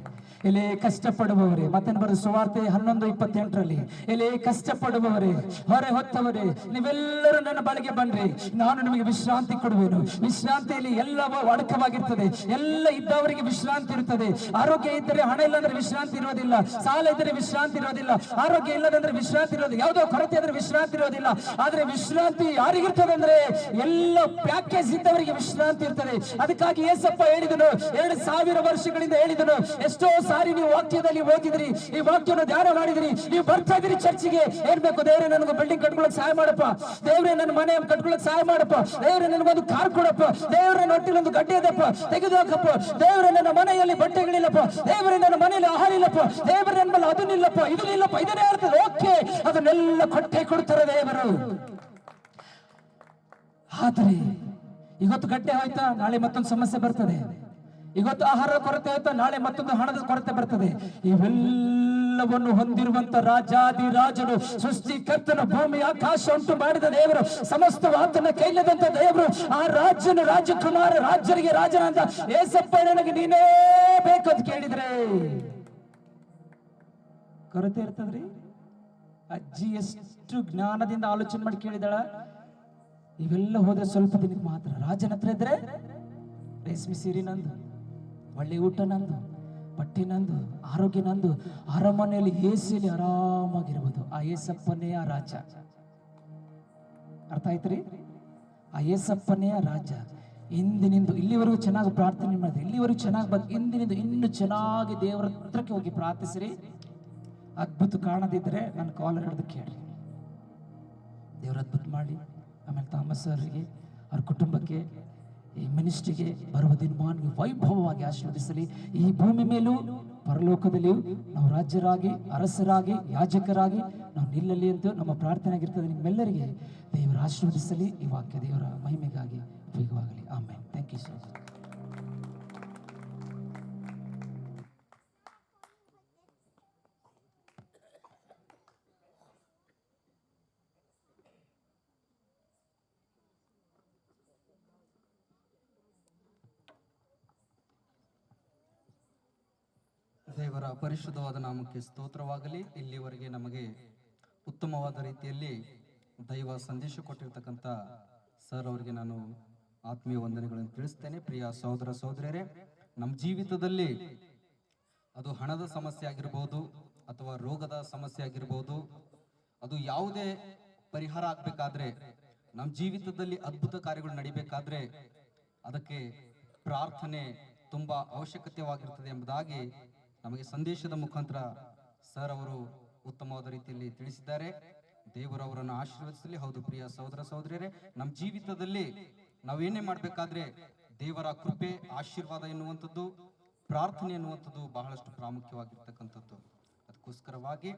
ಎಲೆ ಕಷ್ಟಪಡುವವರೇ, ಮತ್ತೆ ಬರೋ ಸುವಾರ್ತೆ 11:28 ಎಲೆ ಕಷ್ಟಪಡುವವರೇ, ಹೊರೆ ಹೊತ್ತವರೇ, ನೀವೆಲ್ಲರೂ ನನ್ನ ಬಳಿಗೆ ಬನ್ರಿ, ನಾನು ನಿಮಗೆ ವಿಶ್ರಾಂತಿ ಕೊಡುವೆನು. ವಿಶ್ರಾಂತಿಯಲ್ಲಿ ಎಲ್ಲವೂ ಅಡಕವಾಗಿರ್ತದೆ, ಎಲ್ಲ ಇದ್ದವರಿಗೆ ವಿಶ್ರಾಂತಿ ಇರುತ್ತದೆ. ಆರೋಗ್ಯ ಇದ್ದರೆ ಹಣ ಇಲ್ಲಂದ್ರೆ ವಿಶ್ರಾಂತಿ ಇರೋದಿಲ್ಲ, ಸಾಲ ಇದ್ದರೆ ವಿಶ್ರಾಂತಿ ಇರೋದಿಲ್ಲ, ಆರೋಗ್ಯ ಇಲ್ಲದಂದ್ರೆ ವಿಶ್ರಾಂತಿ ಇರೋದಿಲ್ಲ, ಯಾವುದೋ ಕೊರತೆ ಅಂದ್ರೆ ವಿಶ್ರಾಂತಿ ಇರೋದಿಲ್ಲ. ಆದ್ರೆ ವಿಶ್ರಾಂತಿ ಯಾರಿಗಿರ್ತದೆ ಅಂದ್ರೆ ಎಲ್ಲ ಪ್ಯಾಕೇಜ್ ಇದ್ದವರಿಗೆ ವಿಶ್ರಾಂತಿ ಇರ್ತದೆ. ಅದಕ್ಕಾಗಿ ಯೇಸಪ್ಪ ಹೇಳಿದನು, 2000 ವರ್ಷಗಳಿಂದ ಹೇಳಿದನು. ಎಷ್ಟೋ ಸಾರಿ ನೀವು ವಾಕ್ಯದಲ್ಲಿ ಓದಿದ್ರಿ, ಈ ವಾಕ್ಯವನ್ನು ಧ್ಯಾನ ಮಾಡಿದ್ರಿ, ನೀವು ಬರ್ತಾ ಇದ್ರಿ ಚರ್ಚಿಗೆ. ಏನ್ ಬೇಕು? ದೇವ್ರೆ ನನಗೆ ಬಿಲ್ಡಿಂಗ್ ಕಟ್ಕೊಳಕ್ ಸಹಾಯ ಮಾಡಪ್ಪ, ದೇವ್ರೆ ನನ್ನ ಮನೆ ಕಟ್ಕೊಳಕ್ ಸಹಾಯ ಮಾಡಪ್ಪ, ದೇವ್ರೆ ನನಗೊಂದು ಕಾರ್ ಕೊಡಪ್ಪ, ದೇವ್ರೆ ನೊಟ್ಟಿಲ್ ಒಂದು ಗಡ್ಡೆ ಇದಪ್ಪ ತೆಗೆದು ಹಾಕಪ್ಪ, ದೇವ್ರೆ ನನ್ನ ಮನೆಯಲ್ಲಿ ಬಟ್ಟೆಗಳಿಲ್ಲಪ್ಪ, ದೇವ್ರೆ ನನ್ನ ಮನೆಯಲ್ಲಿ ಆಹಾರ ಇಲ್ಲಪ್ಪ, ದೇವ್ರೆ ನನ್ನ ಮೇಲೆ ಅದನ್ನಿಲ್ಲಪ್ಪ, ಇದು ಇಲ್ಲಪ್ಪ, ಇದನ್ನೇ ಇರ್ತದೆ. ಓಕೆ, ಅದನ್ನೆಲ್ಲ ಕೊಟ್ಟೆ ಕೊಡ್ತಾರೆ ದೇವರು. ಆದ್ರೆ ಇವತ್ತು ಗಡ್ಡೆ ಹೋಯ್ತಾ, ನಾಳೆ ಮತ್ತೊಂದು ಸಮಸ್ಯೆ ಬರ್ತದೆ. ಇವತ್ತು ಆಹಾರದ ಕೊರತೆ ಹೋಯ್ತಾ, ನಾಳೆ ಮತ್ತೊಂದು ಹಣದ ಕೊರತೆ ಬರ್ತದೆ. ಇವೆಲ್ಲವನ್ನು ಹೊಂದಿರುವಂತ ರಾಜಾದಿ ರಾಜನು, ಸೃಷ್ಟಿಕರ್ತನ, ಭೂಮಿ ಆಕಾಶ ಉಂಟು ಮಾಡಿದ ದೇವರು, ಸಮಸ್ತ ಆತನ ಕೈಲದಂತ ದೇವರು, ಆ ರಾಜನು ರಾಜಕುಮಾರ, ರಾಜರಿಗೆ ರಾಜನಂತ ಏಸಪ್ಪ, ನನಗೆ ನೀನೇ ಬೇಕಂತ ಕೇಳಿದ್ರೆ ಕೊರತೆ ಇರ್ತದ್ರಿ. ಅಜ್ಜಿ ಎಷ್ಟು ಜ್ಞಾನದಿಂದ ಆಲೋಚನೆ ಮಾಡಿ ಕೇಳಿದಾಳ. ಇವೆಲ್ಲ ಹೋದ್ರೆ ಸ್ವಲ್ಪ ದಿನಕ್ಕೆ ಮಾತ್ರ. ರಾಜನ ಹತ್ರ ಇದ್ರೆ ರೇಷ್ಮೆ ಸೀರೆ ನಂದು, ಒಳ್ಳೆ ಊಟ ನಂದು, ಬಟ್ಟೆ ನಂದು, ಆರೋಗ್ಯ ನಂದು, ಅರಮನೆಯಲ್ಲಿ ಎಸಿಯಲ್ಲಿ ಆರಾಮಾಗಿರ್ಬೋದು. ಆ ಏಸಪ್ಪನೇ ಆ ರಾಜ. ಅರ್ಥ ಆಯ್ತ್ರಿ? ಆ ಏಸಪ್ಪನೇ ಆ ರಾಜ. ಇಂದಿನಿಂದ ಇಲ್ಲಿವರೆಗೂ ಚೆನ್ನಾಗಿ ಪ್ರಾರ್ಥನೆ ಮಾಡಿದೆ, ಇಲ್ಲಿವರೆಗೂ ಚೆನ್ನಾಗಿ ಬಂದು, ಇಂದಿನಿಂದ ಇನ್ನೂ ಚೆನ್ನಾಗಿ ದೇವರ ಹತ್ರಕ್ಕೆ ಹೋಗಿ ಪ್ರಾರ್ಥಿಸಿರಿ. ಅದ್ಭುತ ಕಾಣದಿದ್ರೆ ನನ್ನ ಕಾಲರ್ ಹಿಡಿದು ಕೇಳಿ, ದೇವರ ಅದ್ಭುತ ಮಾಡಿ. ಆಮೇಲೆ ಥಾಮಸ್ ಅವರಿಗೆ, ಅವ್ರ ಕುಟುಂಬಕ್ಕೆ, ಈ ಮಿನಿಸ್ಟ್ರಿಗೆ ಬರುವ ದಿನಮಾನಿಗೆ ವೈಭವವಾಗಿ ಆಶೀರ್ವದಿಸಲಿ. ಈ ಭೂಮಿ ಮೇಲೂ ಪರಲೋಕದಲ್ಲಿಯೂ ನಾವು ರಾಜ್ಯರಾಗಿ, ಅರಸರಾಗಿ, ಯಾಜಕರಾಗಿ ನಾವು ನಿಲ್ಲಲಿ ಅಂತ ನಮ್ಮ ಪ್ರಾರ್ಥನೆ ಆಗಿರ್ತದೆ. ನಿಮ್ಮೆಲ್ಲರಿಗೆ ದೇವರ ಆಶೀರ್ವದಿಸಲಿ. ಈ ವಾಕ್ಯ ದೇವರ ಮಹಿಮೆಗಾಗಿ ಉಪಯೋಗವಾಗಲಿ. ಆಮೇಲೆ ಥ್ಯಾಂಕ್ ಯು ಸೊ ಮಚ್. ದೇವರ ಪರಿಶುದ್ಧವಾದ ನಾಮಕ್ಕೆ ಸ್ತೋತ್ರವಾಗಲಿ. ಇಲ್ಲಿವರೆಗೆ ನಮಗೆ ಉತ್ತಮವಾದ ರೀತಿಯಲ್ಲಿ ದೈವ ಸಂದೇಶ ಕೊಟ್ಟಿರ್ತಕ್ಕಂಥ ಸರ್ ಅವರಿಗೆ ನಾನು ಆತ್ಮೀಯ ವಂದನೆಗಳನ್ನು ತಿಳಿಸ್ತೇನೆ. ಪ್ರಿಯ ಸಹೋದರ ಸಹೋದರಿಯರೇ, ನಮ್ಮ ಜೀವಿತದಲ್ಲಿ ಅದು ಹಣದ ಸಮಸ್ಯೆ ಆಗಿರ್ಬೋದು, ಅಥವಾ ರೋಗದ ಸಮಸ್ಯೆ ಆಗಿರ್ಬೋದು, ಅದು ಯಾವುದೇ ಪರಿಹಾರ ಆಗ್ಬೇಕಾದ್ರೆ, ನಮ್ಮ ಜೀವಿತದಲ್ಲಿ ಅದ್ಭುತ ಕಾರ್ಯಗಳು ನಡಿಬೇಕಾದ್ರೆ ಅದಕ್ಕೆ ಪ್ರಾರ್ಥನೆ ತುಂಬಾ ಅವಶ್ಯಕತೆವಾಗಿರ್ತದೆ ಎಂಬುದಾಗಿ ನಮಗೆ ಸಂದೇಶದ ಮುಖಾಂತರ ಸರ್ ಅವರು ಉತ್ತಮವಾದ ರೀತಿಯಲ್ಲಿ ತಿಳಿಸಿದ್ದಾರೆ. ದೇವರು ಅವರನ್ನು ಆಶೀರ್ವದಿಸಲಿ. ಹೌದು ಪ್ರಿಯ ಸಹೋದರ ಸಹೋದರಿಯರೇ, ನಮ್ಮ ಜೀವಿತದಲ್ಲಿ ನಾವೇನೇ ಮಾಡಬೇಕಾದ್ರೆ ದೇವರ ಕೃಪೆ, ಆಶೀರ್ವಾದ ಎನ್ನುವಂಥದ್ದು, ಪ್ರಾರ್ಥನೆ ಎನ್ನುವಂಥದ್ದು ಬಹಳಷ್ಟು ಪ್ರಾಮುಖ್ಯವಾಗಿರ್ತಕ್ಕಂಥದ್ದು. ಅದಕ್ಕೋಸ್ಕರವಾಗಿ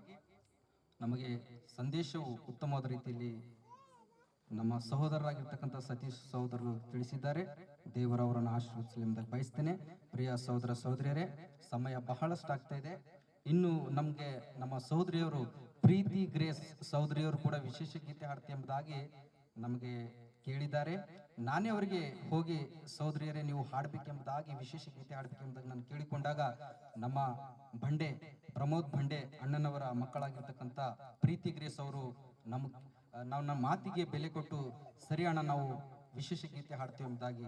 ನಮಗೆ ಸಂದೇಶವು ಉತ್ತಮವಾದ ರೀತಿಯಲ್ಲಿ ನಮ್ಮ ಸಹೋದರರಾಗಿರ್ತಕ್ಕಂಥ ಸತೀಶ್ ಸಹೋದರರು ತಿಳಿಸಿದ್ದಾರೆ. ದೇವರವರನ್ನು ಆಶೀರ್ವದಿಸಲಿ ಎಂಬುದಾಗಿ ಬಯಸ್ತೇನೆ. ಪ್ರಿಯ ಸಹೋದರ ಸಹೋದರಿಯರೇ, ಸಮಯ ಬಹಳಷ್ಟು ಆಗ್ತಾ ಇದೆ. ಇನ್ನು ನಮಗೆ ನಮ್ಮ ಸಹೋದರಿಯವರು ಪ್ರೀತಿ ಗ್ರೇಸ್ ಸಹೋದರಿಯವರು ಕೂಡ ವಿಶೇಷ ಗೀತೆ ಹಾಡ್ತಿ ಎಂಬುದಾಗಿ ನಮಗೆ ಕೇಳಿದ್ದಾರೆ. ನಾನೇ ಅವರಿಗೆ ಹೋಗಿ ಸಹೋದರಿಯರೇ ನೀವು ಹಾಡಬೇಕೆಂಬುದಾಗಿ, ವಿಶೇಷ ಗೀತೆ ಹಾಡಬೇಕೆಂಬುದಾಗಿ ನಾನು ಕೇಳಿಕೊಂಡಾಗ ನಮ್ಮ ಬಂಡೆ ಪ್ರಮೋದ್ ಬಂಡೆ ಅಣ್ಣನವರ ಮಕ್ಕಳಾಗಿರ್ತಕ್ಕಂಥ ಪ್ರೀತಿ ಗ್ರೇಸ್ ಅವರು ನಾವು ನಮ್ಮ ಮಾತಿಗೆ ಬೆಲೆ ಕೊಟ್ಟು, ಸರಿ ಅಣ್ಣ ನಾವು ವಿಶೇಷ ಗೀತೆ ಹಾಡ್ತೇವೆ ಎಂಬುದಾಗಿ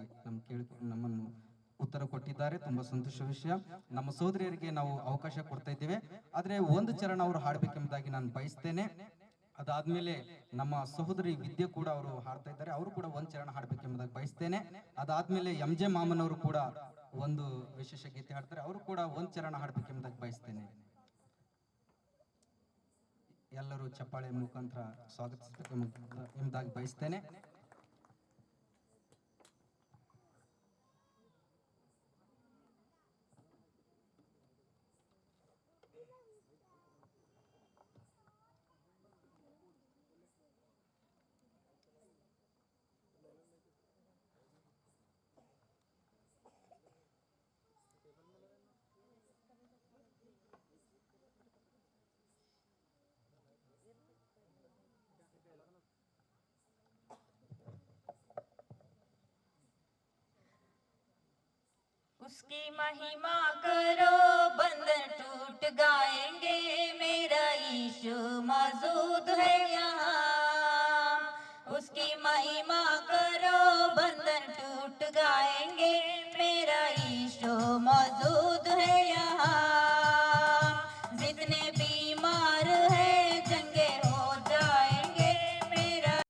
ನಮ್ಮನ್ನು ಉತ್ತರ ಕೊಟ್ಟಿದ್ದಾರೆ. ತುಂಬಾ ಸಂತೋಷ ವಿಷಯ. ನಮ್ಮ ಸಹೋದರಿಯರಿಗೆ ನಾವು ಅವಕಾಶ ಕೊಡ್ತಾ ಇದ್ದೇವೆ. ಆದ್ರೆ ಒಂದು ಚರಣ ಅವರು ಹಾಡ್ಬೇಕೆಂಬುದಾಗಿ ನಾನು ಬಯಸ್ತೇನೆ. ಅದಾದ್ಮೇಲೆ ನಮ್ಮ ಸಹೋದರಿ ವಿದ್ಯೆ ಕೂಡ ಅವರು ಹಾಡ್ತಾ ಇದ್ದಾರೆ, ಅವರು ಕೂಡ ಒಂದು ಚರಣ ಹಾಡ್ಬೇಕೆಂಬುದಾಗಿ ಬಯಸ್ತೇನೆ. ಅದಾದ್ಮೇಲೆ MJ ಮಾಮನವರು ಕೂಡ ಒಂದು ವಿಶೇಷ ಗೀತೆ ಹಾಡ್ತಾರೆ, ಅವರು ಕೂಡ ಒಂದು ಚರಣ ಹಾಡ್ಬೇಕೆಂಬುದಾಗಿ ಬಯಸ್ತೇನೆ. ಎಲ್ಲರೂ ಚಪ್ಪಾಳೆ ಮುಖಾಂತರ ಸ್ವಾಗತಿಸಬೇಕೆಂಬುದಾಗಿ ಬಯಸ್ತೇನೆ. उसकी महिमा करो बंधन टूट गाएंगे